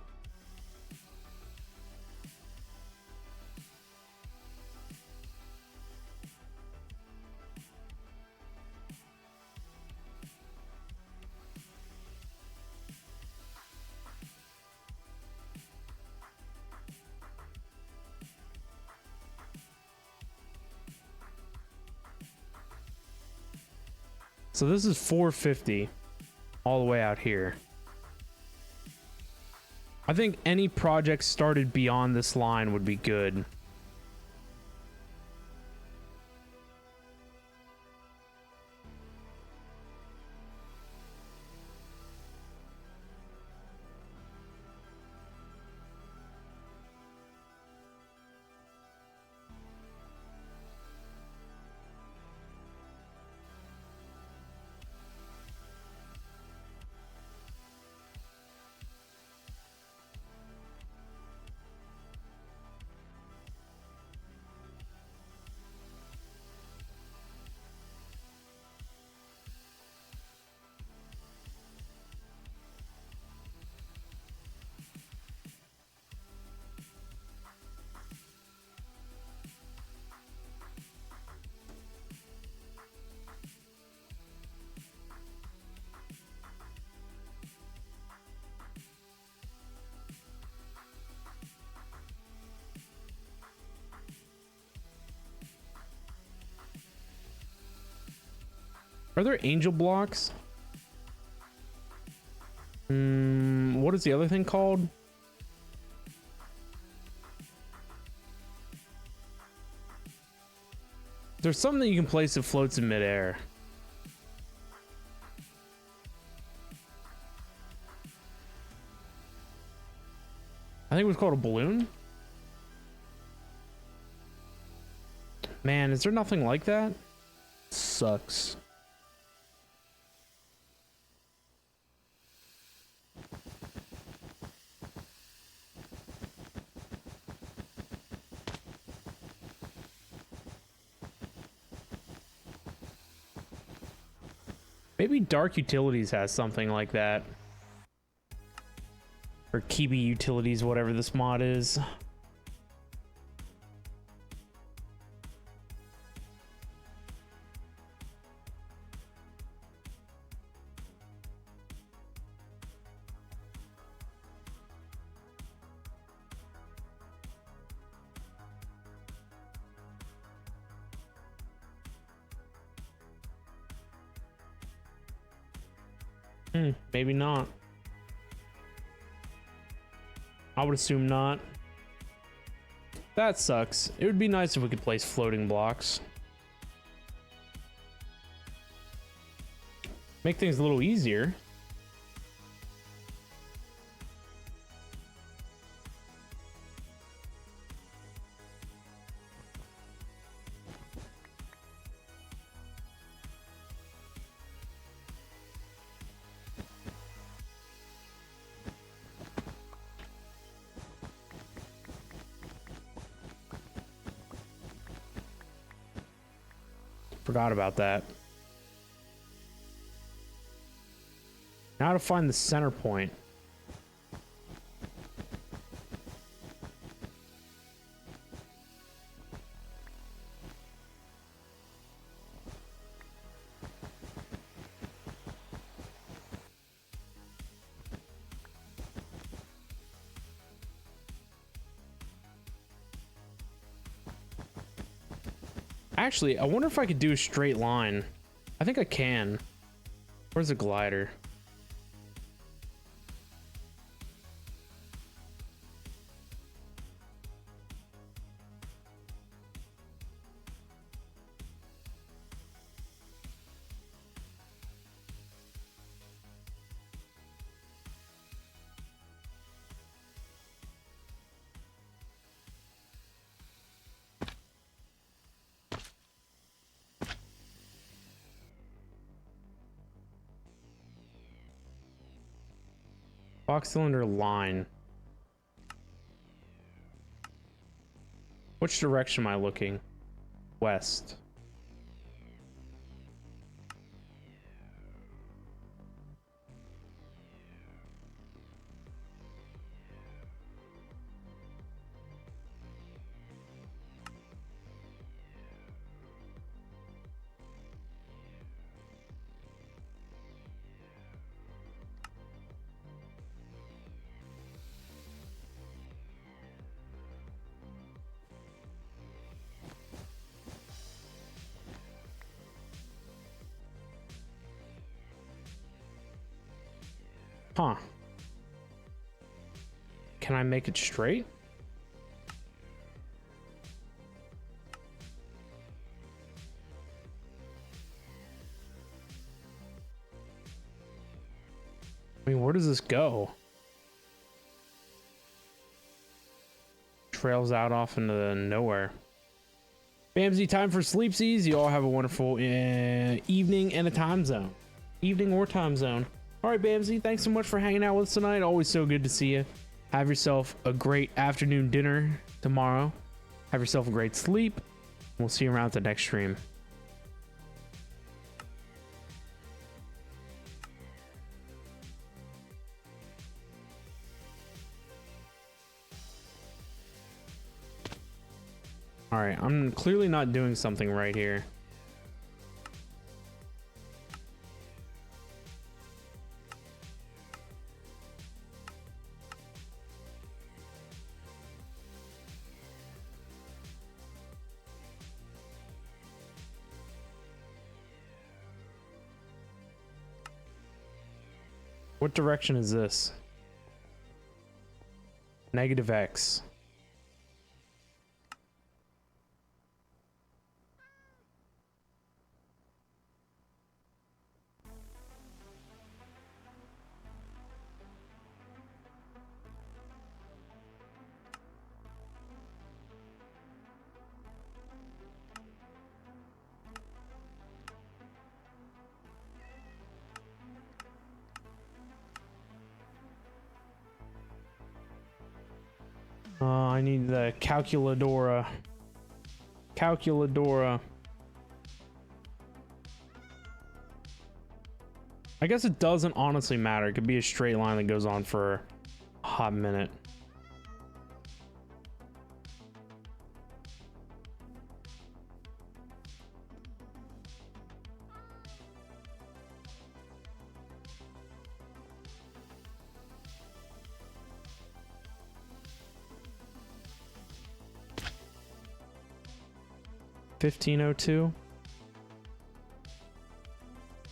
So this is 450 all the way out here. I think any project started beyond this line would be good. Are there angel blocks? What is the other thing called? There's something that you can place that floats in midair. I think it was called a balloon. Man, is there nothing like that? Sucks. Maybe Dark Utilities has something like that. Or Kibi Utilities, whatever this mod is. Maybe not. I would assume not. That sucks. It would be nice if we could place floating blocks. Make things a little easier. Forgot about that. Now to find the center point. Actually, I wonder if I could do a straight line. I think I can. Where's the glider? Box cylinder line. Which direction am I looking? West. Huh. Can I make it straight? I mean, where does this go? Trails out off into the nowhere. Bamsy, time for sleepsies. You all have a wonderful evening and a time zone. Evening or time zone. All right, Bamsy, thanks so much for hanging out with us tonight. Always so good to see you. Have yourself a great afternoon dinner tomorrow. Have yourself a great sleep. We'll see you around at the next stream. All right, I'm clearly not doing something right here. What direction is this? Negative X. I need the calculadora. Calculadora. I guess it doesn't honestly matter. It could be a straight line that goes on for a hot minute. $15.02.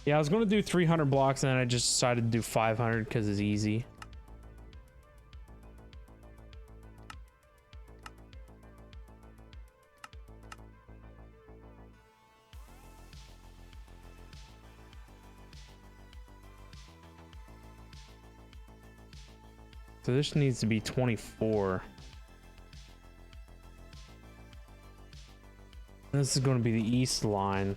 Yeah, I was going to do 300 blocks and then I just decided to do 500 because it's easy. So this needs to be 24. This is going to be the east line.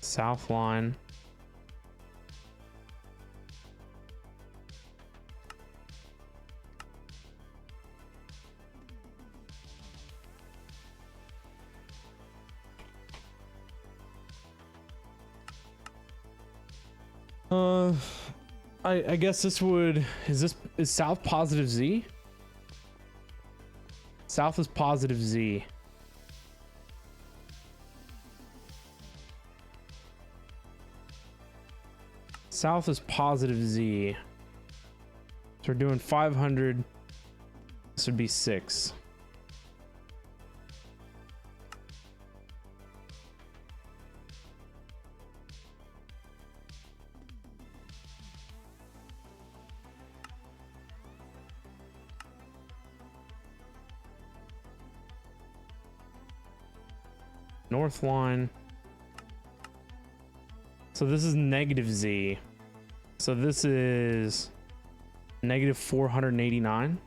South line. I guess this would, is south positive Z? South is positive Z. South is positive Z. So we're doing 500. This would be 6. North line. So this is negative Z. So this is negative 489.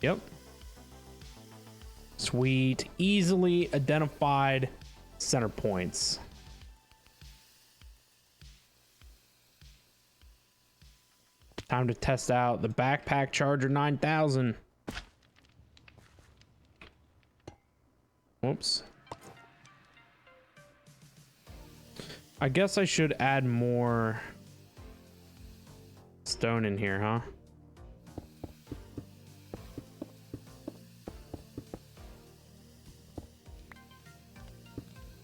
Yep. Sweet. Easily identified center points. Time to test out the Backpack Charger 9000. Whoops. I guess I should add more stone in here, huh?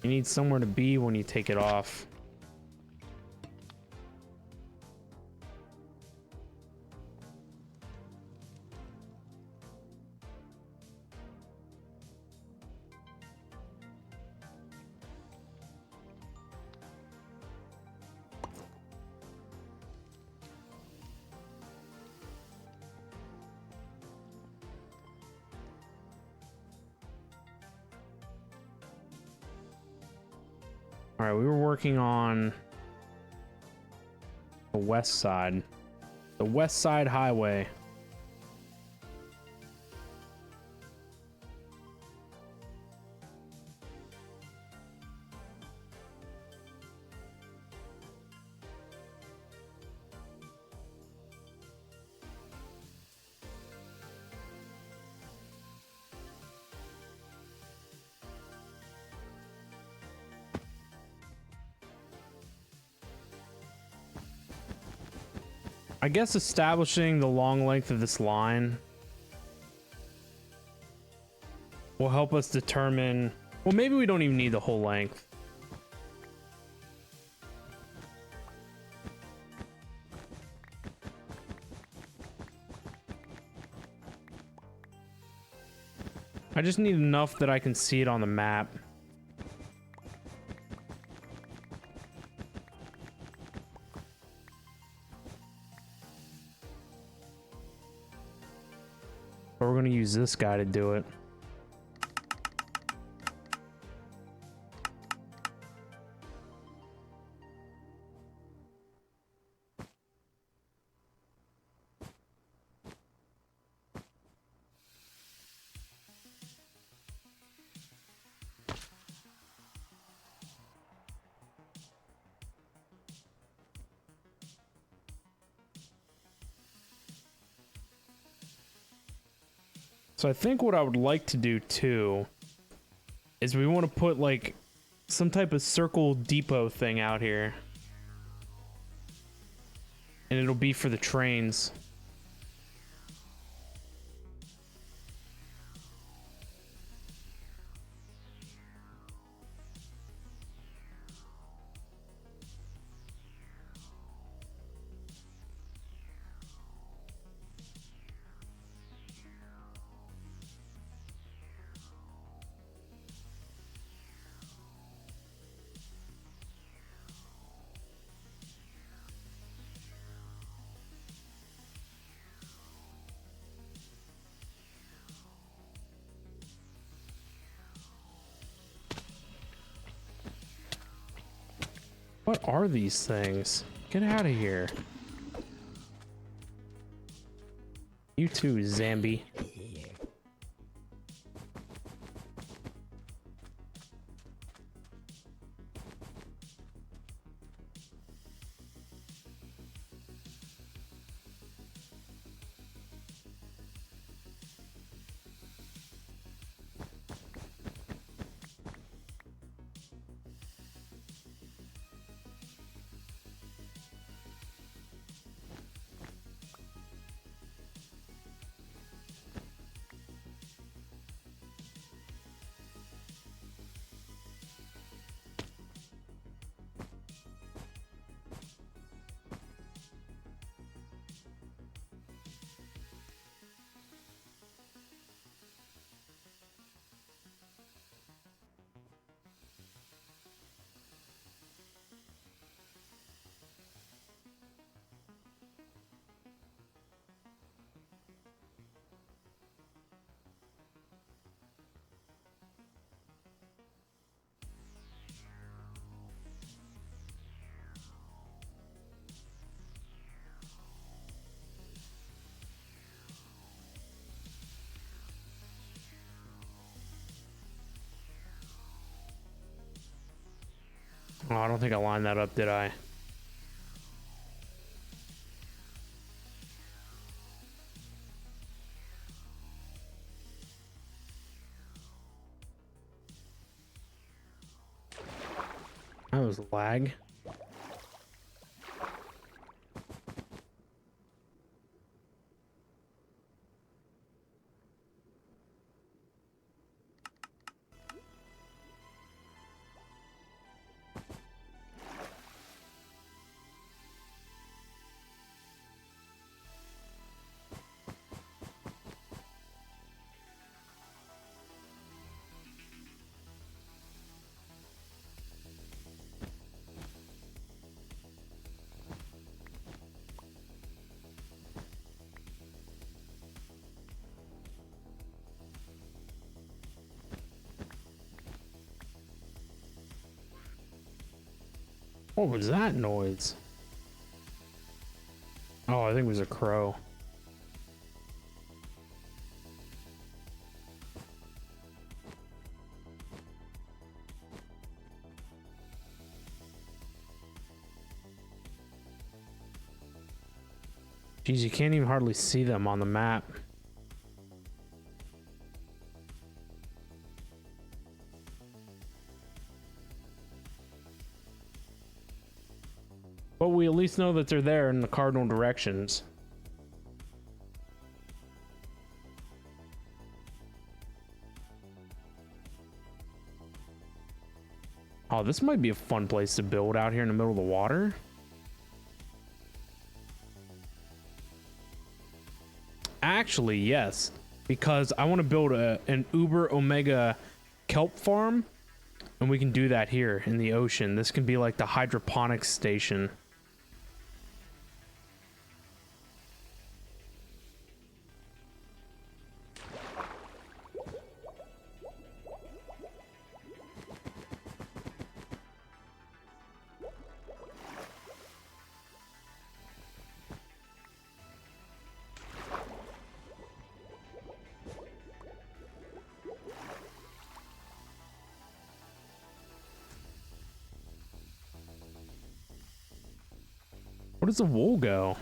You need somewhere to be when you take it off. All right, we were working on the west side. The West Side Highway. I guess establishing the long length of this line will help us determine, well, maybe we don't even need the whole length. I just need enough that I can see it on the map. But we're gonna use this guy to do it. So I think what I would like to do too is we want to put like some type of circle depot thing out here. And it'll be for the trains. What are these things? Get out of here. You too, Zambi. Oh, I don't think I lined that up, did I? That was lag. What was that noise? Oh, I think it was a crow. Geez, you can't even hardly see them on the map. But we at least know that they're there in the cardinal directions. Oh, this might be a fun place to build out here in the middle of the water. Actually, yes, because I want to build an Uber Omega kelp farm, and we can do that here in the ocean. This can be like the hydroponics station. Where does the wool go?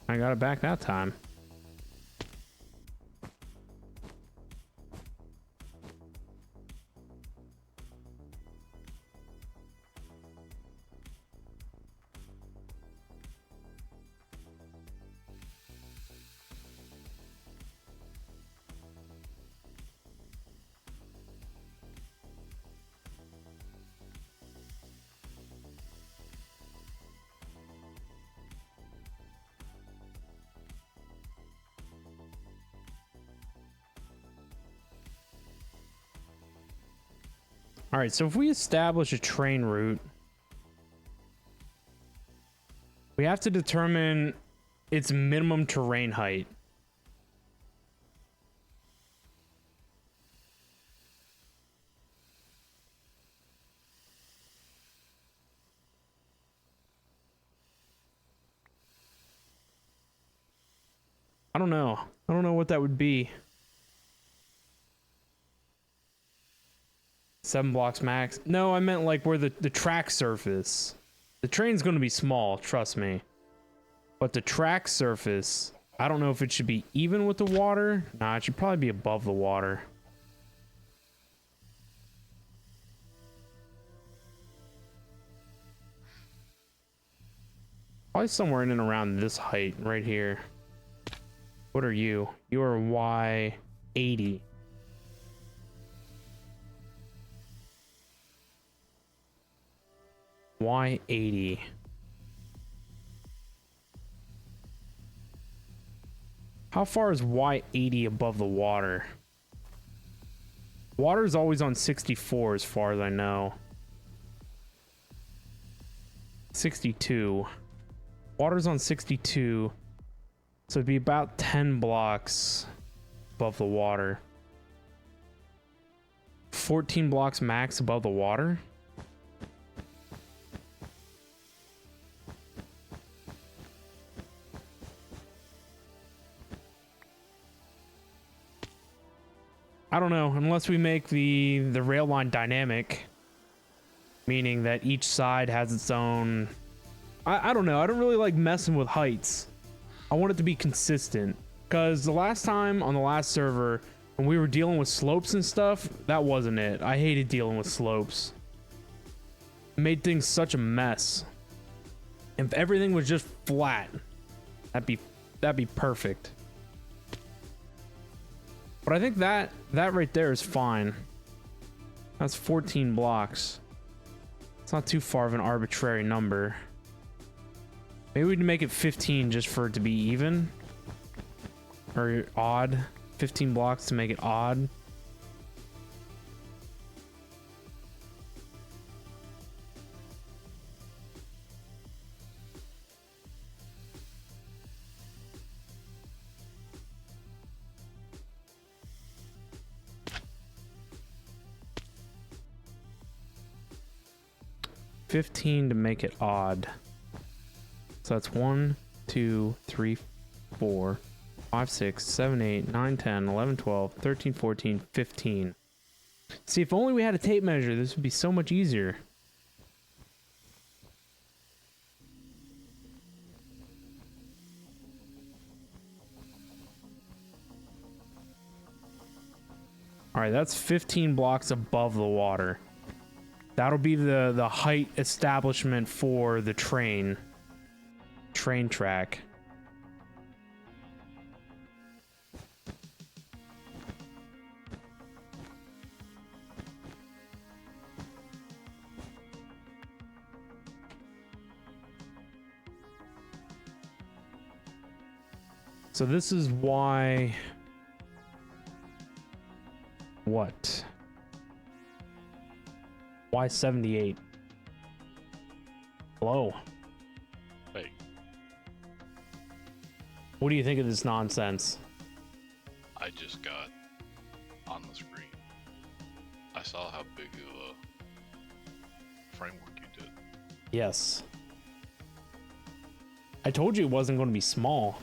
I got it back that time. All right, so if we establish a train route, we have to determine its minimum terrain height. I don't know. I don't know what that would be. 7 blocks max. No, I meant like where the track surface. The train's going to be small, trust me. But the track surface, I don't know if it should be even with the water. Nah, it should probably be above the water. Probably somewhere in and around this height right here. What are you? You are Y80. Y80. How far is Y80 above the water? Water is always on 64 as far as I know. 62. Water's on 62. So it'd be about 10 blocks above the water. 14 blocks max above the water. I don't know, unless we make the rail line dynamic, meaning that each side has its own. I don't know. I don't really like messing with heights. I want it to be consistent, because the last time on the last server when we were dealing with slopes and stuff, that wasn't it. I hated dealing with slopes. It made things such a mess. If everything was just flat, that'd be perfect. But I think that right there is fine. That's 14 blocks. It's not too far of an arbitrary number. Maybe we can make it 15 just for it to be even. Or odd. 15 blocks to make it odd. $15 to make it odd. So that's 1, 2, 3, 4, 5, 6, 7, 8, 9, 10, 11, 12, 13, 14, 15. See, if only we had a tape measure, this would be so much easier. All right, that's 15 blocks above the water. That'll be the height establishment for the train track. So this is why... What? Why 78? Hello? Hey, What do you think of this nonsense? I just got on the screen. I saw how big of a framework you did. Yes. I told you it wasn't going to be small.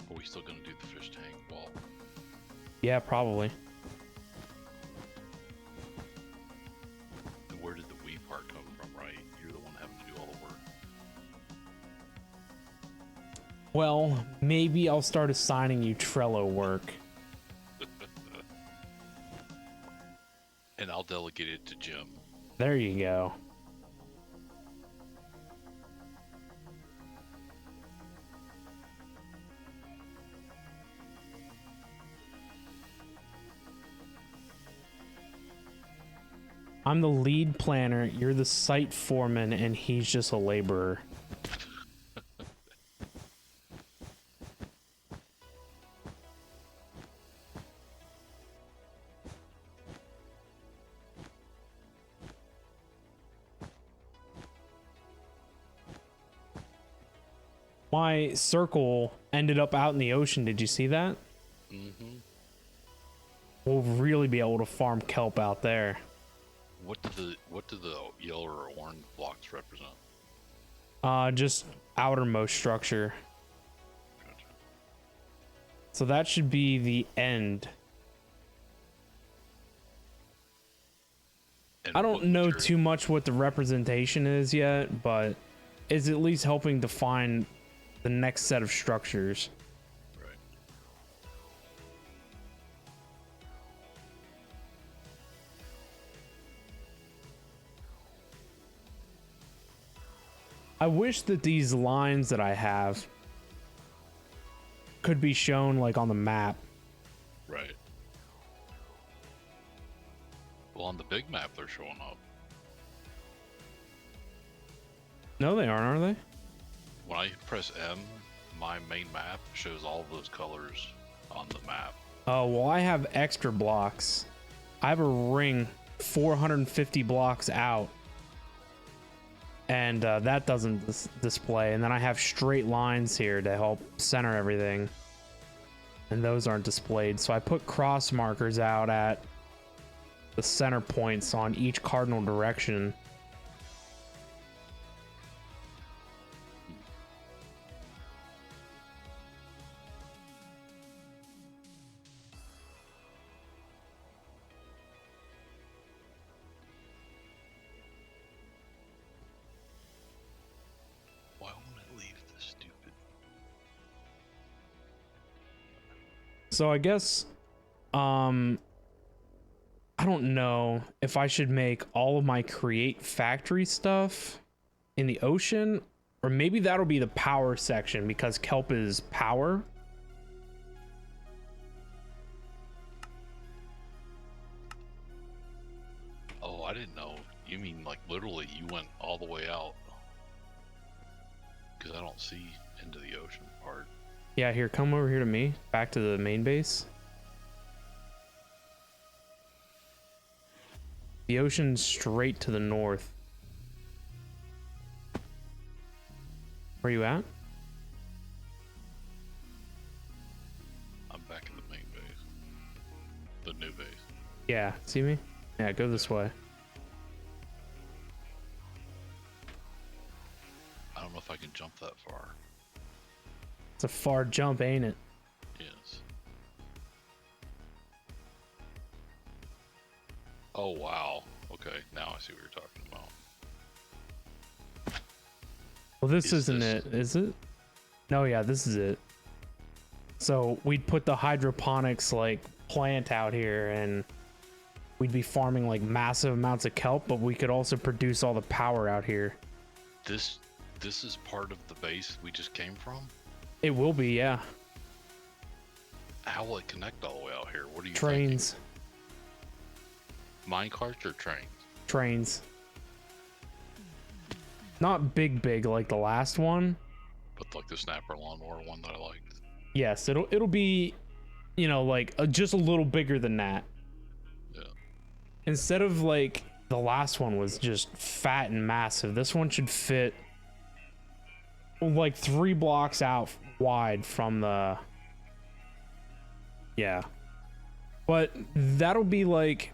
Are we still gonna do the fish tank wall? Yeah, probably. And where did the we part come from, right? You're the one having to do all the work. Well, maybe I'll start assigning you Trello work. And I'll delegate it to Jim. There you go. I'm the lead planner, you're the site foreman, and he's just a laborer. My circle ended up out in the ocean. Did you see that? Mm-hmm. We'll really be able to farm kelp out there. What do the yellow or orange blocks represent? Just outermost structure. Gotcha. So that should be the end. And I what don't know material- too much what the representation is yet, but it's at least helping define the next set of structures. Right. I wish that these lines that I have could be shown like on the map. Right. Well, on the big map, they're showing up. No, they aren't, are they? When I press M, my main map shows all of those colors on the map. Oh, well, I have extra blocks. I have a ring 450 blocks out. And that doesn't display. And then I have straight lines here to help center everything. And those aren't displayed. So I put cross markers out at the center points on each cardinal direction. Why won't it leave this stupid? So I guess, I don't know if I should make all of my create factory stuff in the ocean, or maybe that'll be the power section because kelp is power. Oh, I didn't know. You mean like literally you went all the way out? Because I don't see into the ocean part. Yeah, here, come over here to me, back to the main base. The ocean's straight to the north. Where you at? I'm back in the main base. The new base. Yeah, see me? Yeah, go this way. I don't know if I can jump that far. It's a far jump, ain't it? Yes. Oh wow. Okay, now I see what you're talking about. Well, this Is isn't this- it, is it? No, yeah, this is it. So we'd put the hydroponics like plant out here and we'd be farming like massive amounts of kelp, but we could also produce all the power out here. This is part of the base we just came from? It will be, yeah. How will it connect all the way out here? What are you Trains, thinking? Mine carts or trains? trains. Not big like the last one. But like the snapper lawnmower one that I liked. Yes, it'll be, you know, like just a little bigger than that. Yeah. Instead of like the last one was just fat and massive, this one should fit like 3 blocks out wide from the, yeah. But that'll be like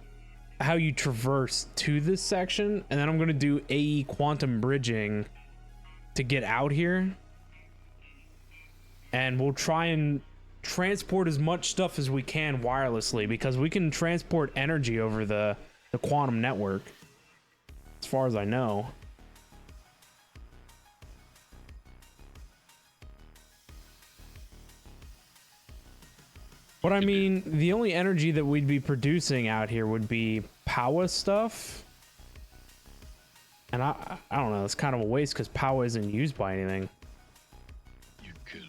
how you traverse to this section, and then I'm gonna do AE quantum bridging to get out here, and we'll try and transport as much stuff as we can wirelessly, because we can transport energy over the quantum network, as far as I know. But I mean, the only energy that we'd be producing out here would be Power stuff. And I don't know, it's kind of a waste because Power isn't used by anything. You could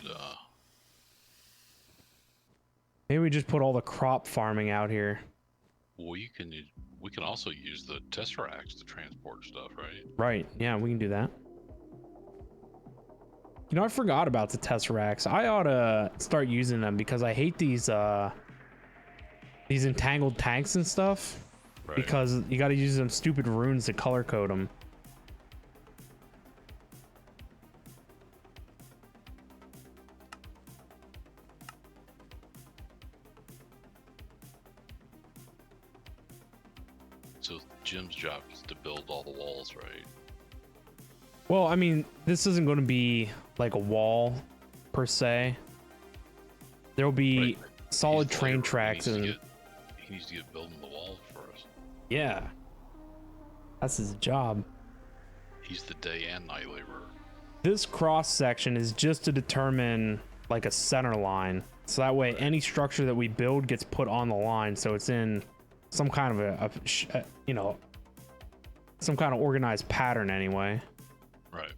Maybe we just put all the crop farming out here. well we can also use the Tesseracts to transport stuff, right? Right, yeah, we can do that. You know, I forgot about the Tesseracts. I ought to start using them because I hate these entangled tanks and stuff. Right. Because you got to use them stupid runes to color code them. So Jim's job is to build all the walls, right? Well, I mean, this isn't going to be like a wall per se. There'll be Right. solid He's the train laborer. tracks he and needs to get building the walls for us. yeah, that's his job. He's the day and night laborer. This cross section is just to determine like a center line, so that way any structure that we build gets put on the line, so it's in some kind of you know, some kind of organized pattern anyway. Right.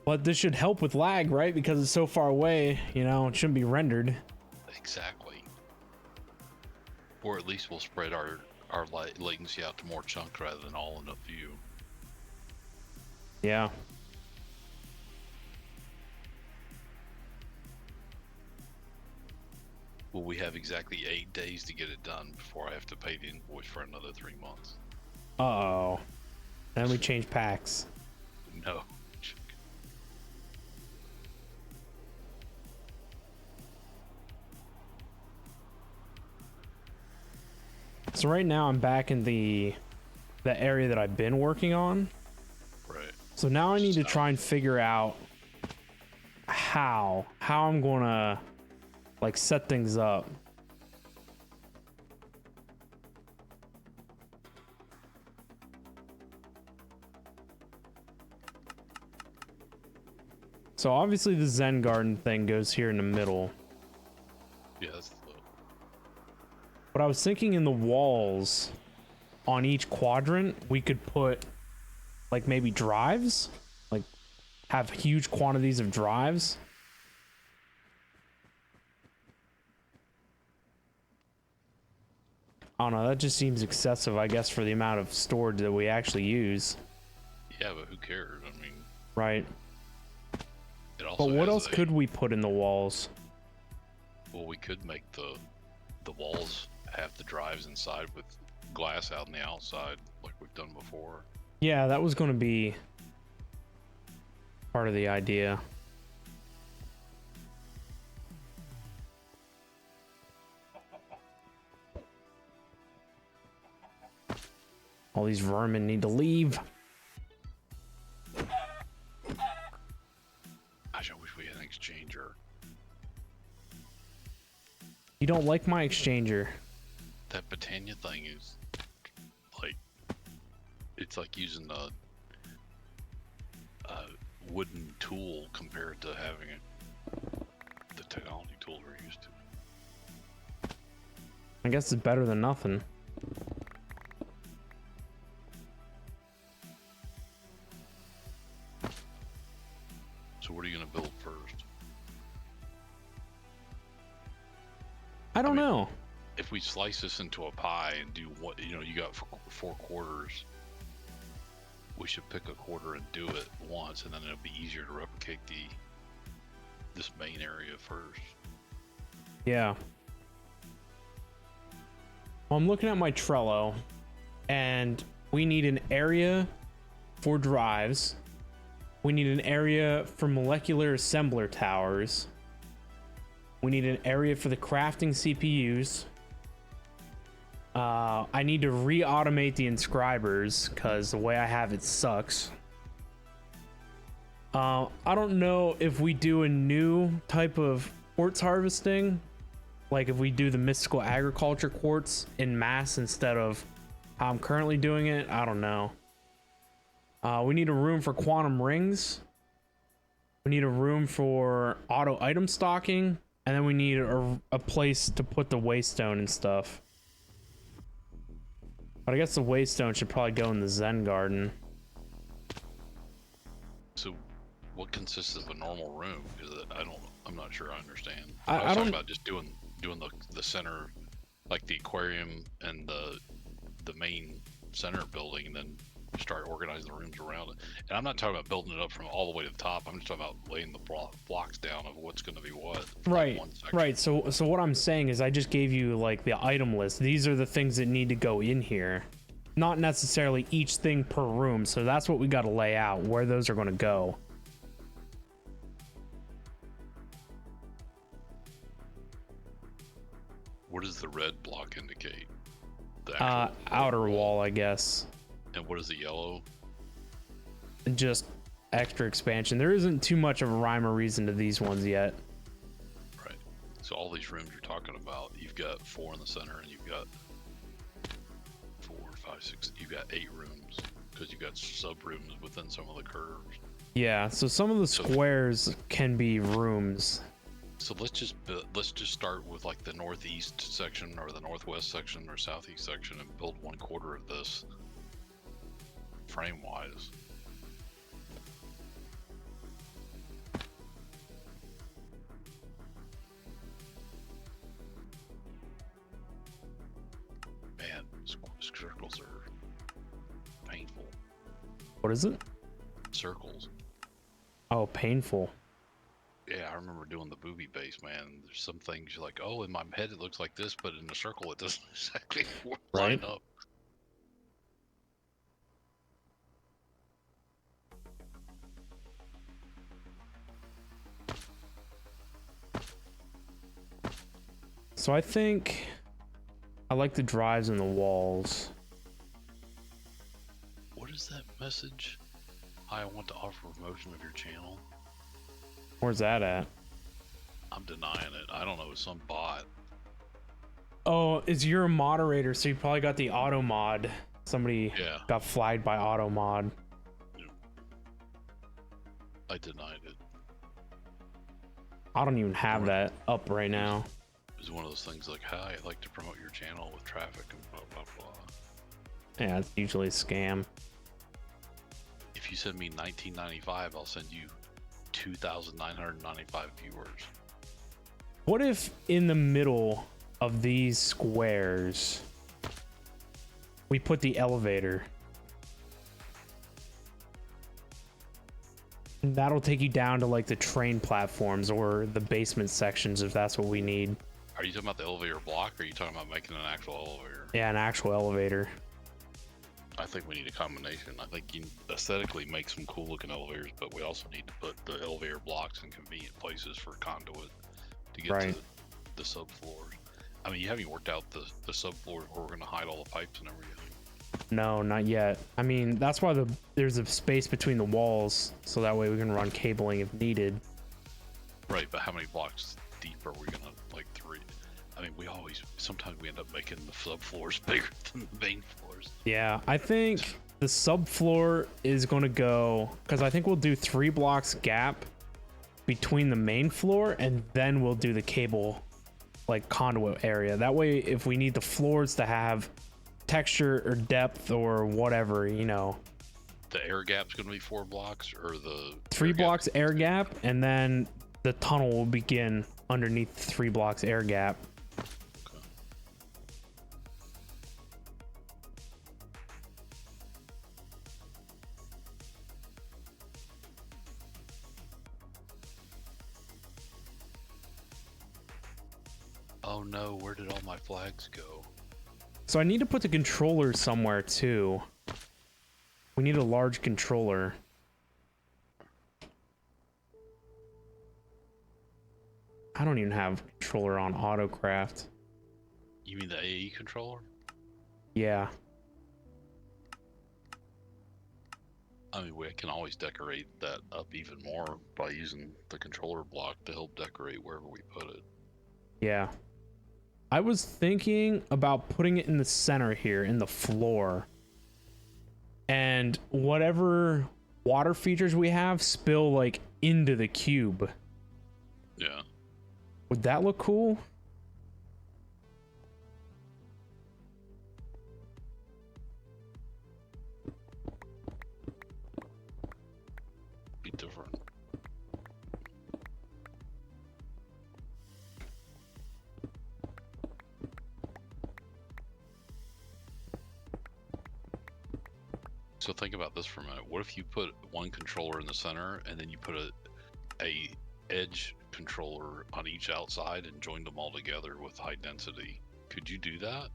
But this should help with lag, right? Because it's so far away, you know, it shouldn't be rendered. Exactly. Or at least we'll spread our latency out to more chunks rather than all in a few. Yeah. Will we have exactly 8 days to get it done before I have to pay the invoice for another 3 months? Uh-oh. Then we change packs. No. So right now I'm back in the area that I've been working on. Right. So now I need to try and figure out how I'm gonna like set things up. So obviously the Zen Garden thing goes here in the middle. Yeah, that's the But I was thinking in the walls on each quadrant, we could put like maybe drives, like have huge quantities of drives. I don't know, that just seems excessive, I guess, for the amount of storage that we actually use. yeah, but who cares? I mean, Right. it also. But what has else could we put in the walls? Well, we could make the walls have the drives inside with glass out on the outside, like we've done before. Yeah, that was going to be part of the idea. All these vermin need to leave. Gosh, I wish we had an exchanger. You don't like my exchanger? That Britannia thing is like, it's like using a wooden tool compared to having the technology tools we're used to. I guess it's better than nothing. So what are you gonna build first? I don't mean, know. If we slice this into a pie and do what, you know, you got four quarters, we should pick a quarter and do it once, and then it'll be easier to replicate this main area first. Yeah. Well, I'm looking at my Trello, and we need an area for drives. We need an area for molecular assembler towers. We need an area for the crafting CPUs. I need to re-automate the inscribers because the way I have it sucks. I don't know if we do a new type of quartz harvesting, like if we do the mystical agriculture quartz in mass instead of how I'm currently doing it. I don't know. We need a room for quantum rings. We need a room for auto item stocking, and then we need a place to put the waystone and stuff. But I guess the waystone should probably go in the Zen garden. So what consists of a normal room? Because I'm not sure I understand. I I was don't- talking about just doing the center, like the aquarium and the main center building, and then start organizing the rooms around it. And I'm not talking about building it up from all the way to the top. I'm just talking about laying the blocks down of what's going to be what. Right, One section. right. So what I'm saying is I just gave you like the item list. These are the things that need to go in here, not necessarily each thing per room. So that's what we got to lay out, where those are going to go. What does the red block indicate? The actual Outer wall, I guess. And what is the yellow? Just extra expansion. There isn't too much of a rhyme or reason to these ones yet. Right. So all these rooms you're talking about, you've got 4 in the center, and you've got 4, 5, 6. You've got 8 rooms because you've got sub rooms within some of the curves. Yeah, so some of the squares can be rooms. So let's just start with like the northeast section or the northwest section or southeast section and build 1/4 of this frame wise. Man, circles are painful. What is it? Circles. Oh, painful. Yeah, I remember doing the booby base, man. There's some things you're like, oh, in my head it looks like this, but in the circle it doesn't exactly line up. So I think I like the drives and the walls. What is that message? Hi, I want to offer promotion of your channel. Where's that at? I'm denying it. I don't know, it's some bot. Oh, you're a moderator, so you probably got the auto mod. Somebody got flagged by auto mod. I denied it. I don't even have that up right now. It's one of those things like, hi, I'd like to promote your channel with traffic and blah, blah, blah. Yeah, it's usually a scam. If you send me $19.95, I'll send you 2,995 viewers. What if in the middle of these squares we put the elevator? And that'll take you down to like the train platforms or the basement sections if that's what we need. Are you talking about the elevator block, or are you talking about making an actual elevator? Yeah, an actual elevator. I think we need a combination. I think you aesthetically make some cool looking elevators, but we also need to put the elevator blocks in convenient places for conduit to get to the subfloors. I mean, you haven't worked out the subfloors where we're going to hide all the pipes and everything. No, not yet. I mean, that's why there's a space between the walls, so that way we can run cabling if needed. Right, but how many blocks deep are we gonna, like, 3? I mean, sometimes we end up making the subfloors bigger than the main floors. Yeah, I think the subfloor is going to go, because I think we'll do 3 blocks gap between the main floor, and then we'll do the cable, like, conduit area. That way, if we need the floors to have texture or depth or whatever, you know. The air gap's gonna be 4 blocks, or the 3 air gap- blocks air gap, and then the tunnel will begin underneath 3 blocks air gap. Okay. Oh no, where did all my flags go? So I need to put the controller somewhere too. We need a large controller. I don't even have a controller on AutoCraft. You mean the AE controller? Yeah. I mean, we can always decorate that up even more by using the controller block to help decorate wherever we put it. Yeah. I was thinking about putting it in the center here, in the floor. And whatever water features we have spill like into the cube. Yeah. Would that look cool? Be different. So think about this for a minute. What if you put one controller in the center and then you put a edge controller on each outside and joined them all together with high density? Could you do that?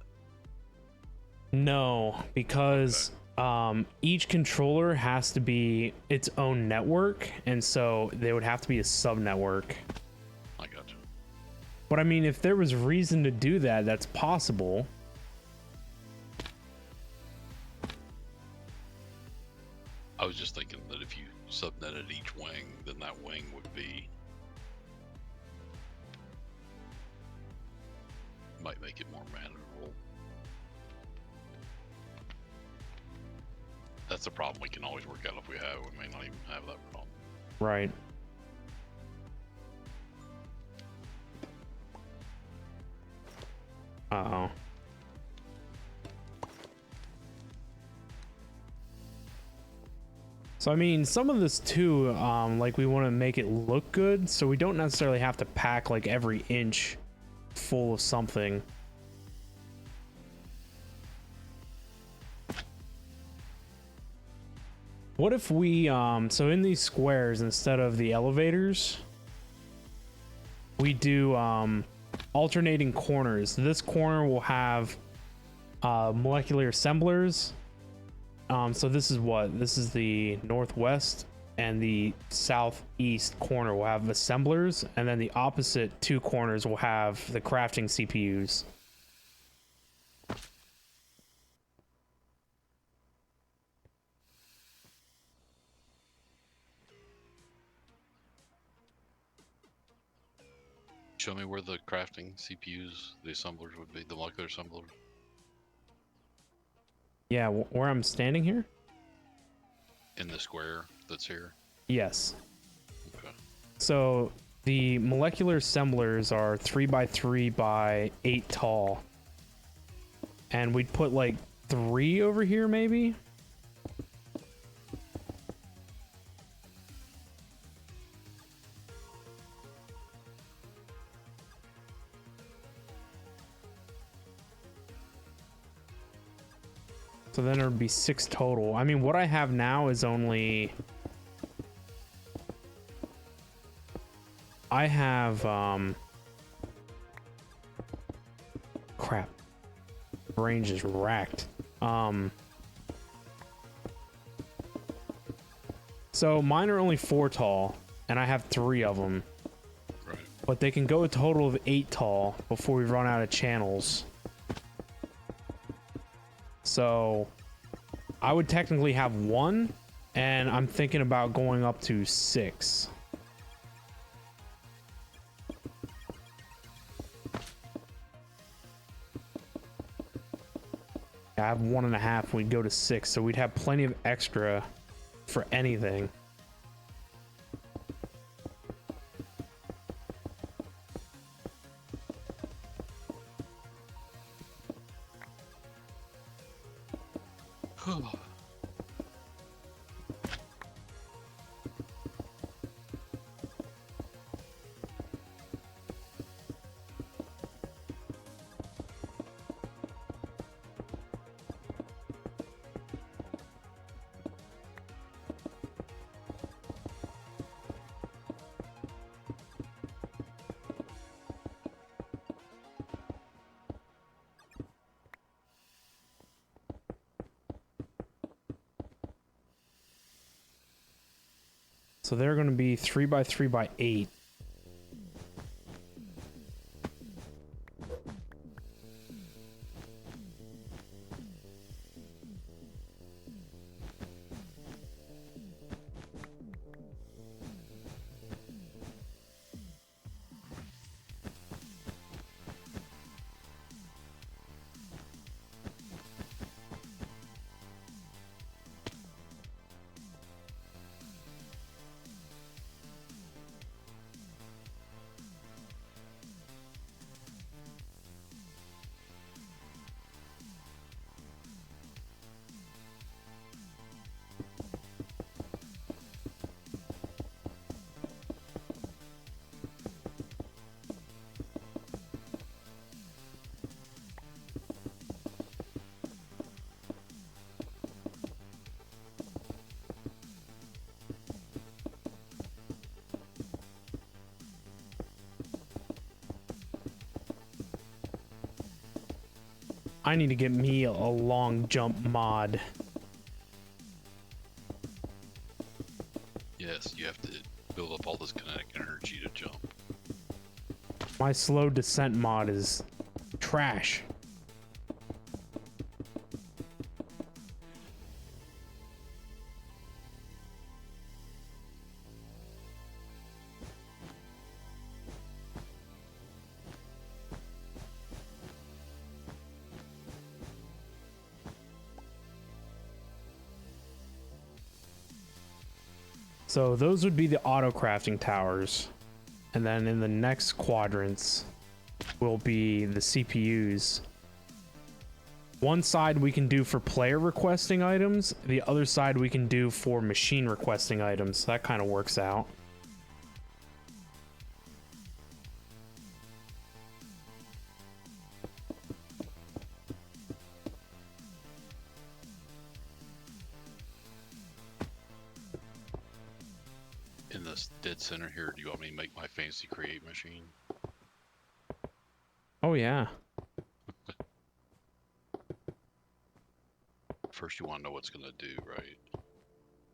No, because each controller has to be its own network, and so they would have to be a sub network. I got you. But I mean, if there was reason to do that, that's possible. I was just thinking that if you subnetted each wing, then that wing would be, might make it more manageable. That's a problem we can always work out if we have. We may not even have that problem. Right. Uh-oh. So I mean, some of this too, like we want to make it look good, so we don't necessarily have to pack like every inch full of something. What if we, so in these squares, instead of the elevators, we do alternating corners. This corner will have molecular assemblers. So this is what? This is the northwest, and the southeast corner will have assemblers, and then the opposite 2 corners will have the crafting CPUs. Show me where the crafting CPUs, the assemblers would be, the molecular assembler. Yeah, where I'm standing here? In the square that's here? Yes. Okay. So the molecular assemblers are 3x3 by 8 tall. And we'd put like 3 over here maybe? So then it would be 6 total. I mean, what I have now is only... I have, crap. Brain just racked. So mine are only 4 tall, and I have 3 of them. Right. But they can go a total of 8 tall before we run out of channels. So I would technically have 1, and I'm thinking about going up to 6. I have 1.5. We'd go to 6, so we'd have plenty of extra for anything. So they're going to be 3x3x8. I need to get me a long jump mod. Yes, you have to build up all this kinetic energy to jump. My slow descent mod is trash. So those would be the auto crafting towers. And then in the next quadrants will be the CPUs. One side we can do for player requesting items. The other side we can do for machine requesting items. That kind of works out. In this dead center here, do you want me to make my fancy create machine? Oh yeah. First, you want to know what's gonna do, right?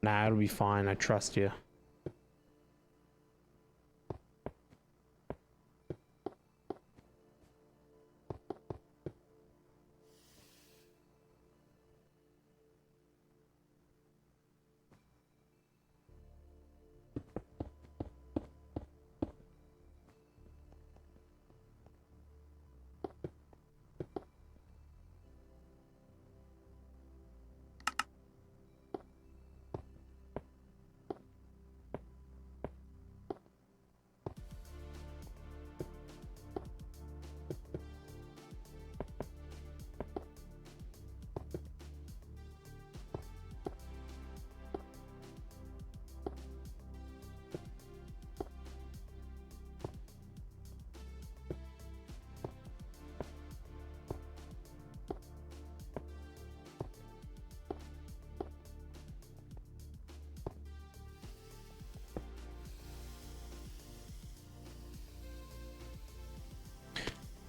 Nah, it'll be fine. I trust you.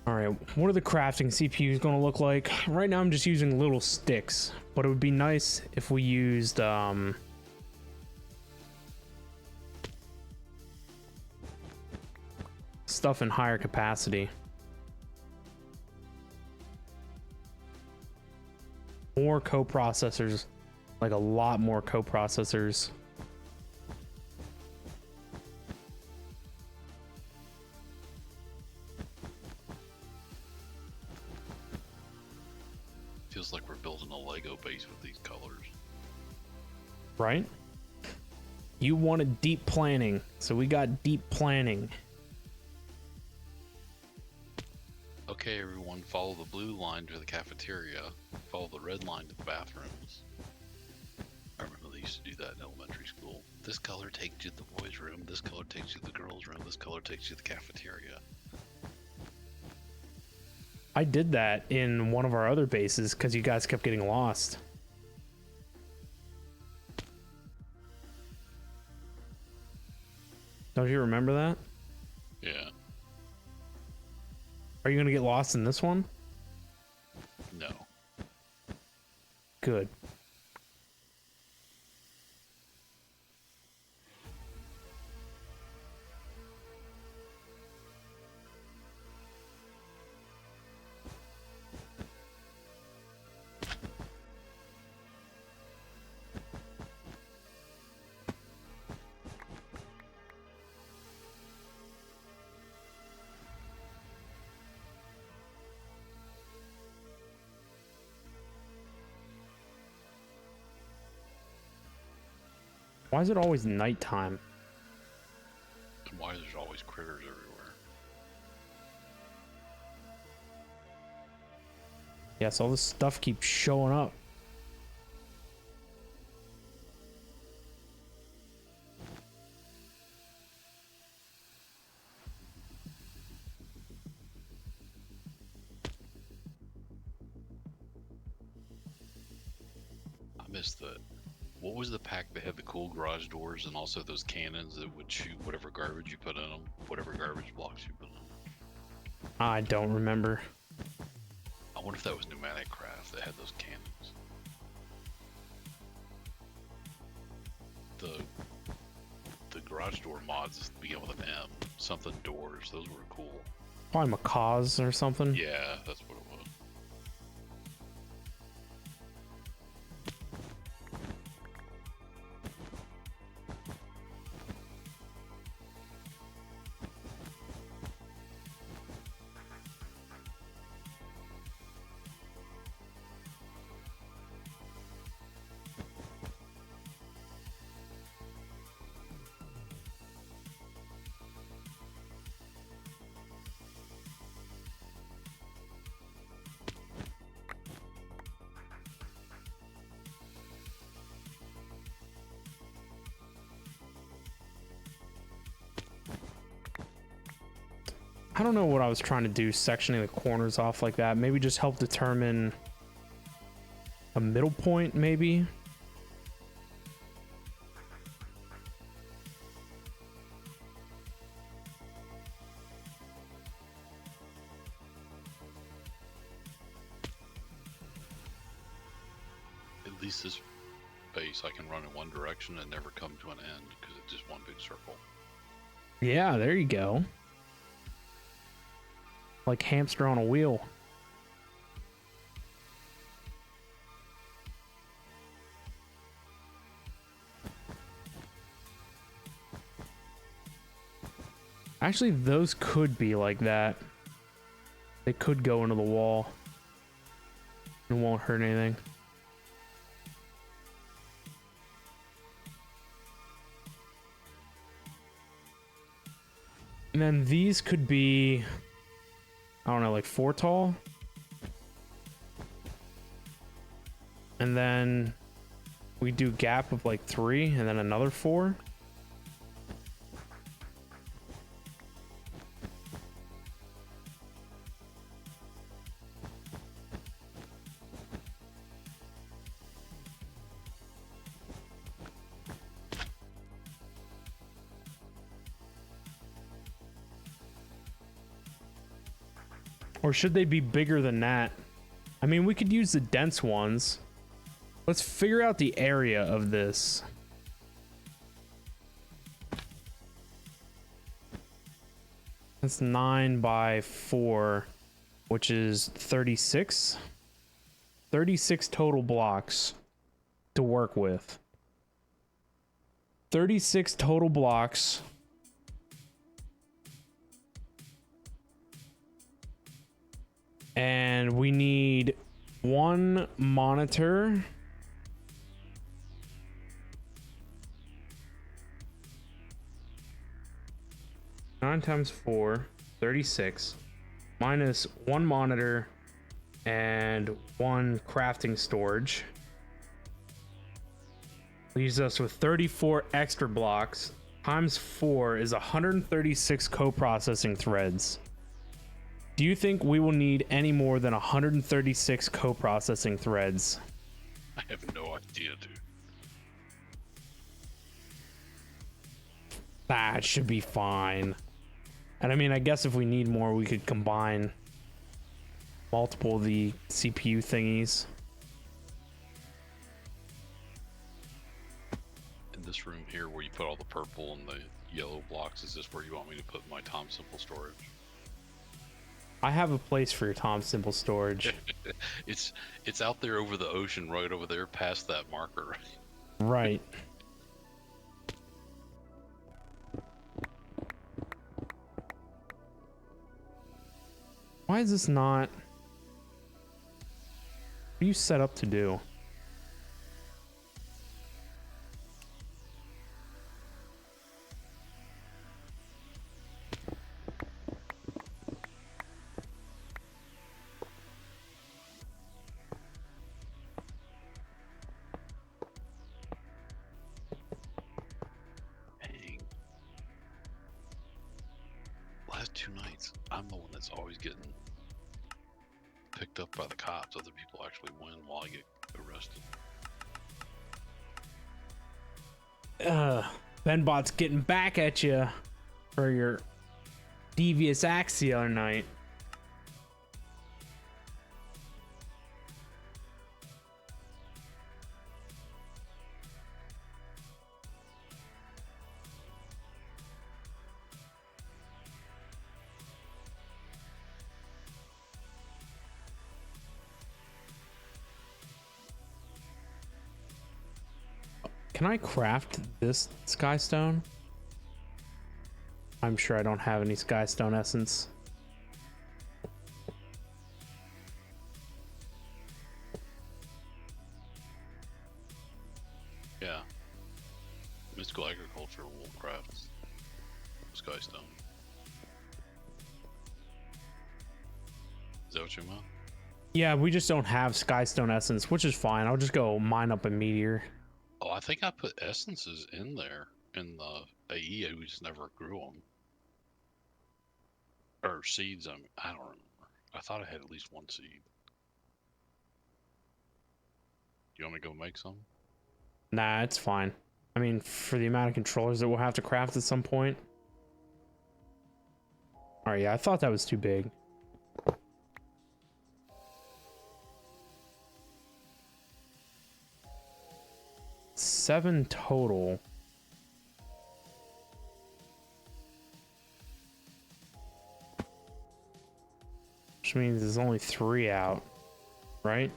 All right, what are the crafting CPUs going to look like? Right now I'm just using little sticks, but it would be nice if we used stuff in higher capacity. More coprocessors Like a lot more coprocessors. Feels like we're building a Lego base with these colors. Right? You wanted deep planning, so we got deep planning. Okay, everyone, follow the blue line to the cafeteria. Follow the red line to the bathrooms. I remember they used to do that in elementary school. This color takes you to the boys' room. This color takes you to the girls' room. This color takes you to the cafeteria. I did that in one of our other bases because you guys kept getting lost. Don't you remember that? Yeah. Are you gonna get lost in this one? No. Good. Why is it always nighttime? And why there's always critters everywhere. Yes, all this stuff keeps showing up. I missed the... What was the pack that had the cool garage doors and also those cannons that would shoot whatever garbage you put in them? Whatever garbage blocks you put in them. I don't remember. I wonder if that was Pneumatic Craft that had those cannons. The garage door mods begin with an M. Something doors. Those were cool. Probably macaws or something. Yeah, that's what it was. I don't know what I was trying to do, sectioning the corners off like that. Maybe just help determine a middle point, maybe. At least this base I can run in one direction and never come to an end because it's just one big circle. Yeah, there you go. Like hamster on a wheel. Actually, those could be like that. They could go into the wall. It won't hurt anything. And then these could be, I don't know, like 4 tall. And then we do gap of like 3 and then another 4. Or should they be bigger than that? I mean, we could use the dense ones. Let's figure out the area of this. That's 9 by 4, which is 36. 36 total blocks to work work with. 36 total blocks. And we need one monitor. Nine times 4, 36. Minus one monitor and one crafting storage. Leaves us with 34 extra blocks. Times 4 is 136 co-processing threads. Do you think we will need any more than 136 co-processing threads? I have no idea, dude. That should be fine. And I mean, I guess if we need more, we could combine multiple of the CPU thingies. In this room here where you put all the purple and the yellow blocks, is this where you want me to put my Tom Simple storage? I have a place for your Tom Simple storage. It's out there over the ocean, right over there past that marker. Right. Why is this not... What are you set up to do? Dang. Last 2 nights, I'm the one that's always getting picked up by the cops. Other people actually win while I get arrested. Benbot's getting back at you for your devious acts the other night. Can I craft this skystone? I'm sure I don't have any skystone essence. Yeah. Mystical Agriculture will craft Skystone. Is that what you meant? Yeah, we just don't have skystone essence, which is fine. I'll just go mine up a meteor. Oh, I think I put essences in there in the AE. We just never grew them. Or seeds. I don't remember. I thought I had at least one seed. You want me to go make some? Nah, it's fine. I mean, for the amount of controllers that we'll have to craft at some point. Alright, yeah, I thought that was too big. Seven total. Which means there's only 3 out, right?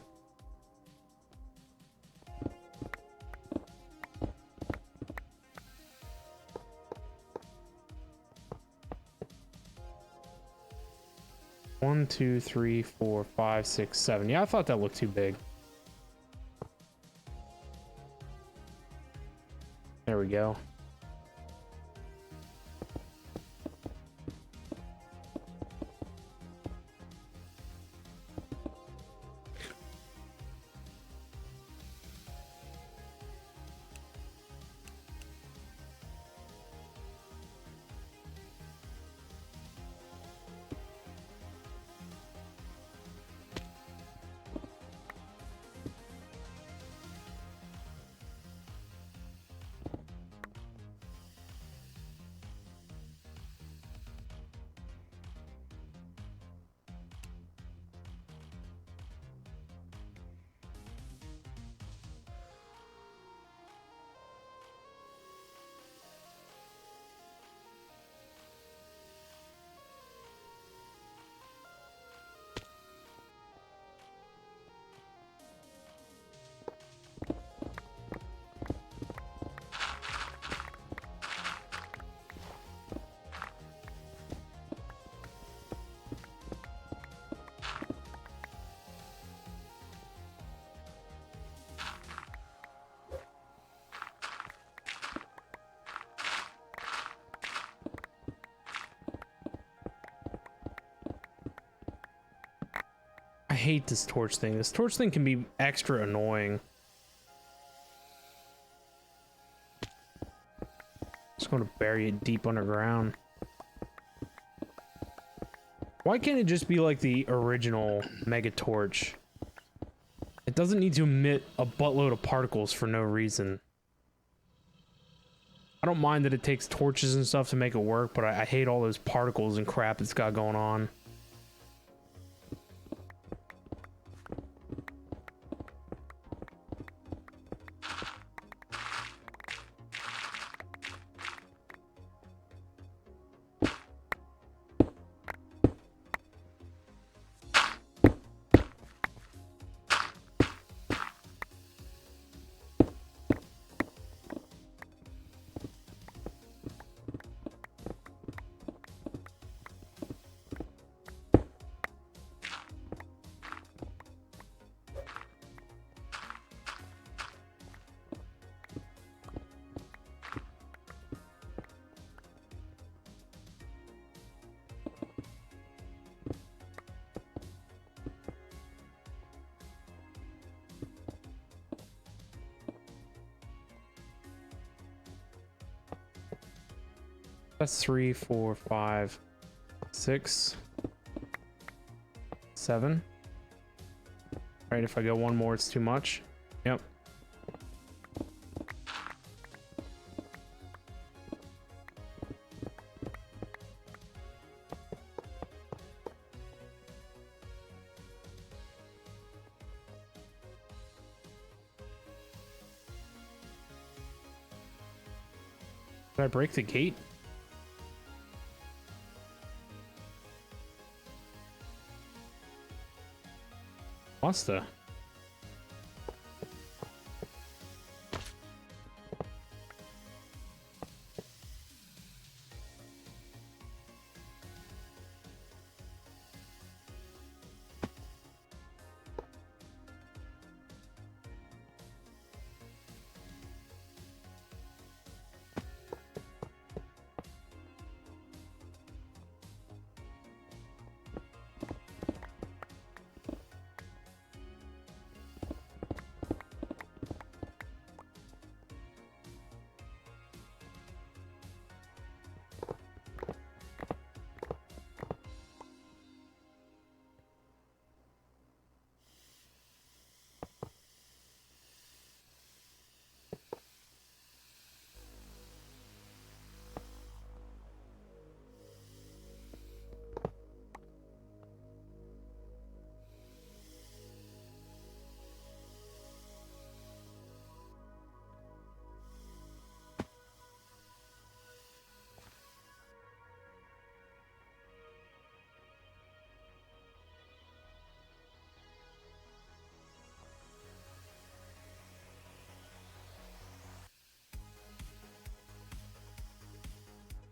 One, two, three, four, five, six, seven. Yeah, I thought that looked too big. There we go. hate this torch thing. This torch thing can be extra annoying. Just going to bury it deep underground. Why can't it just be like the original mega torch? It doesn't need to emit a buttload of particles for no reason. I don't mind that it takes torches and stuff to make it work, but I hate all those particles and crap it's got going on. That's 3, 4, 5, 6, 7. Right, if I go one more, it's too much. Yep. Did I break the gate? Musta.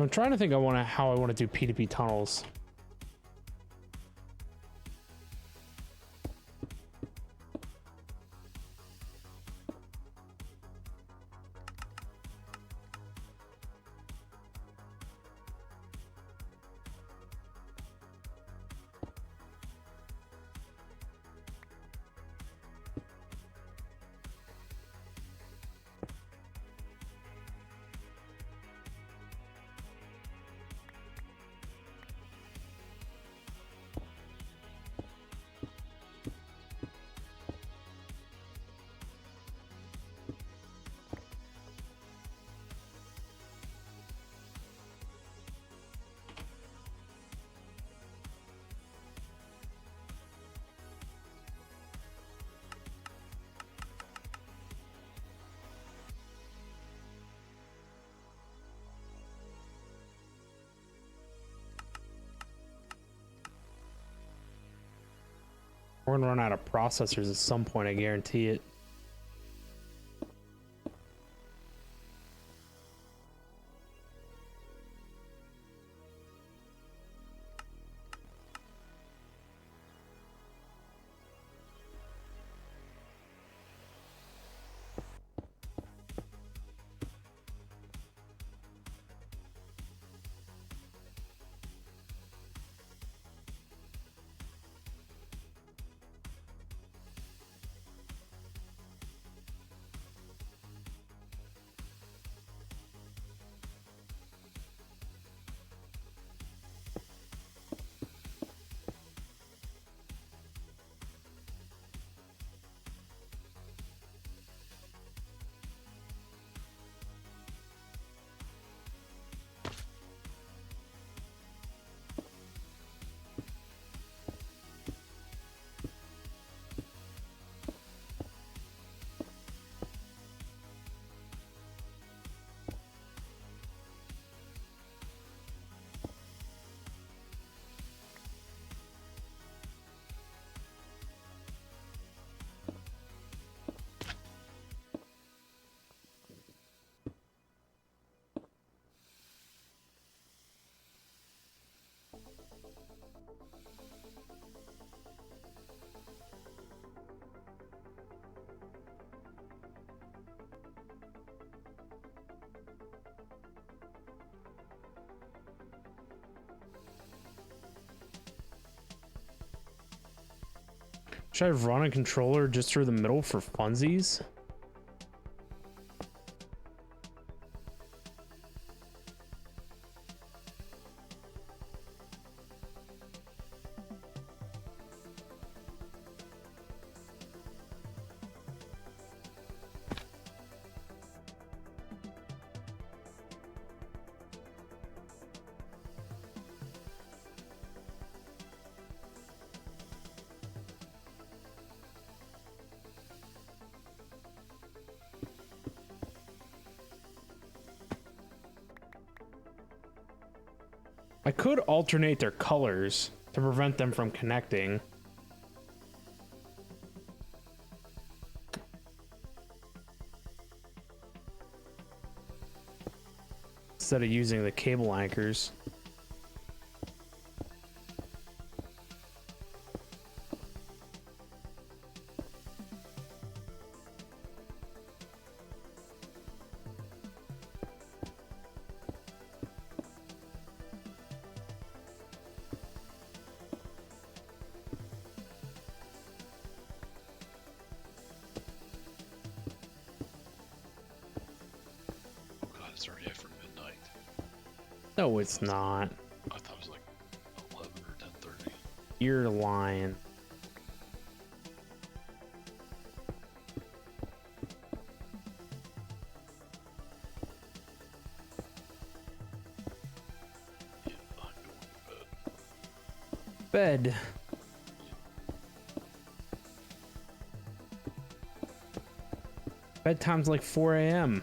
I'm trying to think how I want to do P2P tunnels. We're gonna run out of processors at some point, I guarantee it. Should I run a controller just through the middle for funsies? I could alternate their colors to prevent them from connecting. Instead of using the cable anchors. Oh god, it's already after midnight. No, it's not. I thought it was like 11 or 10:30. You're lying. Yeah, I'm going to bed. Bed. Bedtime's like 4 a.m.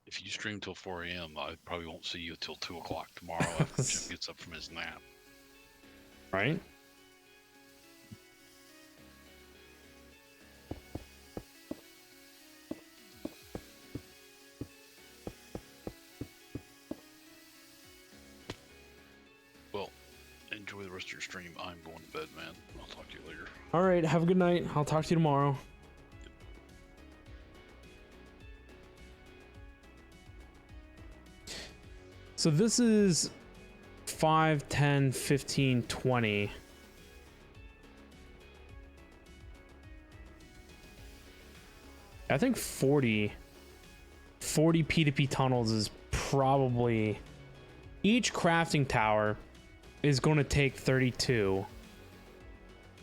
If you stream till 4 a.m., I probably won't see you till 2 o'clock tomorrow after Jim gets up from his nap. Right? Well, enjoy the rest of your stream. I'm going to bed, man. I'll talk to you later. All right, have a good night. I'll talk to you tomorrow. So this is 5, 10, 15, 20. I think 40 P2P tunnels is probably... Each crafting tower is going to take 32.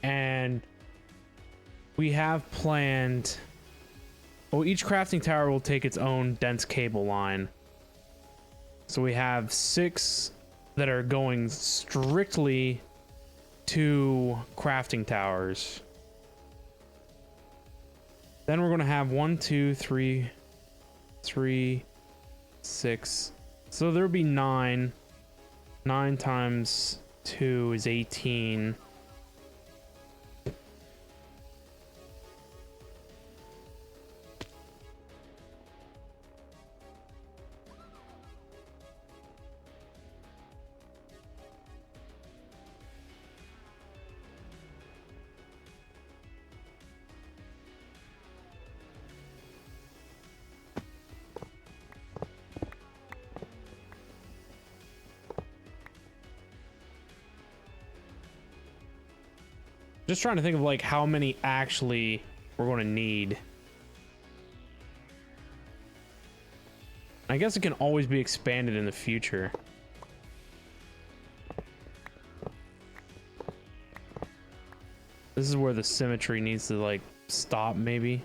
And we have planned... Well, each crafting tower will take its own dense cable line. So we have 6 that are going strictly to crafting towers. Then we're going to have 1, 2, 3, 6. So there'll be 9. 9 times 2 is 18. Just trying to think of like how many actually we're going to need. I guess it can always be expanded in the future. This is where the symmetry needs to like stop maybe.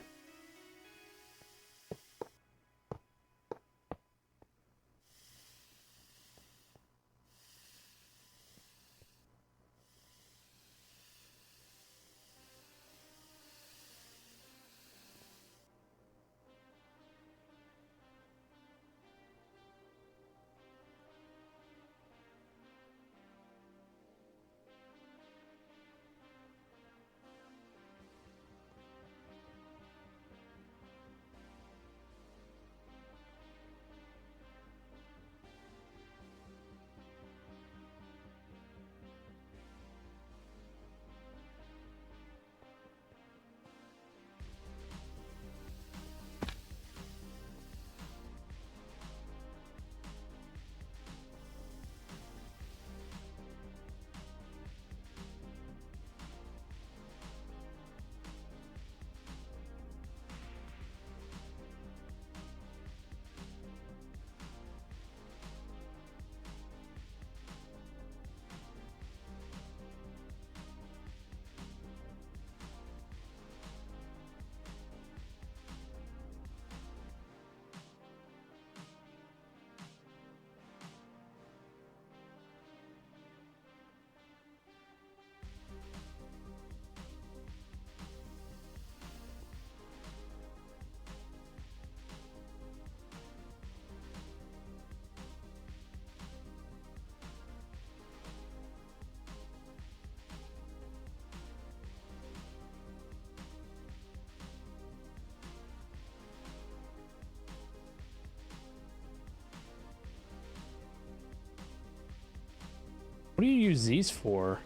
What do you use these for?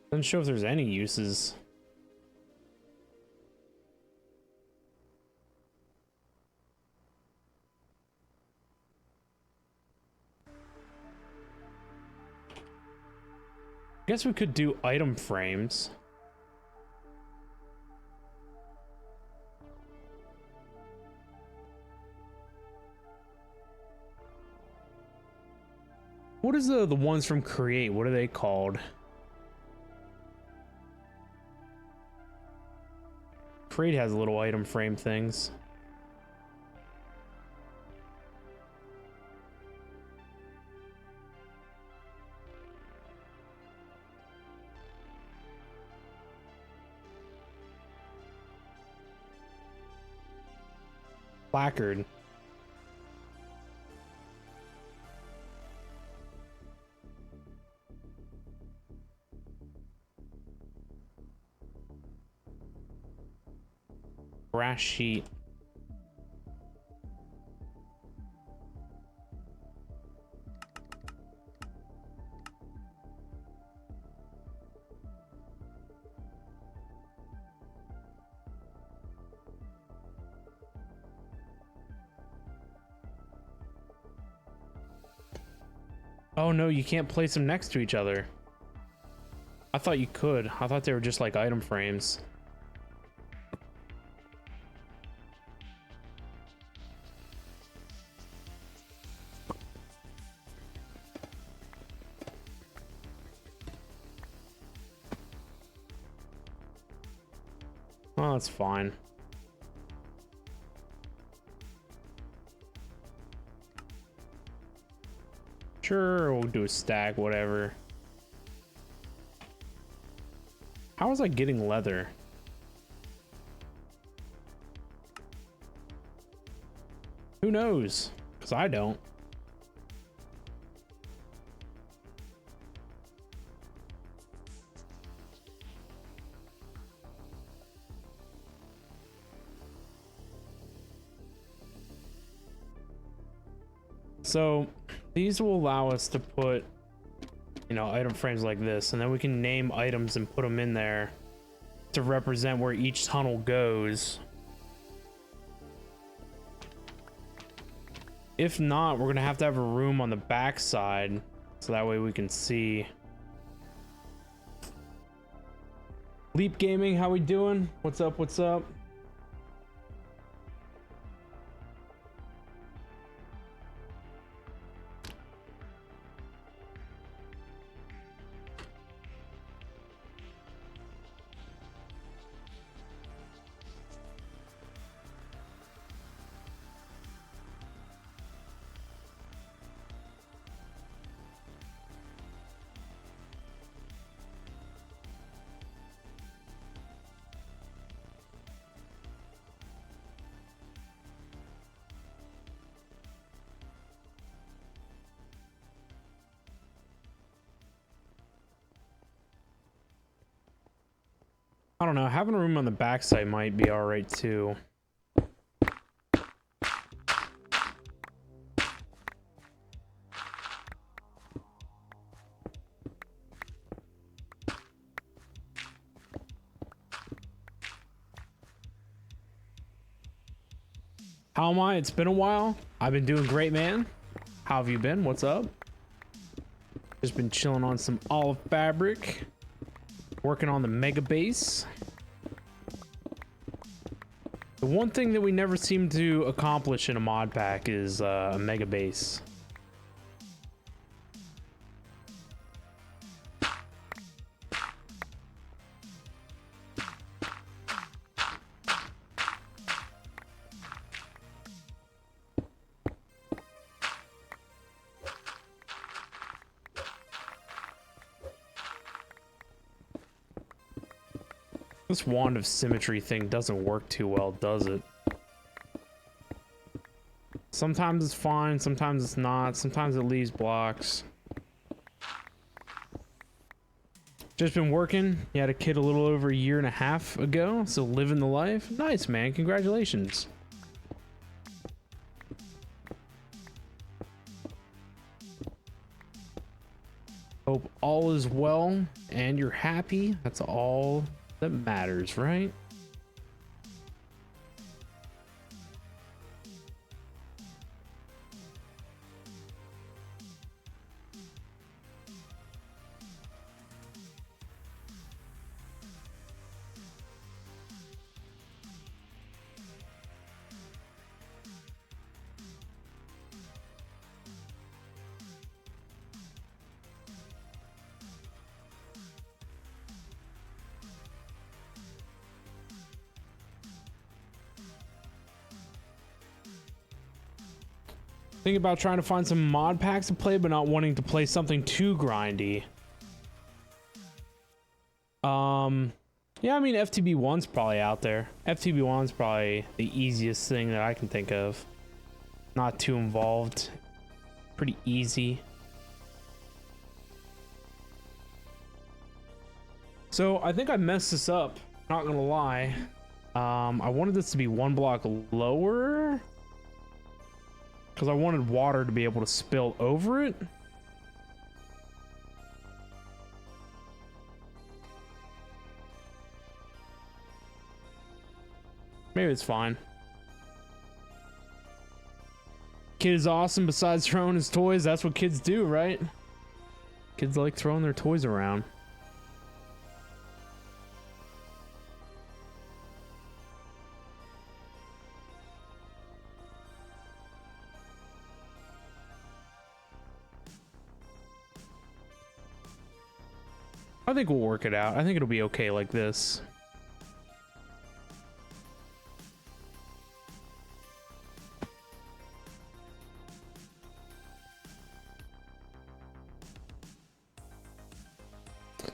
Doesn't show if there's any uses. I guess we could do item frames. What is the ones from Create? What are they called? Create has little item frame things. Placard. Brass sheet. Oh no, you can't place them next to each other. I thought you could. I thought they were just like item frames. Oh, that's fine. Sure, we'll do a stack, whatever. How was I getting leather? Who knows? Because I don't. So these will allow us to put, you know, item frames like this, and then we can name items and put them in there to represent where each tunnel goes. If not, we're gonna have to have a room on the back side so that way we can see. Leap Gaming, how we doing? What's up? What's up? I don't know, having a room on the backside might be alright too. How am I? It's been a while. I've been doing great, man. How have you been? What's up? Just been chilling on some olive fabric. Working on the mega base. The one thing that we never seem to accomplish in a mod pack is a mega base. This Wand of Symmetry thing doesn't work too well, does it? Sometimes it's fine, sometimes it's not, sometimes it leaves blocks. Just been working. You had a kid a little over a year and a half ago, so living the life. Nice, man. Congratulations. Hope all is well and you're happy. That's all that matters, right? Think about trying to find some mod packs to play, but not wanting to play something too grindy. Yeah, I mean, FTB1's probably out there. FTB1's probably the easiest thing that I can think of. Not too involved. Pretty easy. So, I think I messed this up. Not gonna lie. I wanted this to be one block lower, because I wanted water to be able to spill over it. Maybe it's fine. Kid is awesome besides throwing his toys. That's what kids do, right? Kids like throwing their toys around. I think we'll work it out. I think it'll be okay like this.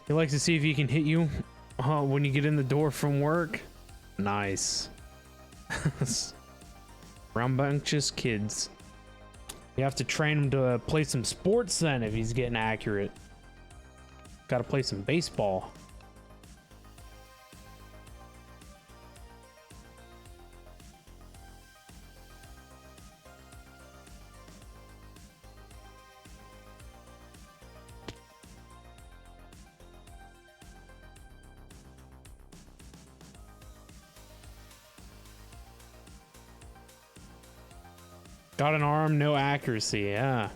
He likes to see if he can hit you when you get in the door from work. Nice. Rambunctious kids. You have to train him to play some sports then if he's getting accurate. Got to play some baseball. Got an arm, no accuracy. Yeah.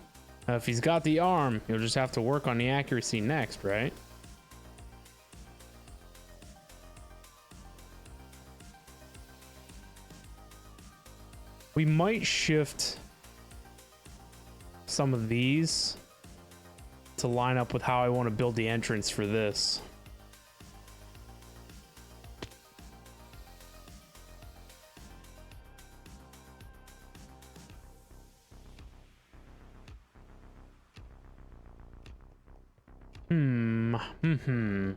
If he's got the arm, you'll just have to work on the accuracy next, right? We might shift some of these to line up with how I want to build the entrance for this. Hmm.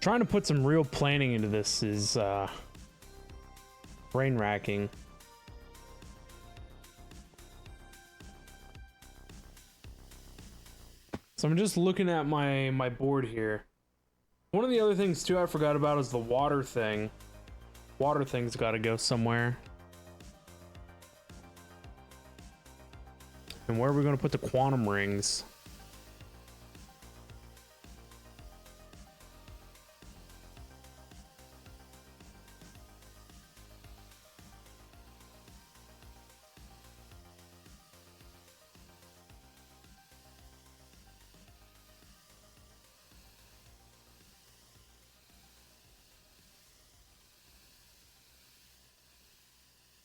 Trying to put some real planning into this is brain racking. So I'm just looking at my board here. One of the other things too I forgot about is the water thing. Water thing's got to go somewhere. And where are we going to put the quantum rings?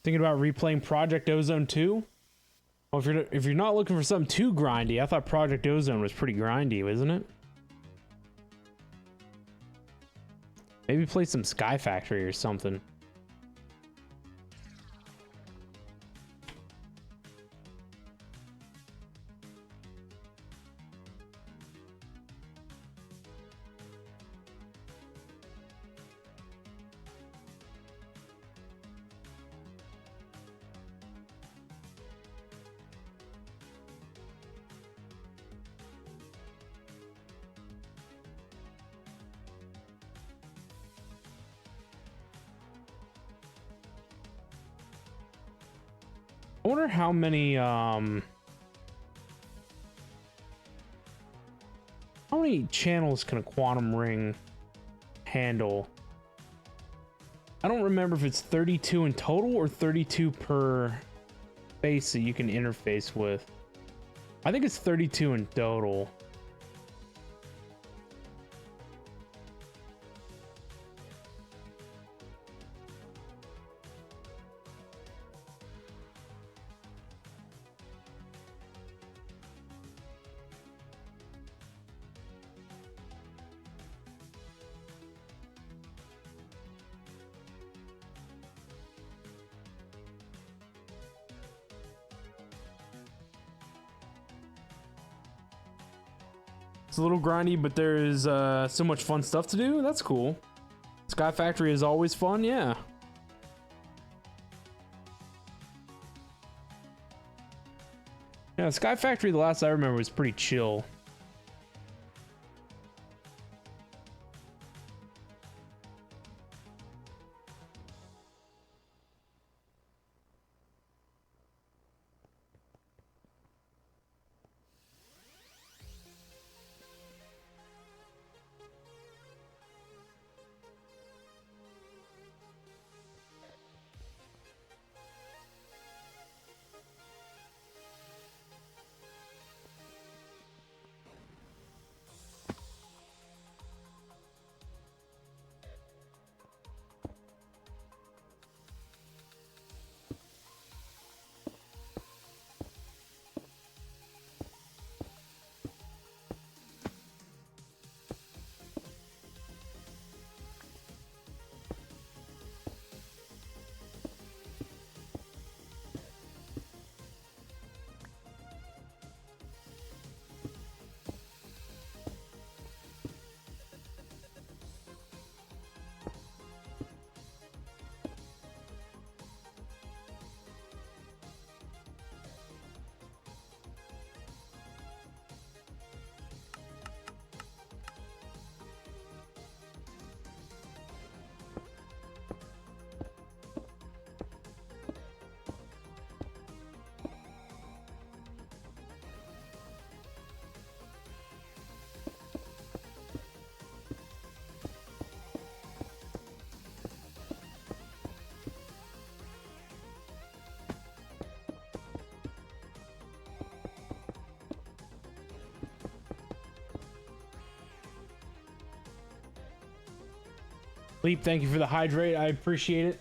Thinking about replaying Project Ozone 2? Well, if you're not looking for something too grindy, I thought Project Ozone was pretty grindy, wasn't it? Maybe play some Sky Factory or something. I wonder how many channels can a quantum ring handle? I don't remember if it's 32 in total or 32 per face that you can interface with. I think it's 32 in total. It's a little grindy, but there is so much fun stuff to do. That's cool. Sky Factory is always fun, yeah. Yeah, Sky Factory, the last I remember, was pretty chill. Leap, thank you for the hydrate. I appreciate it.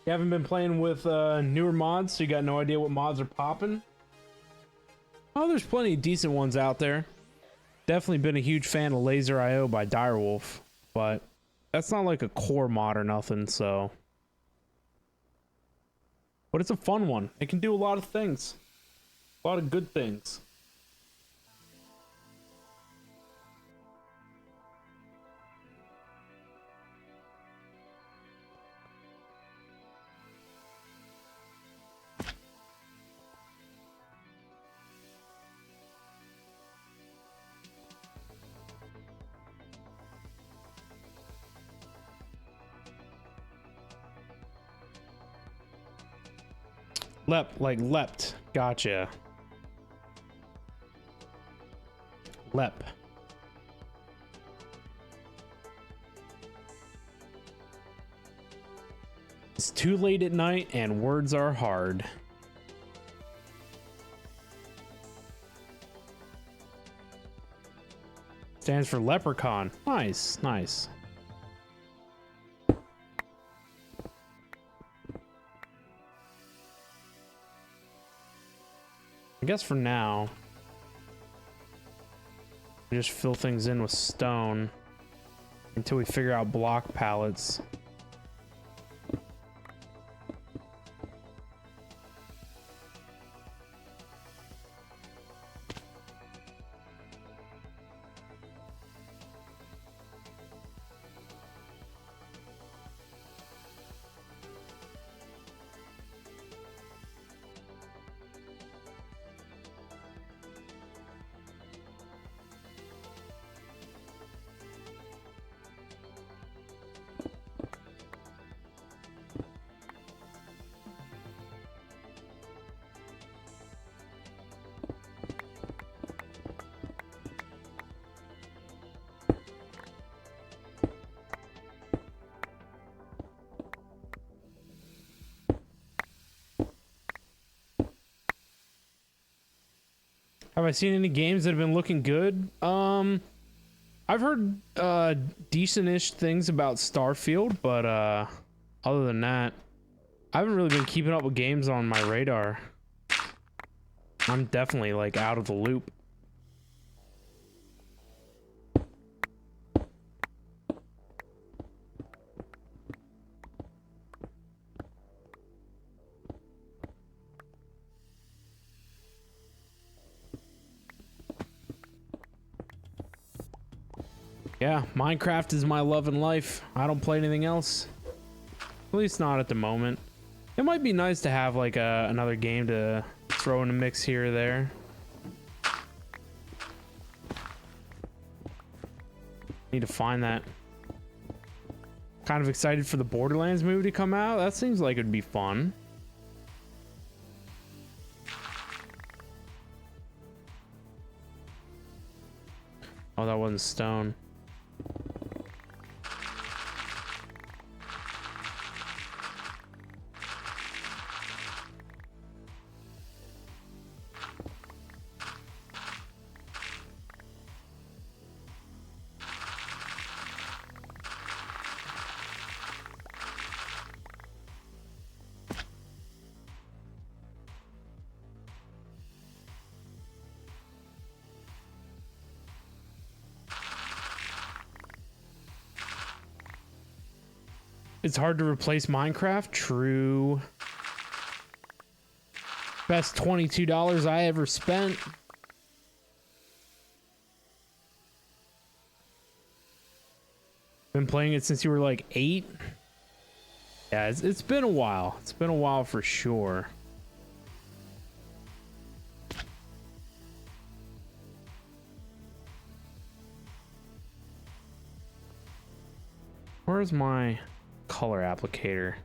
You haven't been playing with newer mods, so you got no idea what mods are popping? Oh, there's plenty of decent ones out there. Definitely been a huge fan of Laser IO by Direwolf, but that's not like a core mod or nothing, so. But it's a fun one. It can do a lot of things. A lot of good things. Like leapt. Gotcha. Lep. It's too late at night and words are hard. Stands for leprechaun. Nice, nice. I guess for now, we just fill things in with stone until we figure out block pallets. Have I seen any games that have been looking good? I've heard decent-ish things about Starfield, but other than that, I haven't really been keeping up with games on my radar. I'm definitely like out of the loop. Yeah, Minecraft is my love and life. I don't play anything else. At least not at the moment. It might be nice to have like another game to throw in a mix here or there. Need to find that. Kind of excited for the Borderlands movie to come out. That seems like it'd be fun. Oh, that wasn't stone. It's hard to replace Minecraft. True. Best $22 I ever spent. Been playing it since you were like 8. Yeah, it's been a while. It's been a while for sure. Where's my color applicator?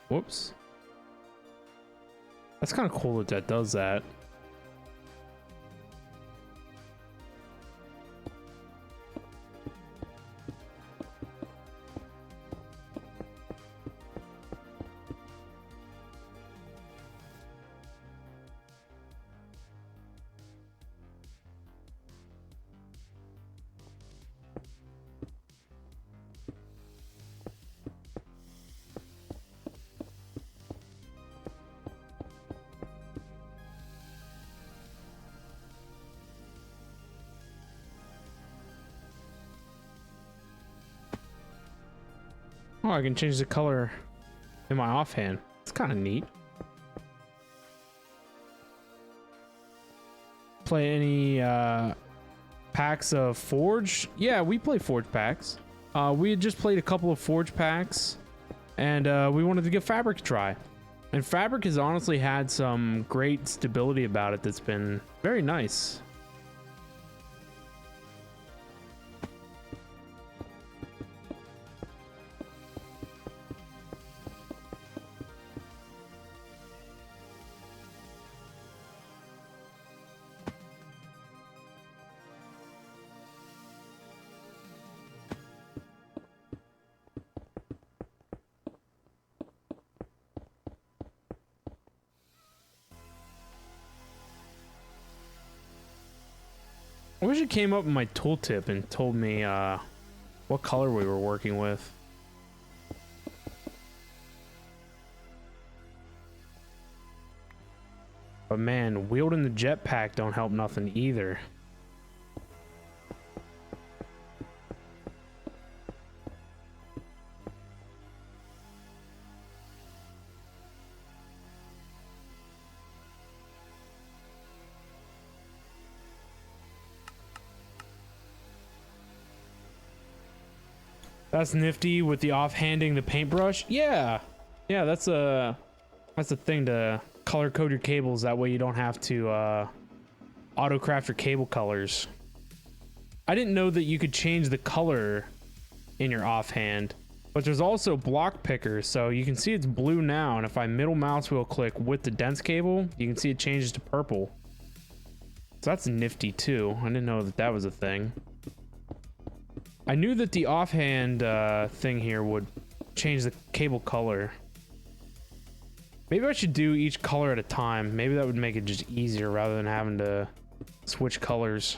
Whoops. That's kind of cool that that does that. Oh, I can change the color in my offhand. It's kind of neat. Play any packs of Forge? Yeah, we play Forge packs. We had just played a couple of Forge packs, and we wanted to give Fabric a try. And Fabric has honestly had some great stability about it that's been very nice. I wish it came up in my tooltip and told me what color we were working with. But man, wielding the jetpack don't help nothing either. That's nifty with the offhanding the paintbrush. Yeah, that's a thing to color code your cables. That way you don't have to auto craft your cable colors. I didn't know that you could change the color in your offhand, but there's also block pickers. So you can see it's blue now, and if I middle mouse wheel click with the dense cable, you can see it changes to purple. So that's nifty too. I didn't know that that was a thing. I knew that the offhand thing here would change the cable color. Maybe I should do each color at a time. Maybe that would make it just easier rather than having to switch colors.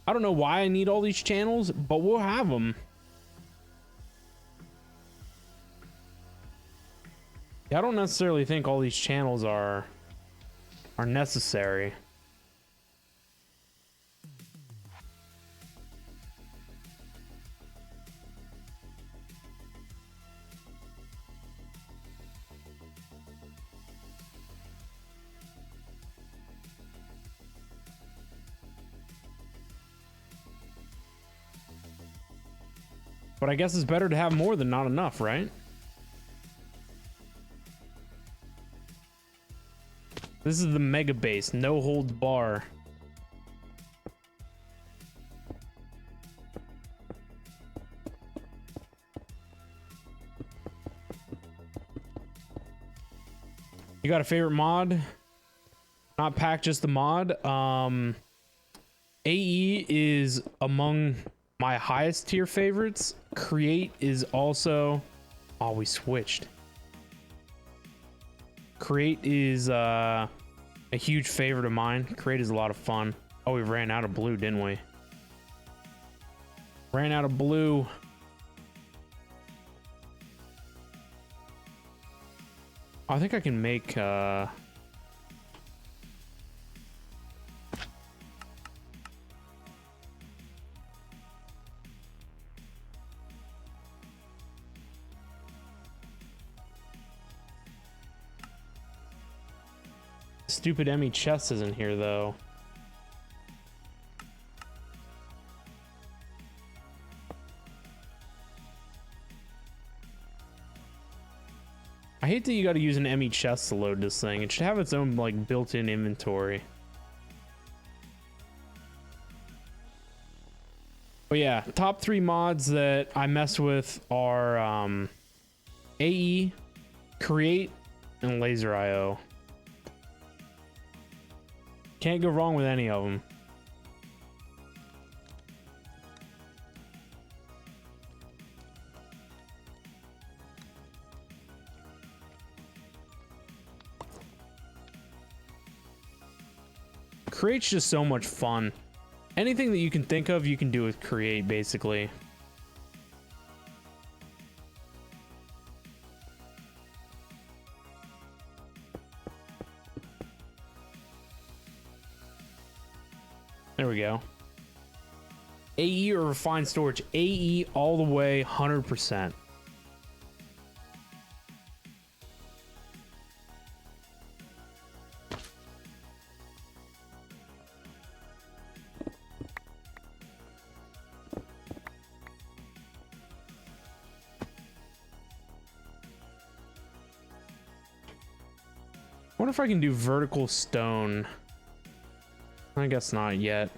I don't know why I need all these channels, but we'll have them. Yeah, I don't necessarily think all these channels are necessary. But I guess it's better to have more than not enough, right? This is the mega base, no holds bar. You got a favorite mod? Not pack, just the mod. AE is among my highest tier favorites. Create is also... Oh, we switched. Create is a huge favorite of mine. Create is a lot of fun. Oh, we ran out of blue, didn't we? Ran out of blue. I think I can make stupid Emmy chest isn't here though. I hate that you got to use an Emmy chest to load this thing. It should have its own like built-in inventory. But yeah, top 3 mods that I mess with are AE, Create, and Laser IO. Can't go wrong with any of them. Create's just so much fun. Anything that you can think of, you can do with Create, basically. There we go. AE or refined storage? AE all the way, 100%. What if I can do vertical stone? I guess not yet.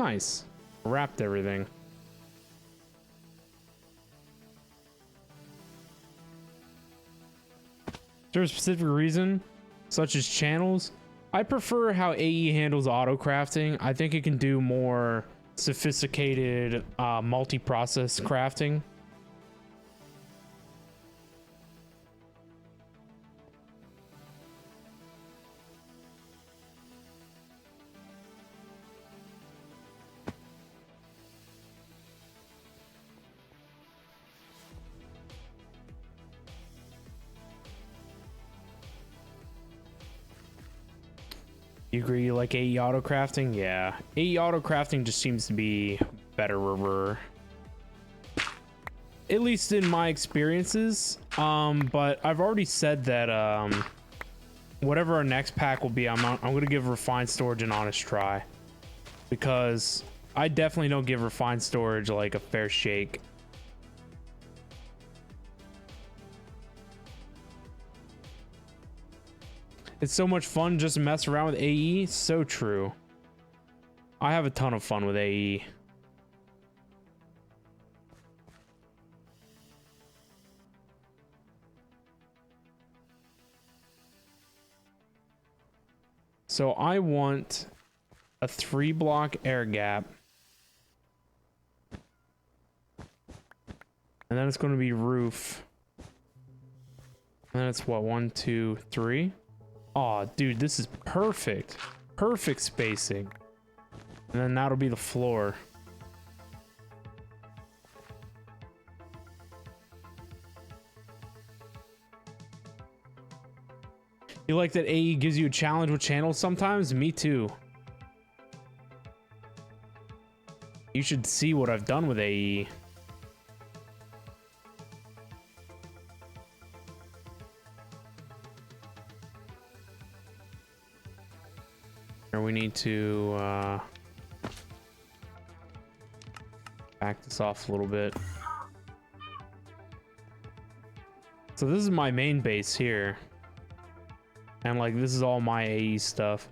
Nice. Wrapped everything. Is there a specific reason, such as channels? I prefer how AE handles auto crafting. I think it can do more sophisticated multi-process crafting. You agree you like AE auto crafting? Yeah. AE auto crafting just seems to be better, at least in my experiences. But I've already said that whatever our next pack will be, I'm gonna give refined storage an honest try, because I definitely don't give refined storage like a fair shake. It's so much fun just to mess around with AE. So true. I have a ton of fun with AE. So I want a 3-block air gap. And then it's going to be roof. And then it's what, 1, 2, 3? Oh, dude, this is perfect. Perfect spacing. And then that'll be the floor. You like that AE gives you a challenge with channels sometimes? Me too. You should see what I've done with AE. We need to back this off a little bit. So this is my main base here, and like this is all my AE stuff.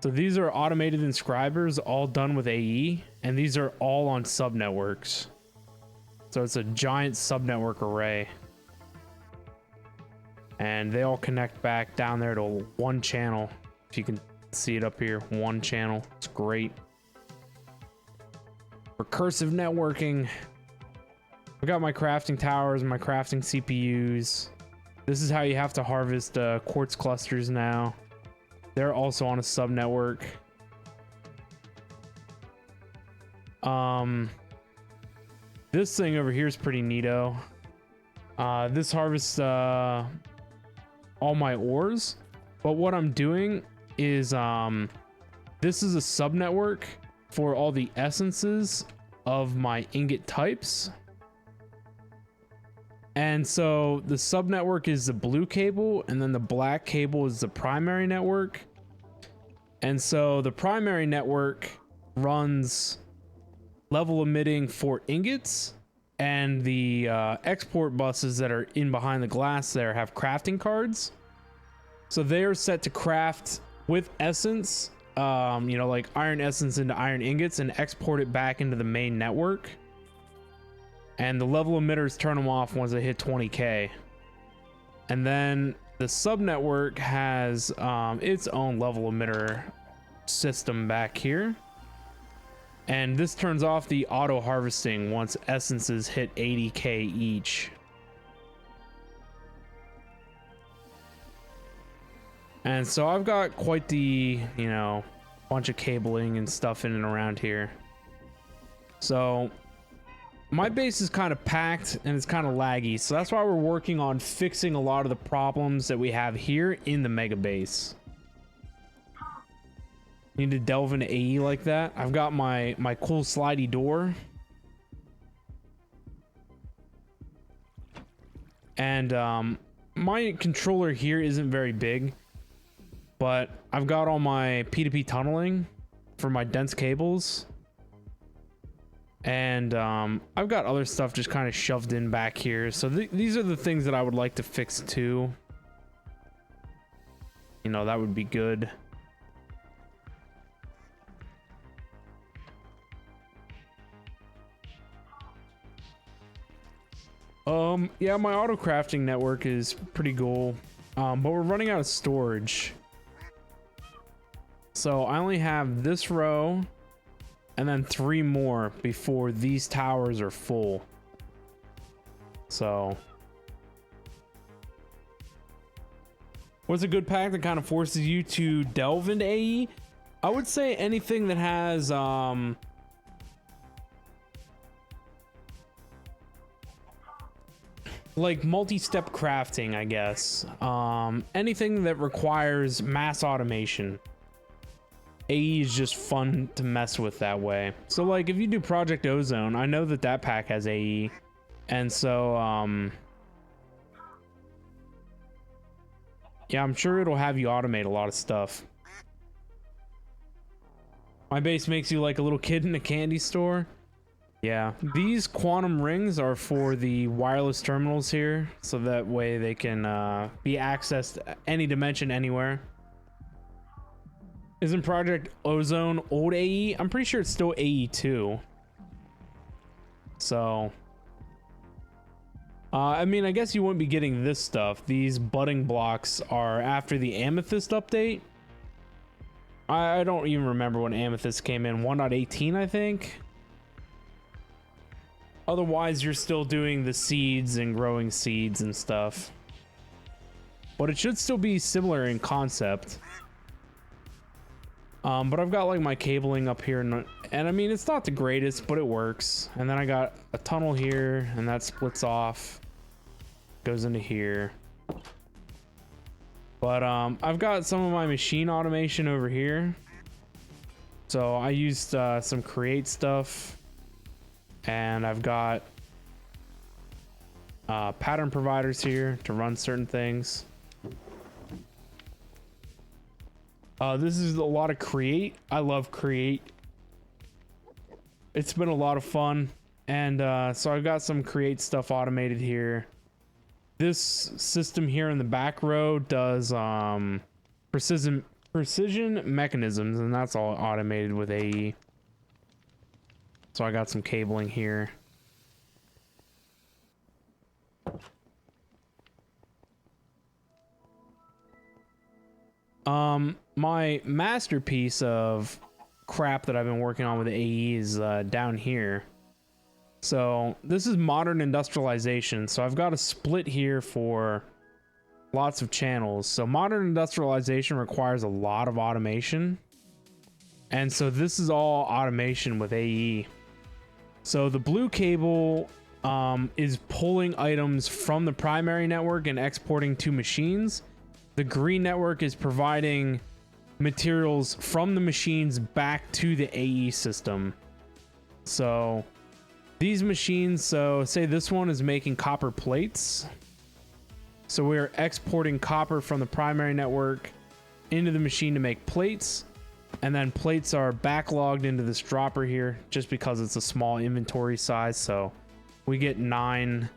So these are automated inscribers, all done with AE, and these are all on subnetworks. So it's a giant subnetwork array, and they all connect back down there to one channel. If you can see it up here, one channel. It's great. Recursive networking. I got my crafting towers, my crafting CPUs. This is how you have to harvest quartz clusters now. They're also on a subnetwork. This thing over here is pretty neato. This harvests all my ores, but what I'm doing is this is a subnetwork for all the essences of my ingot types. And so the subnetwork is the blue cable, and then the black cable is the primary network. And so the primary network runs level emitting for ingots, and the export buses that are in behind the glass there have crafting cards. So they are set to craft with essence, you know, like iron essence into iron ingots and export it back into the main network. And the level emitters turn them off once they hit 20k. And then the sub network has its own level emitter system back here. And this turns off the auto harvesting once essences hit 80k each. And so I've got quite the, you know, bunch of cabling and stuff in and around here. So my base is kind of packed and it's kind of laggy. So that's why we're working on fixing a lot of the problems that we have here in the mega base. Need to delve into AE like that. I've got my cool slidey door. And my controller here isn't very big, but I've got all my P2P tunneling for my dense cables. And I've got other stuff just kind of shoved in back here. So these are the things that I would like to fix too. You know, that would be good. Yeah, my auto crafting network is pretty cool. But we're running out of storage. So I only have this row and then 3 more before these towers are full. So what's a good pack that kind of forces you to delve into AE? I would say anything that has like multi-step crafting, I guess. Anything that requires mass automation. AE is just fun to mess with that way. So like if you do Project Ozone, I know that that pack has AE. And so yeah, I'm sure it'll have you automate a lot of stuff. My base makes you like a little kid in a candy store. Yeah, these quantum rings are for the wireless terminals here, so that way they can be accessed any dimension anywhere. Isn't Project Ozone old AE? I'm pretty sure it's still AE2. So I mean, I guess you wouldn't be getting this stuff. These budding blocks are after the Amethyst update. I don't even remember when Amethyst came in. 1.18, I think. Otherwise, you're still doing the seeds and growing seeds and stuff. But it should still be similar in concept. But I've got like my cabling up here, and I mean, it's not the greatest, but it works. And then I got a tunnel here, and that splits off, goes into here. But I've got some of my machine automation over here. So I used some create stuff, and I've got pattern providers here to run certain things. This is a lot of create. I love create. It's been a lot of fun. And so I've got some create stuff automated here. This system here in the back row does precision mechanisms, and that's all automated with AE. So I got some cabling here. My masterpiece of crap that I've been working on with AE is down here. So this is modern industrialization. So I've got a split here for lots of channels. So modern industrialization requires a lot of automation. And so this is all automation with AE. So the blue cable is pulling items from the primary network and exporting to machines. The green network is providing materials from the machines back to the AE system. So these machines, so say this one is making copper plates. So we're exporting copper from the primary network into the machine to make plates. And then plates are backlogged into this dropper here just because it's a small inventory size. So we get nine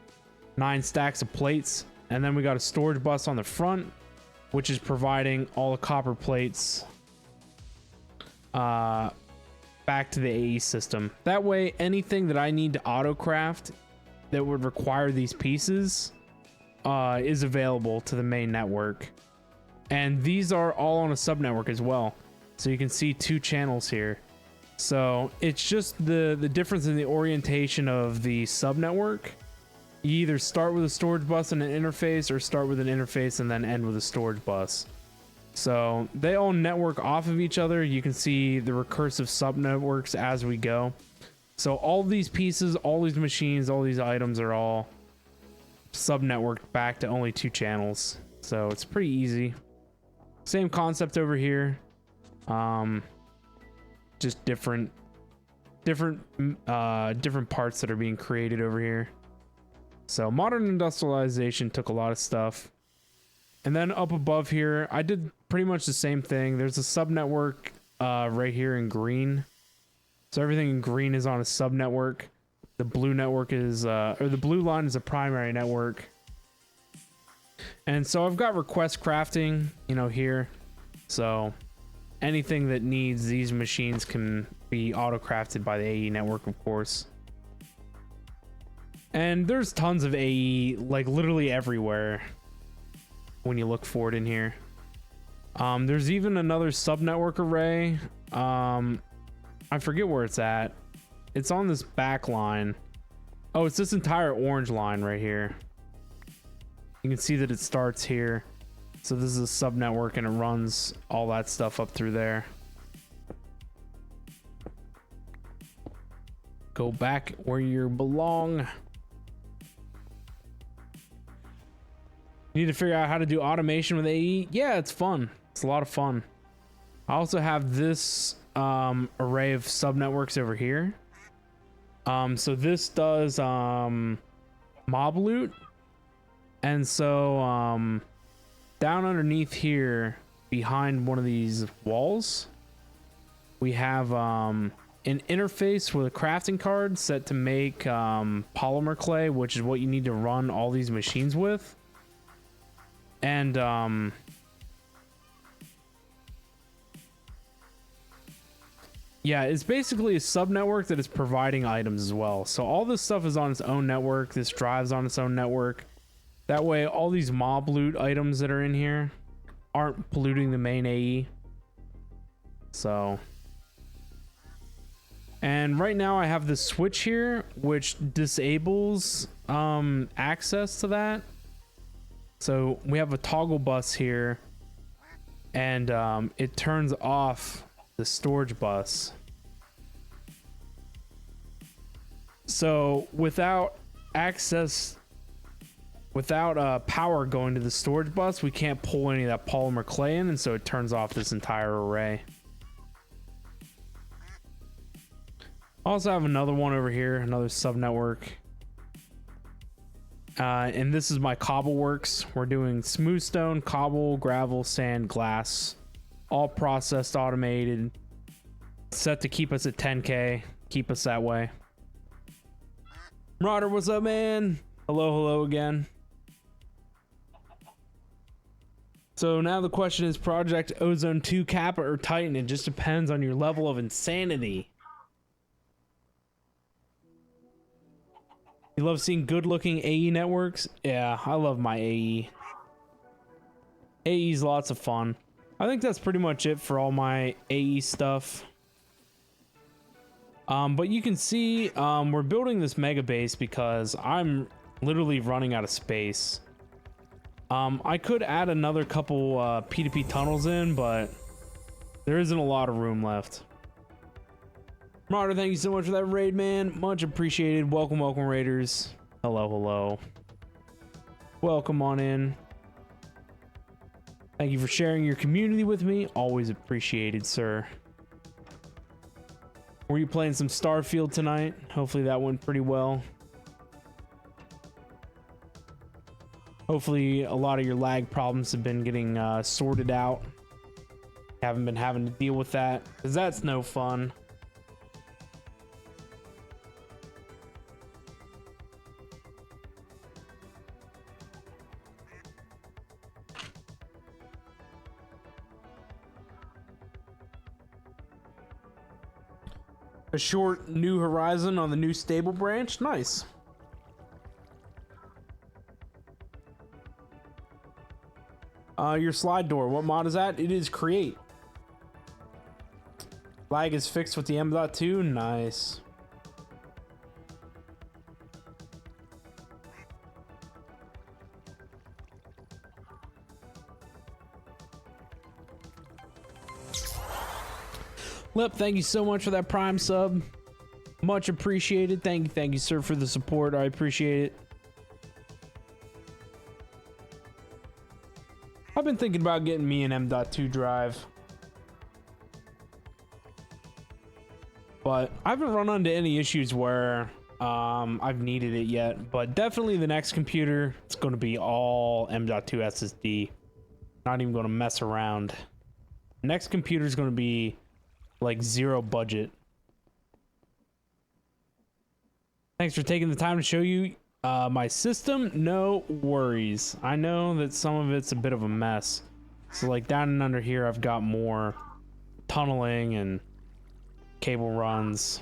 stacks of plates, and then we got a storage bus on the front, which is providing all the copper plates back to the AE system. That way, anything that I need to auto craft that would require these pieces is available to the main network. And these are all on a sub network as well, so you can see 2 channels here. So it's just the difference in the orientation of the sub network. You either start with a storage bus and an interface, or start with an interface and then end with a storage bus. So they all network off of each other. You can see the recursive sub networks as we go. So all these pieces, all these machines, all these items are all sub networked back to only 2 channels. So it's pretty easy. Same concept over here. Just different parts that are being created over here. So modern industrialization took a lot of stuff. And then up above here, I did pretty much the same thing. There's a sub network right here in green. So everything in green is on a sub network. The blue network is, or the blue line is a primary network. And so I've got request crafting, you know, here. So anything that needs these machines can be auto crafted by the AE network, of course. And there's tons of AE, like literally everywhere when you look for it in here. There's even another sub network array. I forget where it's at. It's on this back line. Oh, it's this entire orange line right here. You can see that it starts here. So this is a sub network and it runs all that stuff up through there. Go back where you belong. You need to figure out how to do automation with AE. Yeah, it's fun. It's a lot of fun. I also have this array of sub networks over here. So this does mob loot. And so down underneath here, behind one of these walls, we have an interface with a crafting card set to make polymer clay, which is what you need to run all these machines with. And yeah, it's basically a sub network that is providing items as well. So all this stuff is on its own network. This drive's on its own network. That way, all these mob loot items that are in here aren't polluting the main AE. So, and right now I have this switch here, which disables access to that. So we have a toggle bus here, and it turns off the storage bus. So without power going to the storage bus, we can't pull any of that polymer clay in, and so it turns off this entire array. I also have another one over here, another sub network. And this is my cobble works. We're doing smooth stone, cobble, gravel, sand, glass, all processed, automated, set to keep us at 10K, keep us that way. Marauder, what's up, man? Hello again. So now the question is Project Ozone 2 Kappa or Titan. It just depends on your level of insanity. You love seeing good looking AE networks? Yeah, I love my AE. AE's lots of fun. I think that's pretty much it for all my AE stuff. But you can see we're building this mega base because I'm literally running out of space. I could add another couple P2P tunnels in, but there isn't a lot of room left. Marauder, thank you so much for that raid, man. Much appreciated. Welcome, raiders. Hello. Welcome on in. Thank you for sharing your community with me. Always appreciated, sir. Were you playing some Starfield tonight? Hopefully that went pretty well. Hopefully a lot of your lag problems have been getting sorted out. Haven't been having to deal with that, because that's no fun. A short New Horizon on the new stable branch. Nice. Your slide door, what mod is that? It is Create. Lag is fixed with the M.2. Nice. Lip, thank you so much for that Prime sub. Much appreciated. Thank you, sir, for the support. I appreciate it. I've been thinking about getting me an M.2 drive, but I haven't run into any issues where I've needed it yet. But definitely the next computer, it's going to be all M.2 SSD. Not even going to mess around. Next computer is going to be like zero budget. Thanks for taking the time to show you my system. No worries. I know that some of it's a bit of a mess. So like down and under here, I've got more tunneling and cable runs.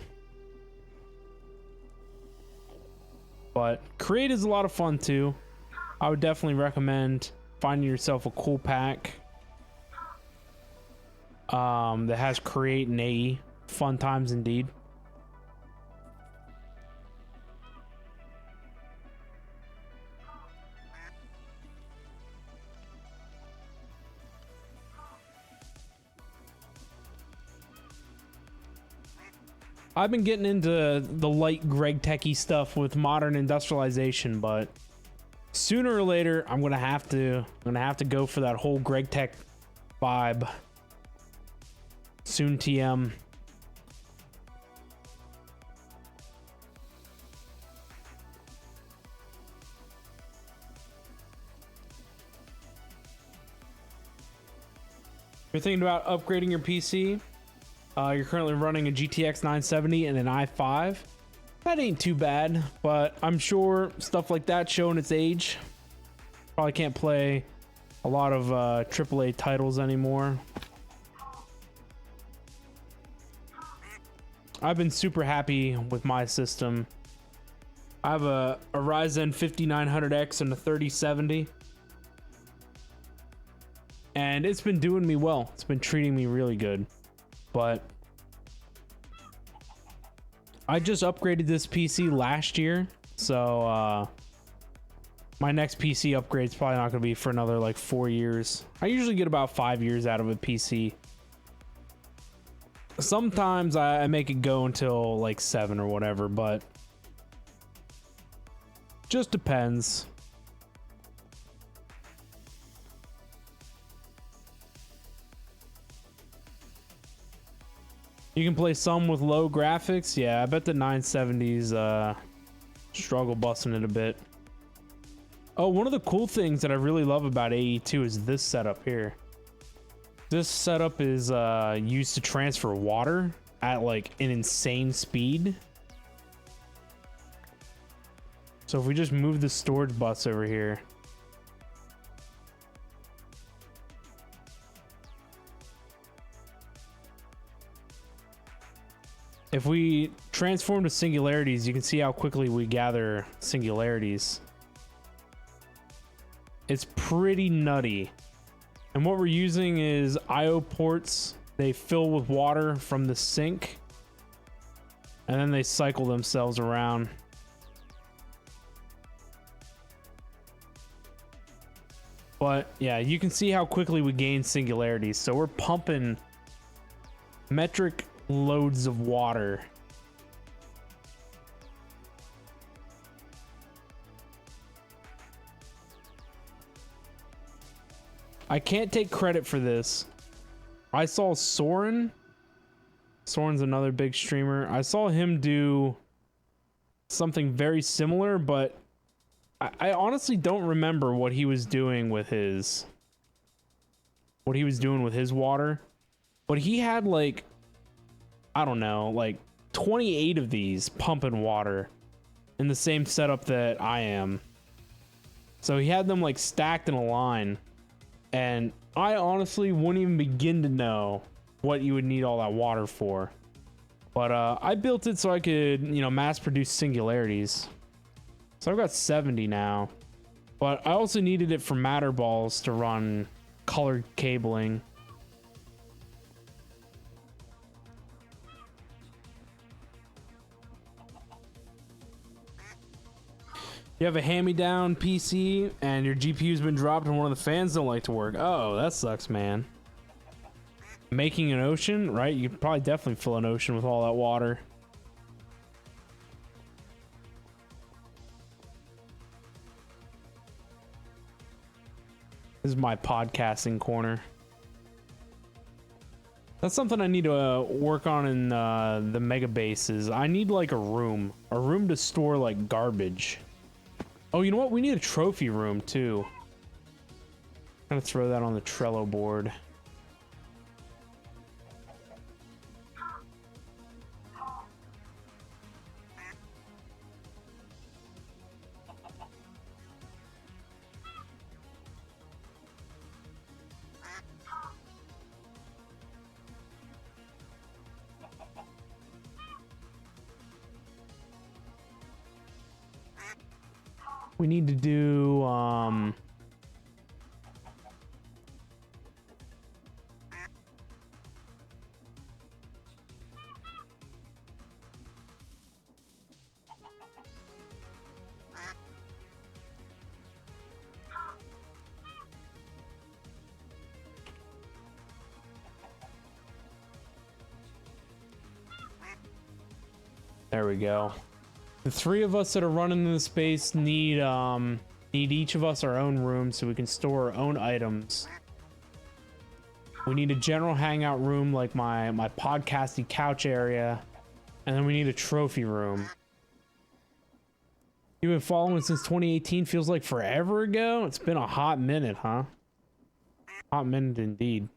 But Create is a lot of fun too. I would definitely recommend finding yourself a cool pack that has Create and AE. Fun times indeed. I've been getting into the light Greg Techie stuff with modern industrialization, but sooner or later I'm gonna have to go for that whole Greg Tech vibe. Soon TM. You're thinking about upgrading your PC? You're currently running a GTX 970 and an i5. That ain't too bad, but I'm sure stuff like that showing its age. Probably can't play a lot of AAA titles anymore. I've been super happy with my system. I have a Ryzen 5900X and a 3070. And it's been doing me well. It's been treating me really good. But I just upgraded this PC last year, so my next PC upgrade is probably not going to be for another like 4 years. I usually get about 5 years out of a PC. Sometimes I make it go until like 7 or whatever, but just depends. You can play some with low graphics. Yeah, I bet the 970s struggle busting it a bit. Oh, one of the cool things that I really love about AE2 is this setup here. This setup is used to transfer water at like an insane speed. So if we just move the storage bus over here. If we transform to singularities, you can see how quickly we gather singularities. It's pretty nutty. And what we're using is IO ports. They fill with water from the sink, and then they cycle themselves around. But yeah, you can see how quickly we gain singularities. So we're pumping metric loads of water. I can't take credit for this. I saw Soren. Soren's another big streamer. I saw him do something very similar, but I honestly don't remember what he was doing with his water. But he had like, I don't know, like 28 of these pumping water in the same setup that I am. So he had them like stacked in a line, and I honestly wouldn't even begin to know what you would need all that water for. But I built it so I could, you know, mass produce singularities. So I've got 70 now. But I also needed it for matter balls to run colored cabling. You have a hand-me-down PC and your GPU's been dropped and one of the fans don't like to work. Oh, that sucks, man. Making an ocean, right? You could probably definitely fill an ocean with all that water. This is my podcasting corner. That's something I need to work on in the mega bases. I need like a room to store like garbage. Oh, you know what? We need a trophy room too. I'm gonna throw that on the Trello board. We need to do there we go. The three of us that are running the space need each of us our own room so we can store our own items. We need a general hangout room like my podcasty couch area, and then we need a trophy room. You've been following since 2018, feels like forever ago. It's been a hot minute, huh? Hot minute indeed.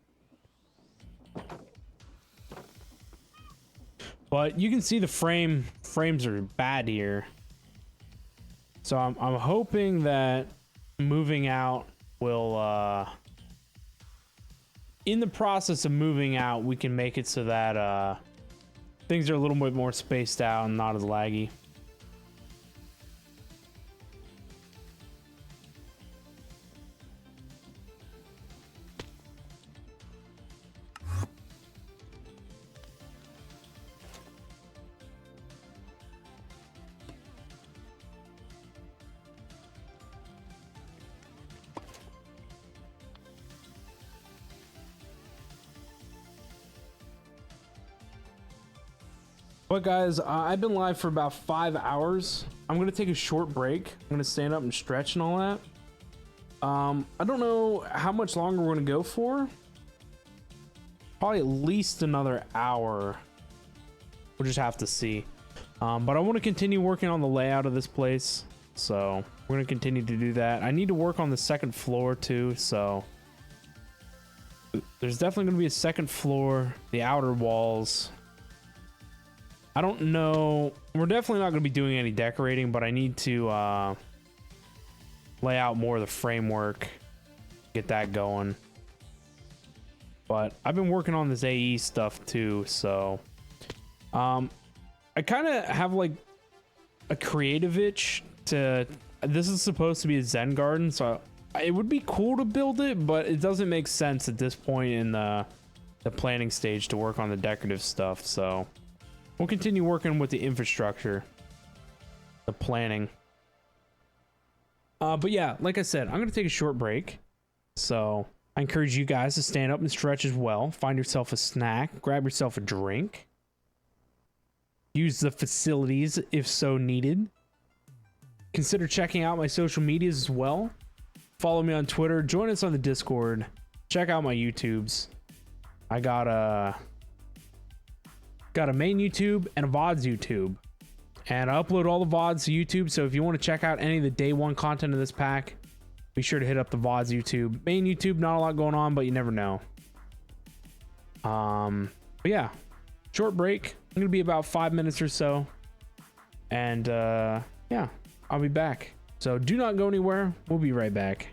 But you can see the frames are bad here. So I'm hoping that moving out will in the process of moving out, we can make it so that things are a little bit more spaced out and not as laggy. But guys, I've been live for about 5 hours. I'm gonna take a short break. I'm gonna stand up and stretch and all that. I don't know how much longer we're gonna go for. Probably at least another hour. We'll just have to see. But I want to continue working on the layout of this place. So we're gonna continue to do that. I need to work on the second floor too, so there's definitely gonna be a second floor, the outer walls. I don't know. We're definitely not going to be doing any decorating, but I need to lay out more of the framework, get that going. But I've been working on this AE stuff too, so I kind of have like a creative itch to. This is supposed to be a Zen garden, so it would be cool to build it, but it doesn't make sense at this point in the planning stage to work on the decorative stuff. So we'll continue working with the infrastructure, the planning. But yeah, like I said, I'm going to take a short break. So I encourage you guys to stand up and stretch as well. Find yourself a snack, grab yourself a drink. Use the facilities if so needed. Consider checking out my social medias as well. Follow me on Twitter. Join us on the Discord. Check out my YouTubes. I got a main YouTube and a VODs YouTube, and I upload all the VODs to YouTube. So if you want to check out any of the day one content of this pack, be sure to hit up the VODs YouTube. Main YouTube, not a lot going on, but you never know. But yeah, short break. I'm gonna be about 5 minutes or so, and yeah, I'll be back. So do not go anywhere. We'll be right back.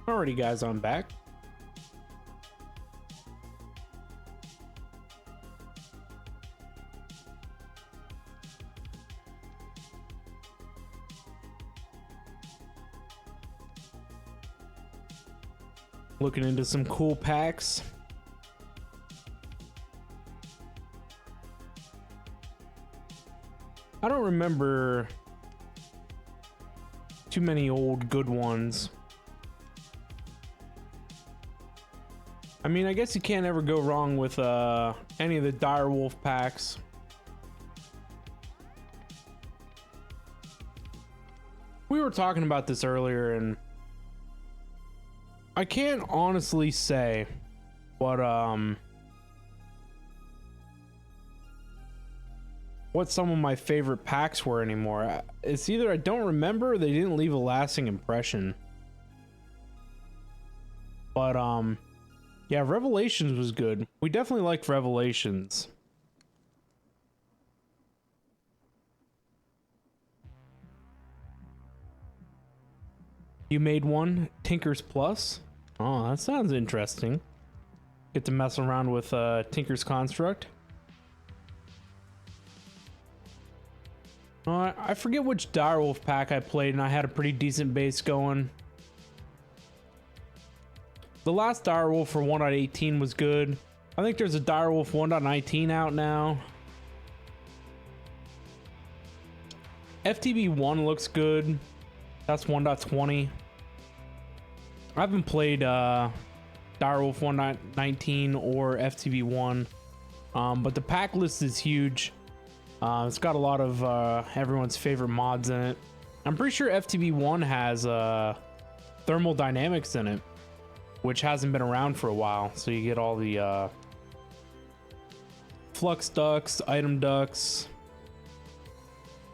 Alrighty, guys, I'm back. Looking into some cool packs. I don't remember too many old good ones. I mean, I guess you can't ever go wrong with any of the Direwolf packs. We were talking about this earlier, and I can't honestly say what some of my favorite packs were anymore. It's either I don't remember or they didn't leave a lasting impression. But yeah, Revelations was good. We definitely liked Revelations. You made one, Tinker's Plus? Oh, that sounds interesting. Get to mess around with Tinker's Construct. I forget which Direwolf pack I played, and I had a pretty decent base going. The last Direwolf for 1.18 was good. I think there's a Direwolf 1.19 out now. FTB 1 looks good. That's 1.20. I haven't played Direwolf 1.19 or FTB 1, but the pack list is huge. It's got a lot of everyone's favorite mods in it. I'm pretty sure FTB 1 has thermal dynamics in it, which hasn't been around for a while. So you get all the flux ducts, item ducts,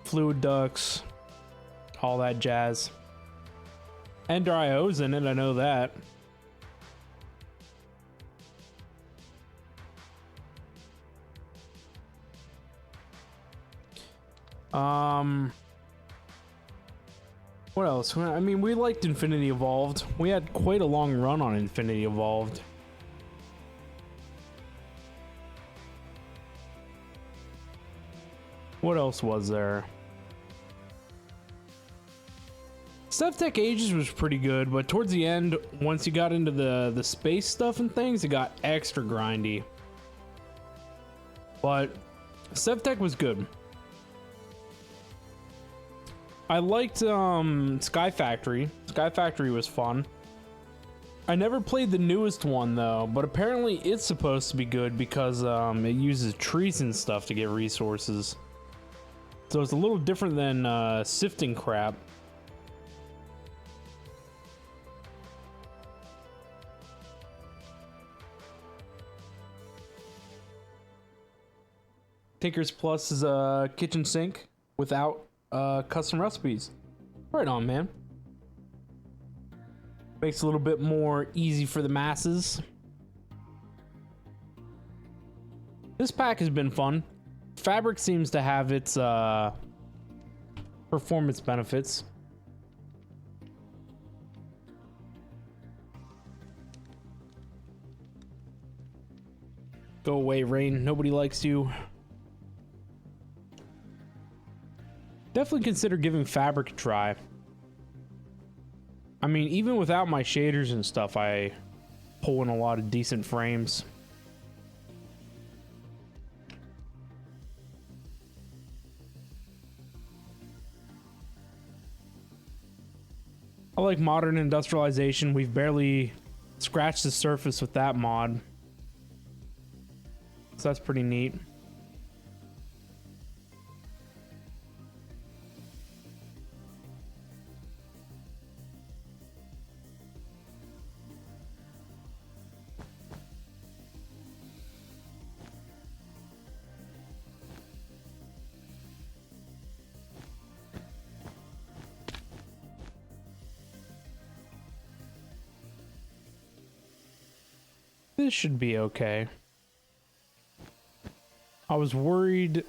fluid ducts, all that jazz. Ender IO's in it, I know that. What else? I mean, we liked Infinity Evolved. We had quite a long run on Infinity Evolved. What else was there? SevTech Ages was pretty good, but towards the end, once you got into the space stuff and things, it got extra grindy. But SevTech was good. I liked Sky Factory. Sky Factory was fun. I never played the newest one though, but apparently it's supposed to be good because it uses trees and stuff to get resources. So it's a little different than sifting crap. Tinker's Plus is a kitchen sink without custom recipes. Right on, man. Makes it a little bit more easy for the masses. This pack has been fun. Fabric seems to have its performance benefits. Go away, Rain. Nobody likes you. Definitely consider giving Fabric a try. I mean, even without my shaders and stuff, I pull in a lot of decent frames. I like Modern Industrialization. We've barely scratched the surface with that mod. So that's pretty neat. This should be okay. I was worried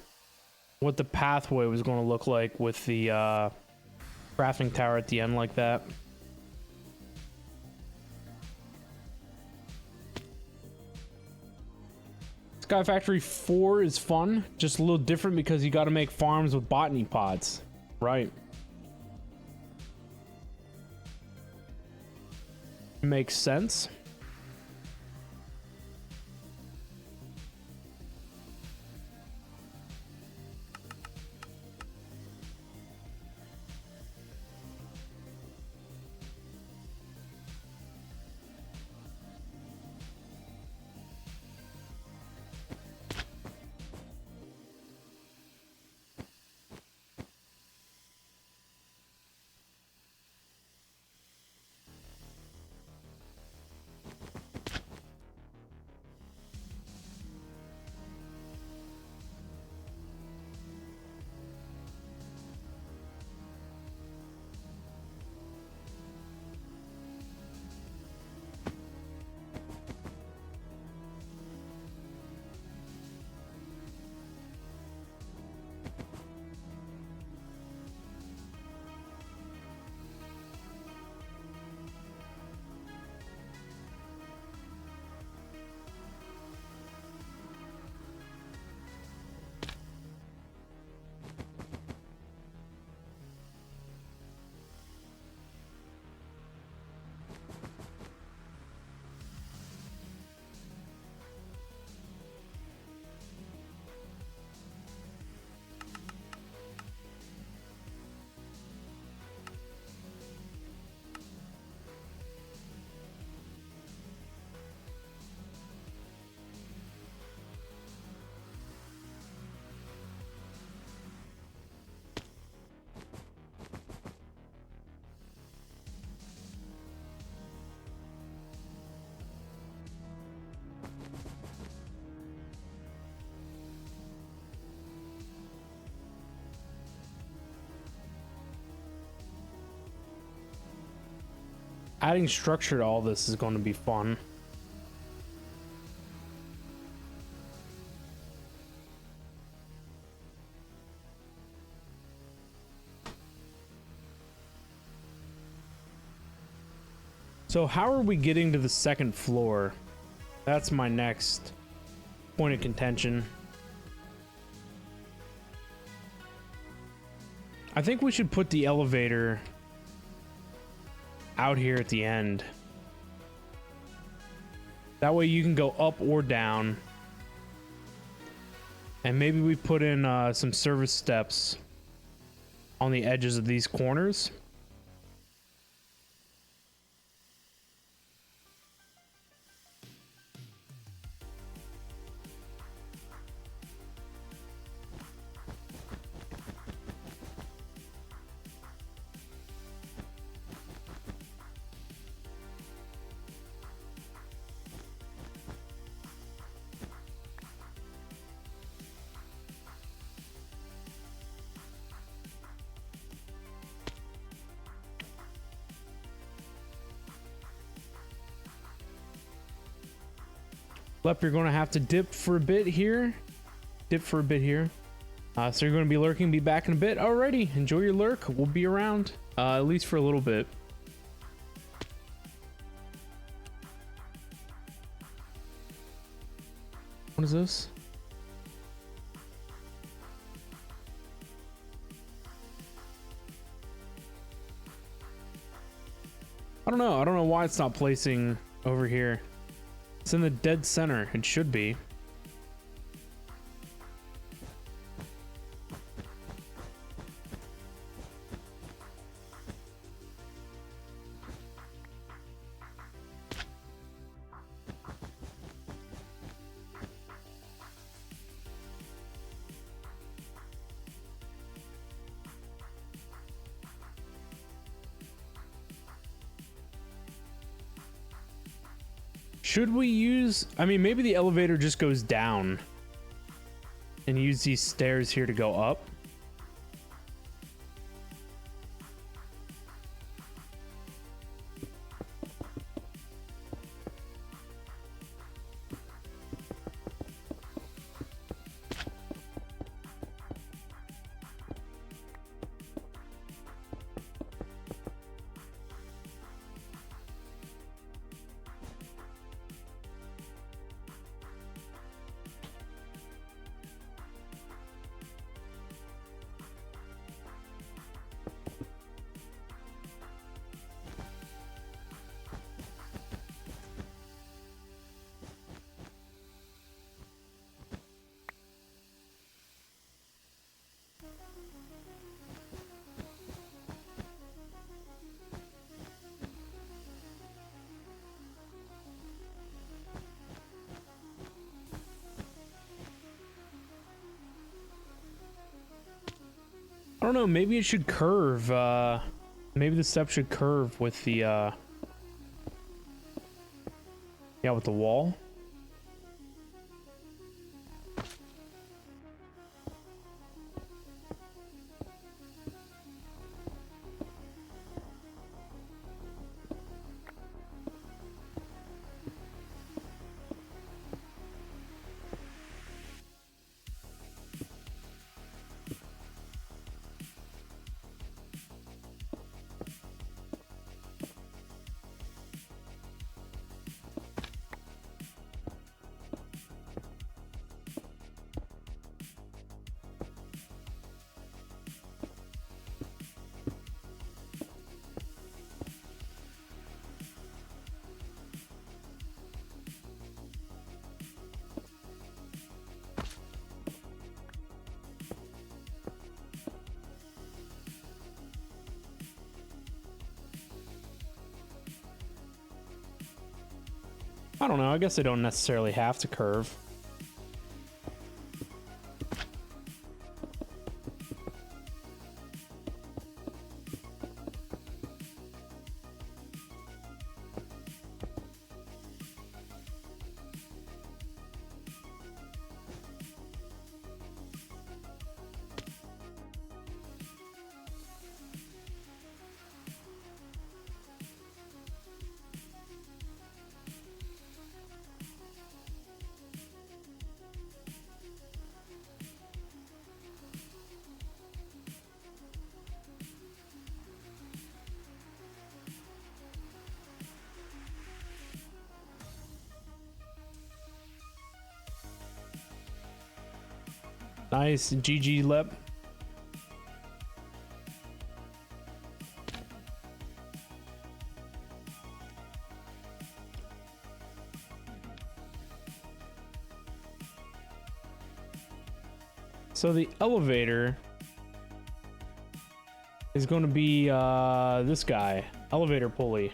what the pathway was going to look like with the crafting tower at the end like that. Sky Factory 4 is fun, just a little different because you got to make farms with botany pods. Right. Makes sense. Adding structure to all this is going to be fun. So how are we getting to the second floor? That's my next point of contention. I think we should put the elevator out here at the end. That way you can go up or down. And maybe we put in some service steps on the edges of these corners. Lep, you're going to have to dip for a bit here. So you're going to be lurking, be back in a bit. Alrighty, enjoy your lurk. We'll be around, at least for a little bit. What is this? I don't know. I don't know why it's not placing over here. It's in the dead center. It should be. Should we use, I mean, maybe the elevator just goes down and use these stairs here to go up. don't know. Maybe it should curve. Maybe the step should curve with the, yeah, with the wall. I don't know. I guess they don't necessarily have to curve. Nice. GG lip. So the elevator is going to be this guy, elevator pulley.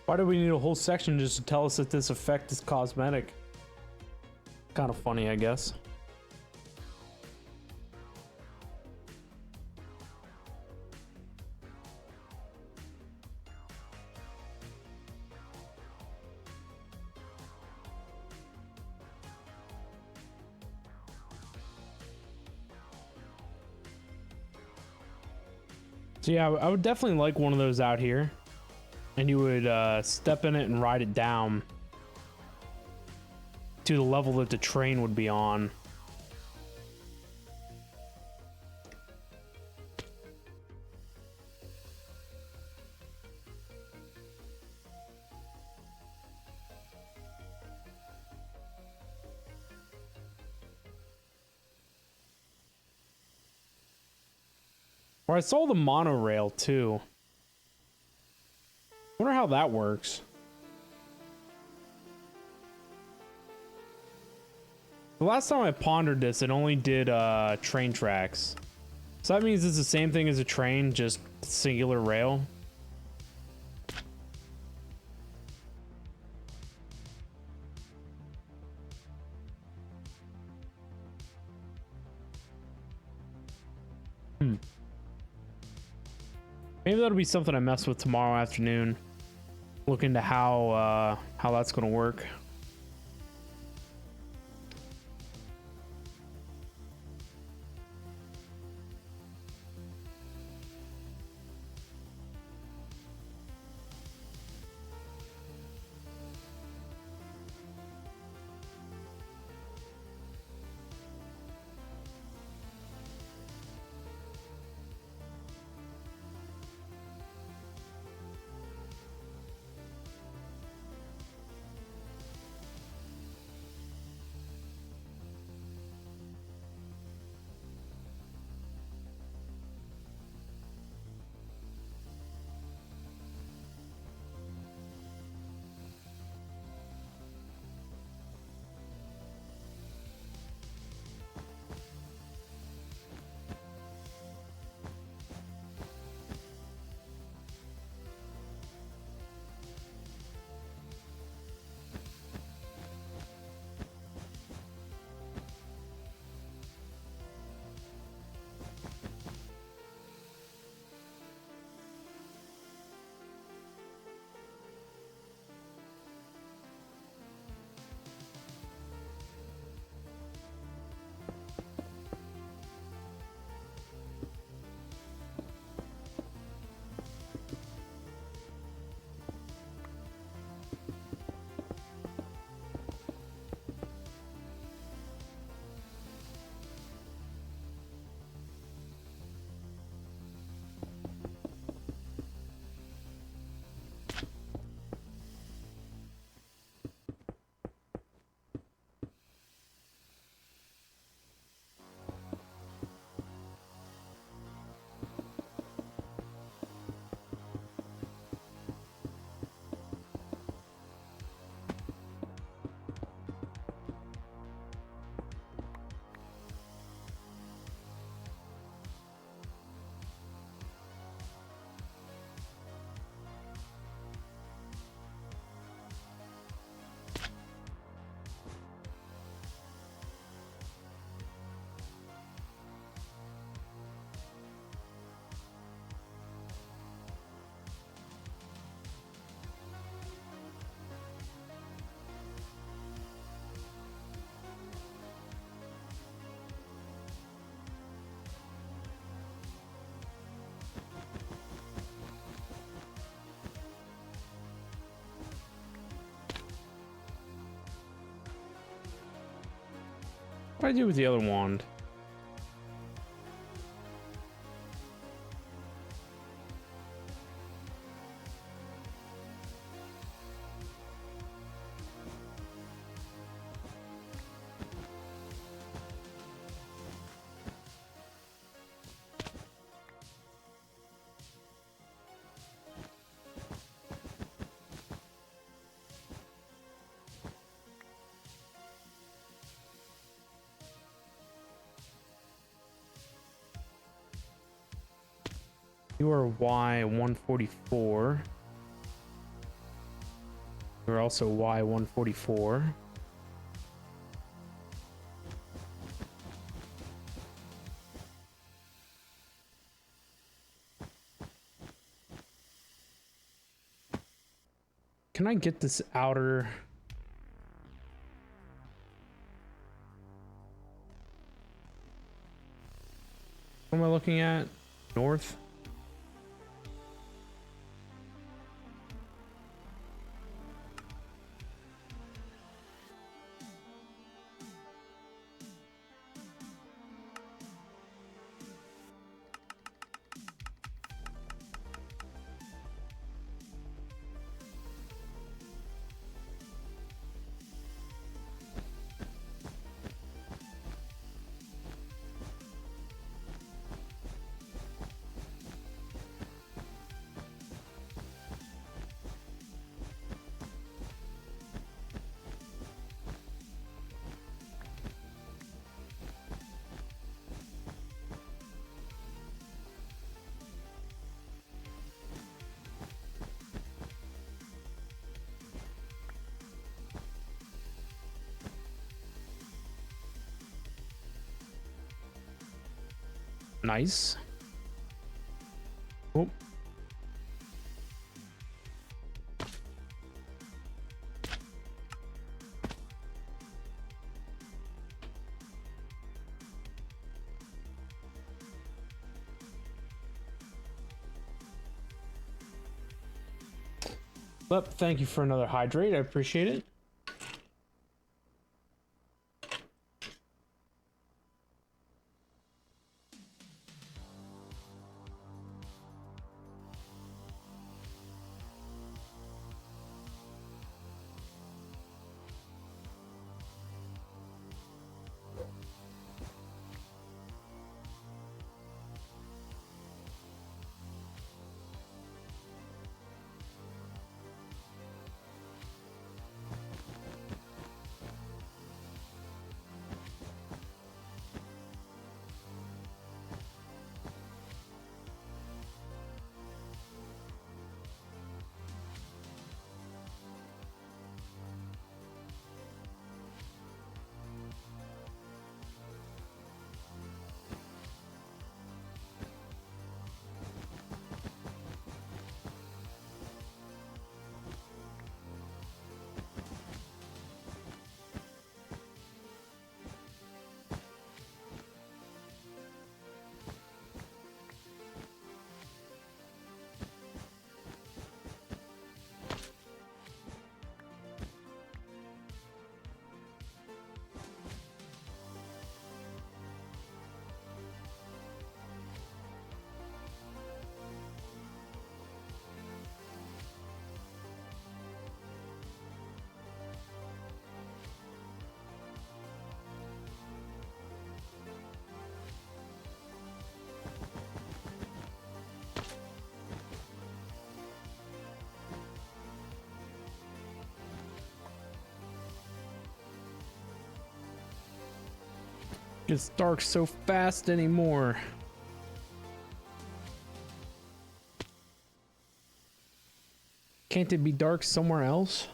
Why do we need a whole section just to tell us that this effect is cosmetic? Kind of funny, I guess. So yeah, I would definitely like one of those out here. and you would step in it and ride it down to the level that the train would be on. Or I saw the monorail too. Wonder how that works. The last time I pondered this, it only did train tracks. So that means it's the same thing as a train, just singular rail. Maybe that'll be something I mess with tomorrow afternoon. Look into how that's gonna work. What do I do with the other wand? You are Y144. You're also Y144. Can I get this outer? What am I looking at? North? Nice. Oh. But thank you for another hydrate. I appreciate it. It's dark so fast anymore. Can't it be dark somewhere else?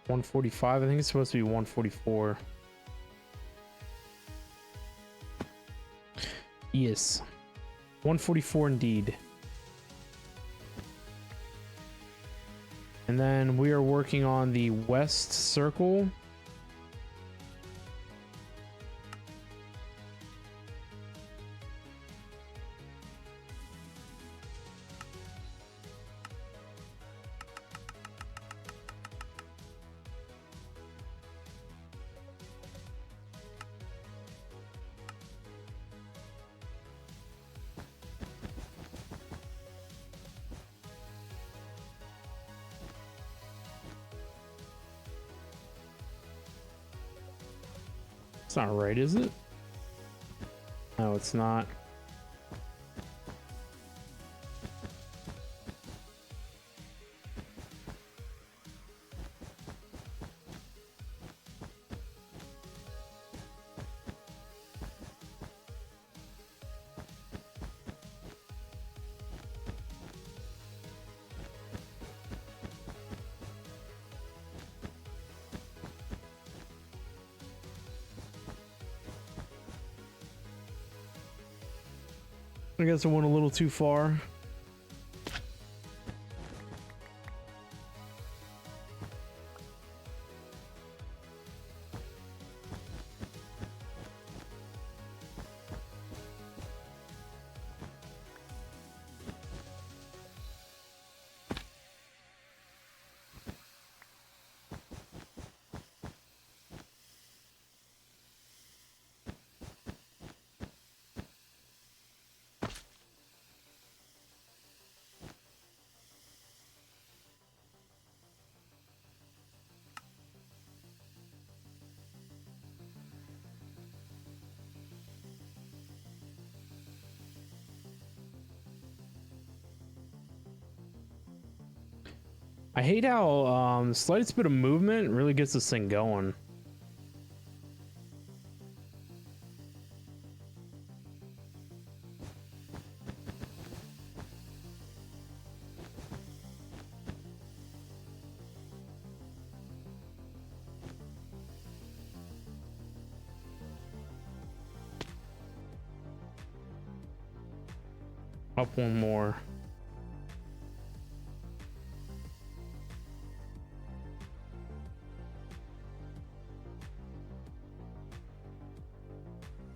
$145. I think it's supposed to be $144. Yes, $144 indeed. And then we are working on the west circle. It's not right, is it? No, it's not. I guess I went a little too far. I hate how the slightest bit of movement really gets this thing going. Up one more.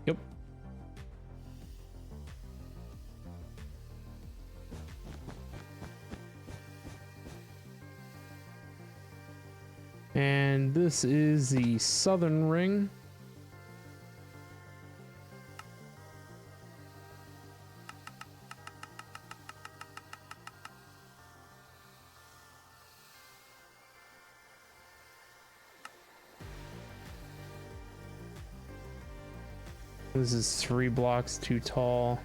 Yep. And this is the southern ring. This is 3 blocks too tall.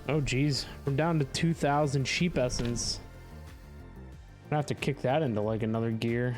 Oh geez, we're down to 2,000 sheep essence. I'm gonna have to kick that into like another gear.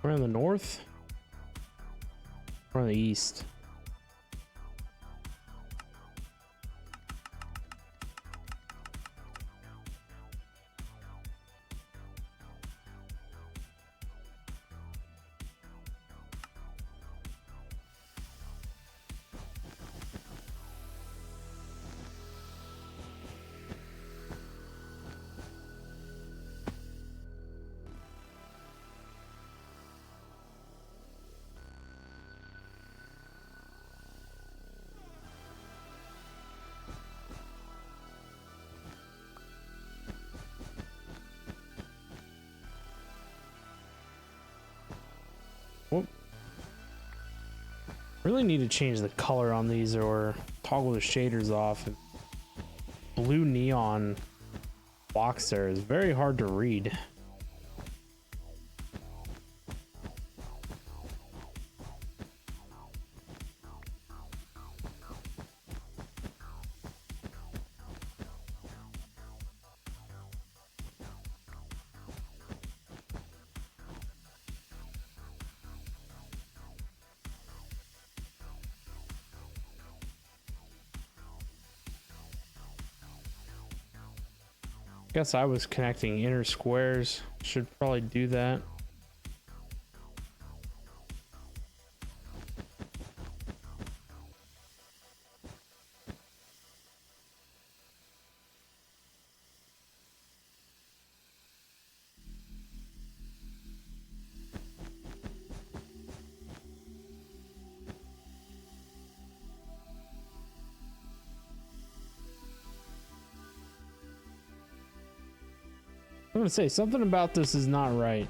We're in the north. We're in the east. Whoop. Really need to change the color on these or toggle the shaders off. Blue neon box there is very hard to read. Guess I was connecting inner squares. Should probably do that. I'm gonna say something about this is not right.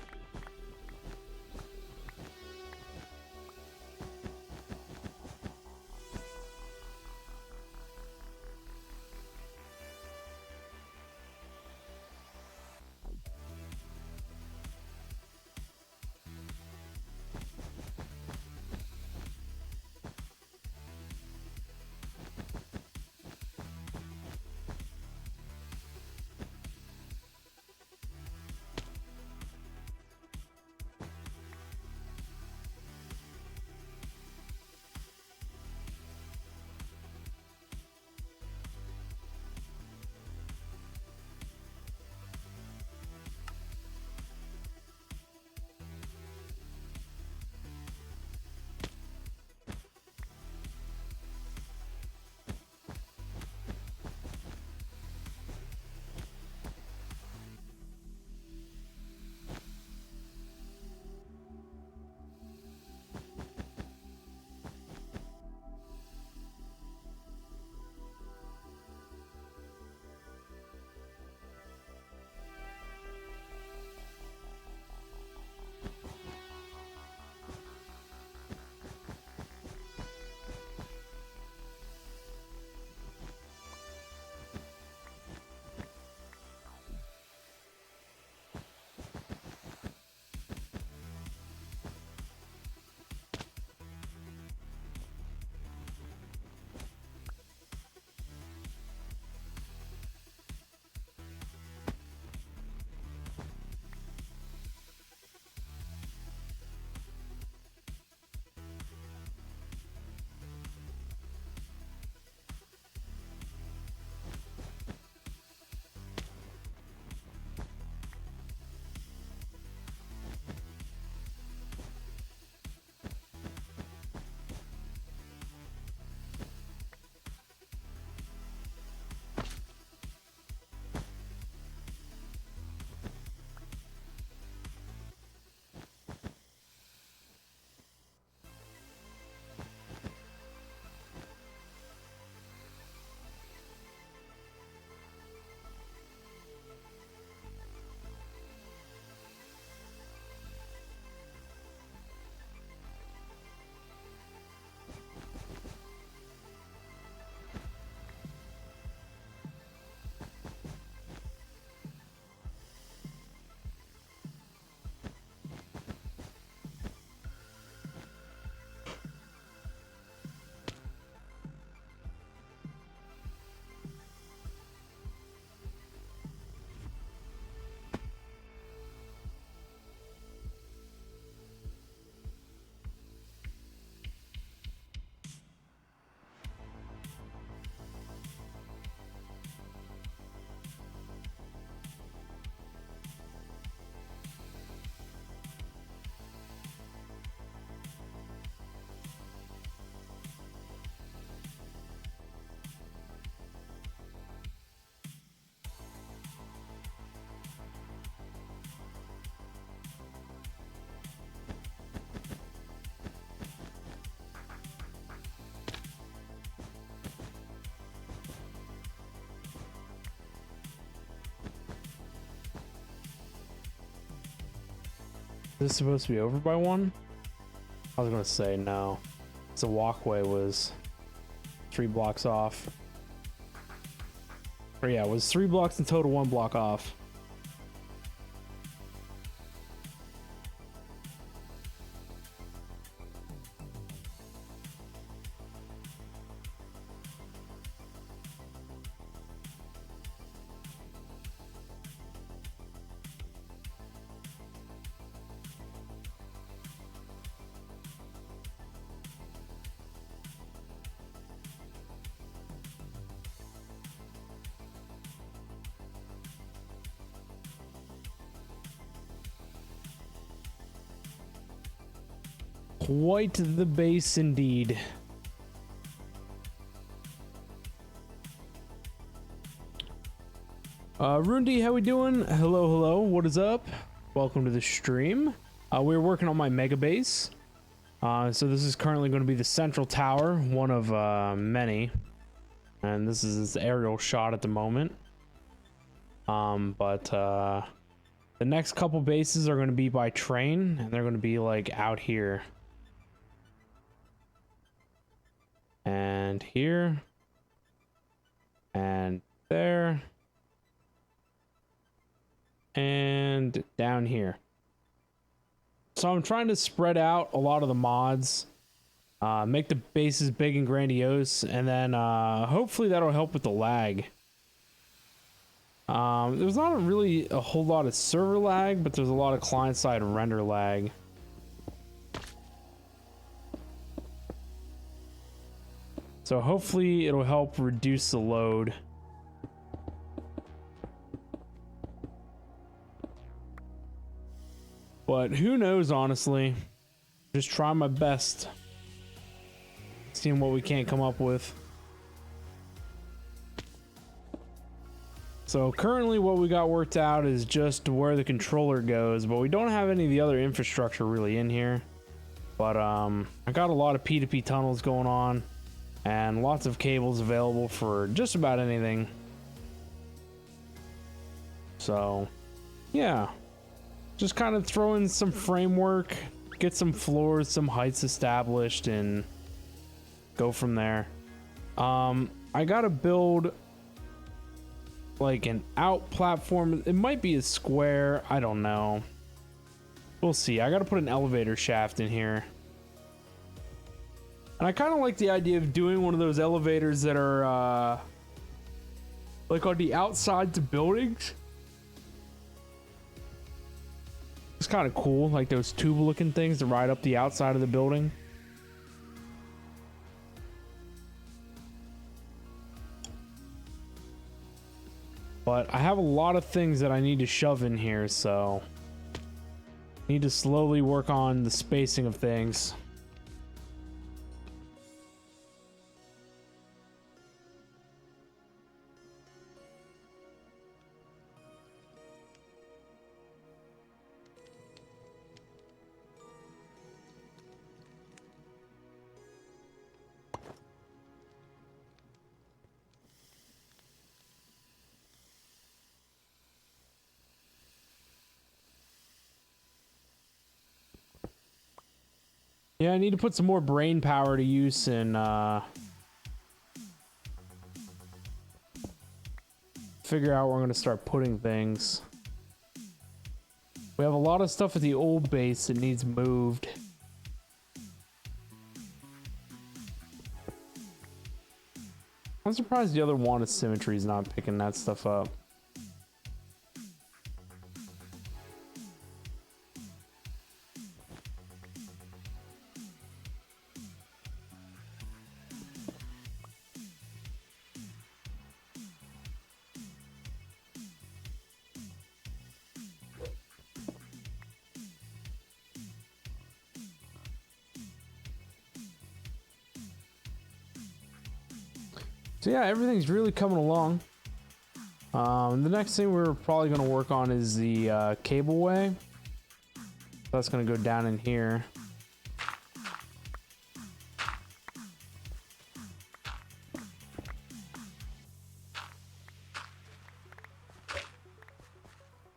Is this supposed to be over by one? I was gonna say no. The walkway was 3 blocks off. Or yeah, it was 3 blocks in total, 1 block off. Quite the base indeed. Rundi, how we doing? Hello, hello. What is up? Welcome to the stream. We're working on my mega base. So this is currently going to be the central tower, one of many. And this is its aerial shot at the moment. The next couple bases are going to be by train, and they're going to be like out here. And here. And there. And down here. So I'm trying to spread out a lot of the mods, make the bases big and grandiose, and then hopefully that'll help with the lag. There's not really a whole lot of server lag, but there's a lot of client-side render lag. So hopefully it'll help reduce the load. But who knows, honestly. Just trying my best. Seeing what we can't come up with. So currently what we got worked out is just where the controller goes, but we don't have any of the other infrastructure really in here. But I got a lot of P2P tunnels going on and lots of cables available for just about anything. So yeah, just kind of throw in some framework, get some floors, some heights established, and go from there. I gotta build like an out platform. It might be a square, I don't know, we'll see. I gotta put an elevator shaft in here, and I kind of like the idea of doing one of those elevators that are like on the outside to buildings. It's kind of cool, like those tube looking things to ride up the outside of the building. But I have a lot of things that I need to shove in here, so need to slowly work on the spacing of things. Yeah, I need to put some more brain power to use and figure out where I'm going to start putting things. We have a lot of stuff at the old base that needs moved. I'm surprised the other Wand of Symmetry is not picking that stuff up. So yeah, everything's really coming along. The next thing we're probably going to work on is the cableway. That's going to go down in here.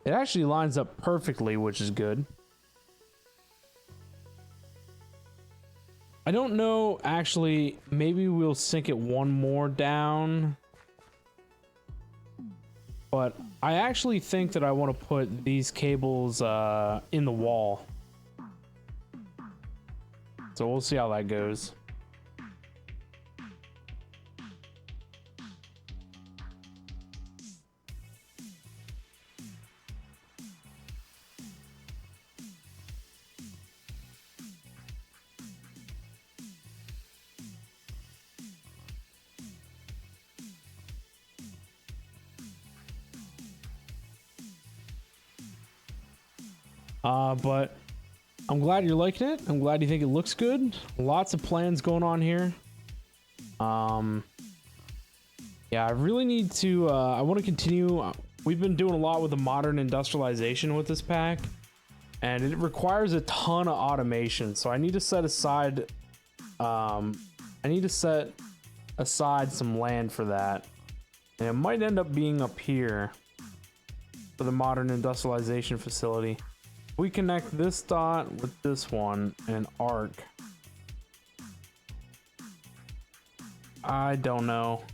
It actually lines up perfectly, which is good. I don't know, actually, maybe we'll sink it one more down. But I actually think that I want to put these cables in the wall. So we'll see how that goes. But I'm glad you're liking it. I'm glad you think it looks good. Lots of plans going on here. Yeah, I really need to, I want to continue. We've been doing a lot with the modern industrialization with this pack, and it requires a ton of automation. So I need to set aside, some land for that. And it might end up being up here. for the modern industrialization facility. We connect this dot with this one in an arc. I don't know.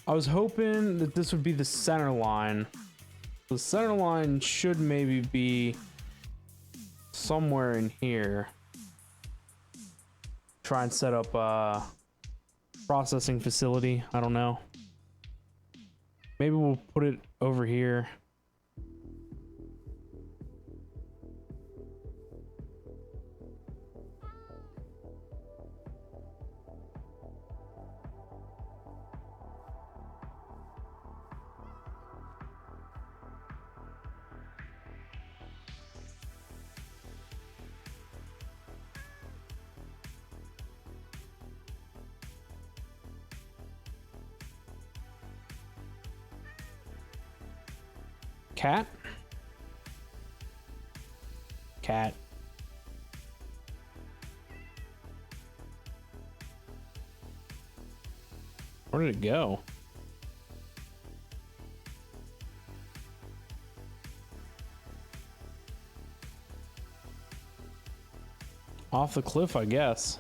I was hoping that this would be the center line. The center line should maybe be somewhere in here. Try and set up a processing facility. I don't know. Maybe we'll put it over here. Cat? Cat. Where did it go? Off the cliff, I guess.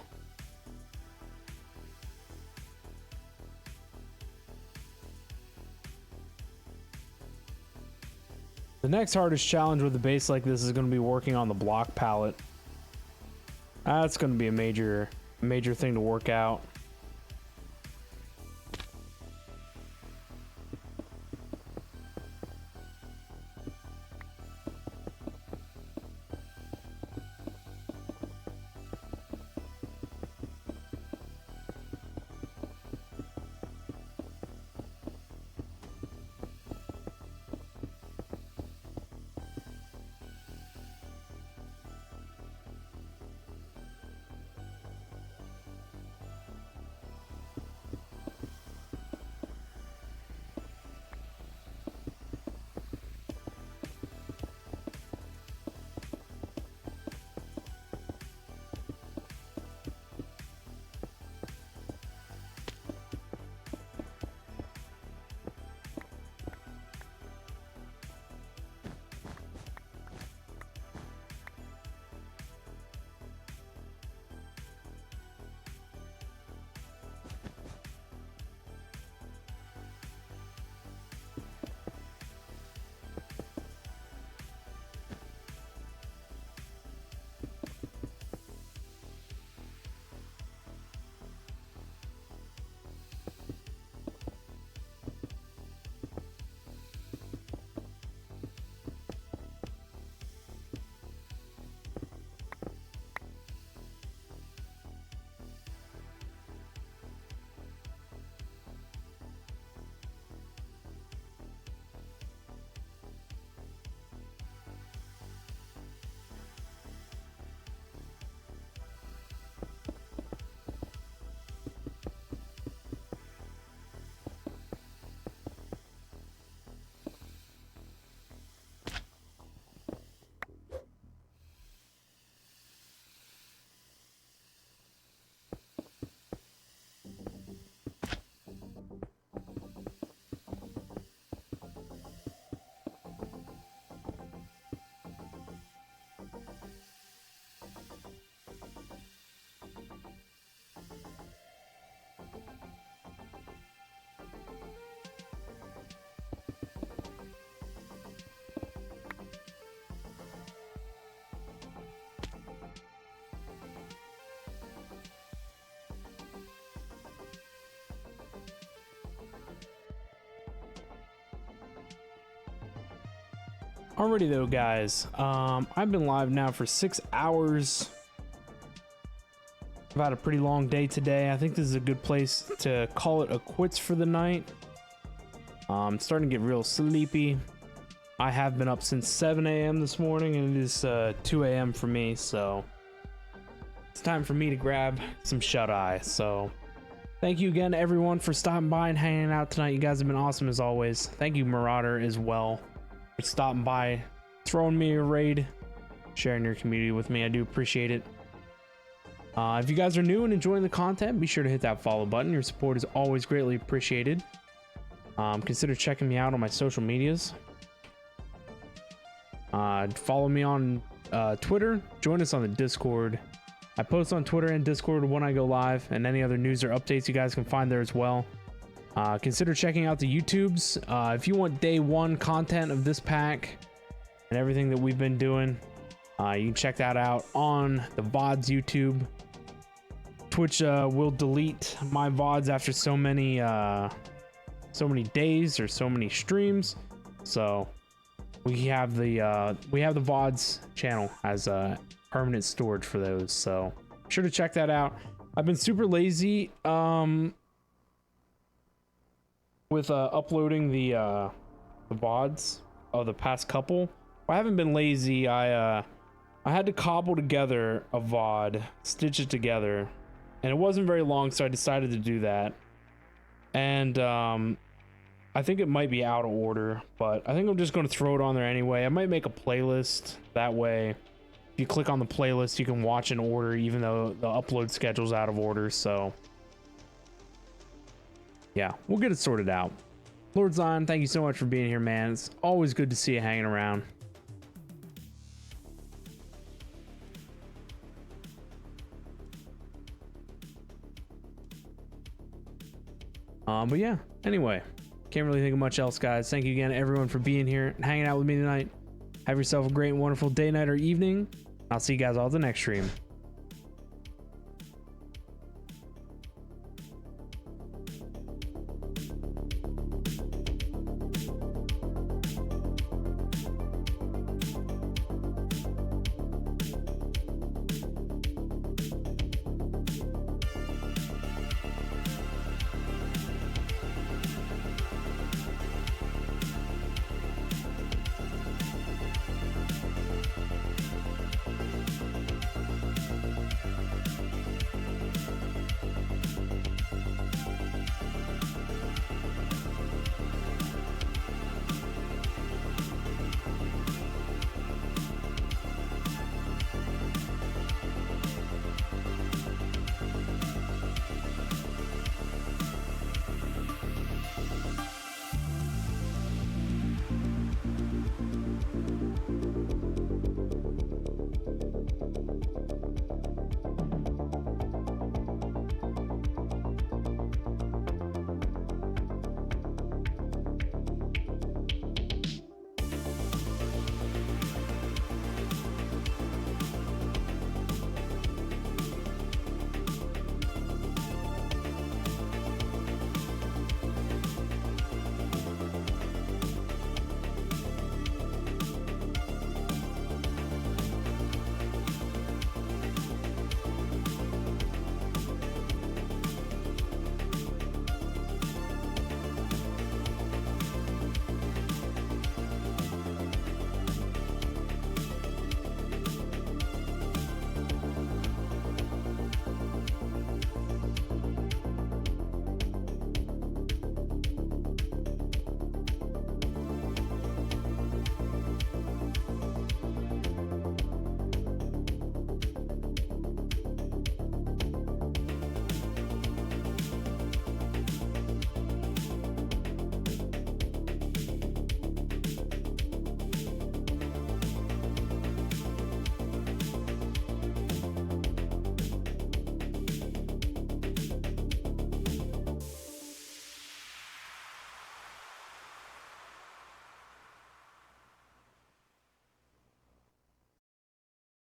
The next hardest challenge with a base like this is going to be working on the block palette. That's going to be a major thing to work out. Alrighty though, guys. I've been live now for 6 hours. I've had a pretty long day today. I think this is a good place to call it a quits for the night. I'm starting to get real sleepy. I have been up since 7 a.m. this morning, and it is 2 a.m. for me, so it's time for me to grab some shut-eye. So thank you again, everyone, for stopping by and hanging out tonight. You guys have been awesome as always. Thank you, Marauder, as well, for stopping by, throwing me a raid, sharing your community with me. I do appreciate it. If you guys are new and enjoying the content, be sure to hit that follow button. Your support is always greatly appreciated. Consider checking me out on my social medias. Follow me on Twitter. Join us on the Discord. I post on Twitter and Discord when I go live, and any other news or updates you guys can find there as well. Consider checking out the YouTubes. If you want day one content of this pack and everything that we've been doing, you can check that out on the VODs YouTube. Twitch will delete my VODs after so many days or so many streams. So we have the VODs channel as permanent storage for those. So be sure to check that out. I've been super lazy with uploading the VODs of the past couple. I haven't been lazy. I had to cobble together a VOD, stitch it together, and it wasn't very long, so I decided to do that. And I think it might be out of order, but I think I'm just going to throw it on there anyway. I might make a playlist. That way, if you click on the playlist, you can watch in order, even though the upload schedule's out of order. So yeah, we'll get it sorted out. Lord Zion, thank you so much for being here, man. It's always good to see you hanging around. But yeah, anyway, can't really think of much else, guys. Thank you again, everyone, for being here and hanging out with me tonight. Have yourself a great and wonderful day, night, or evening. I'll see you guys all at the next stream.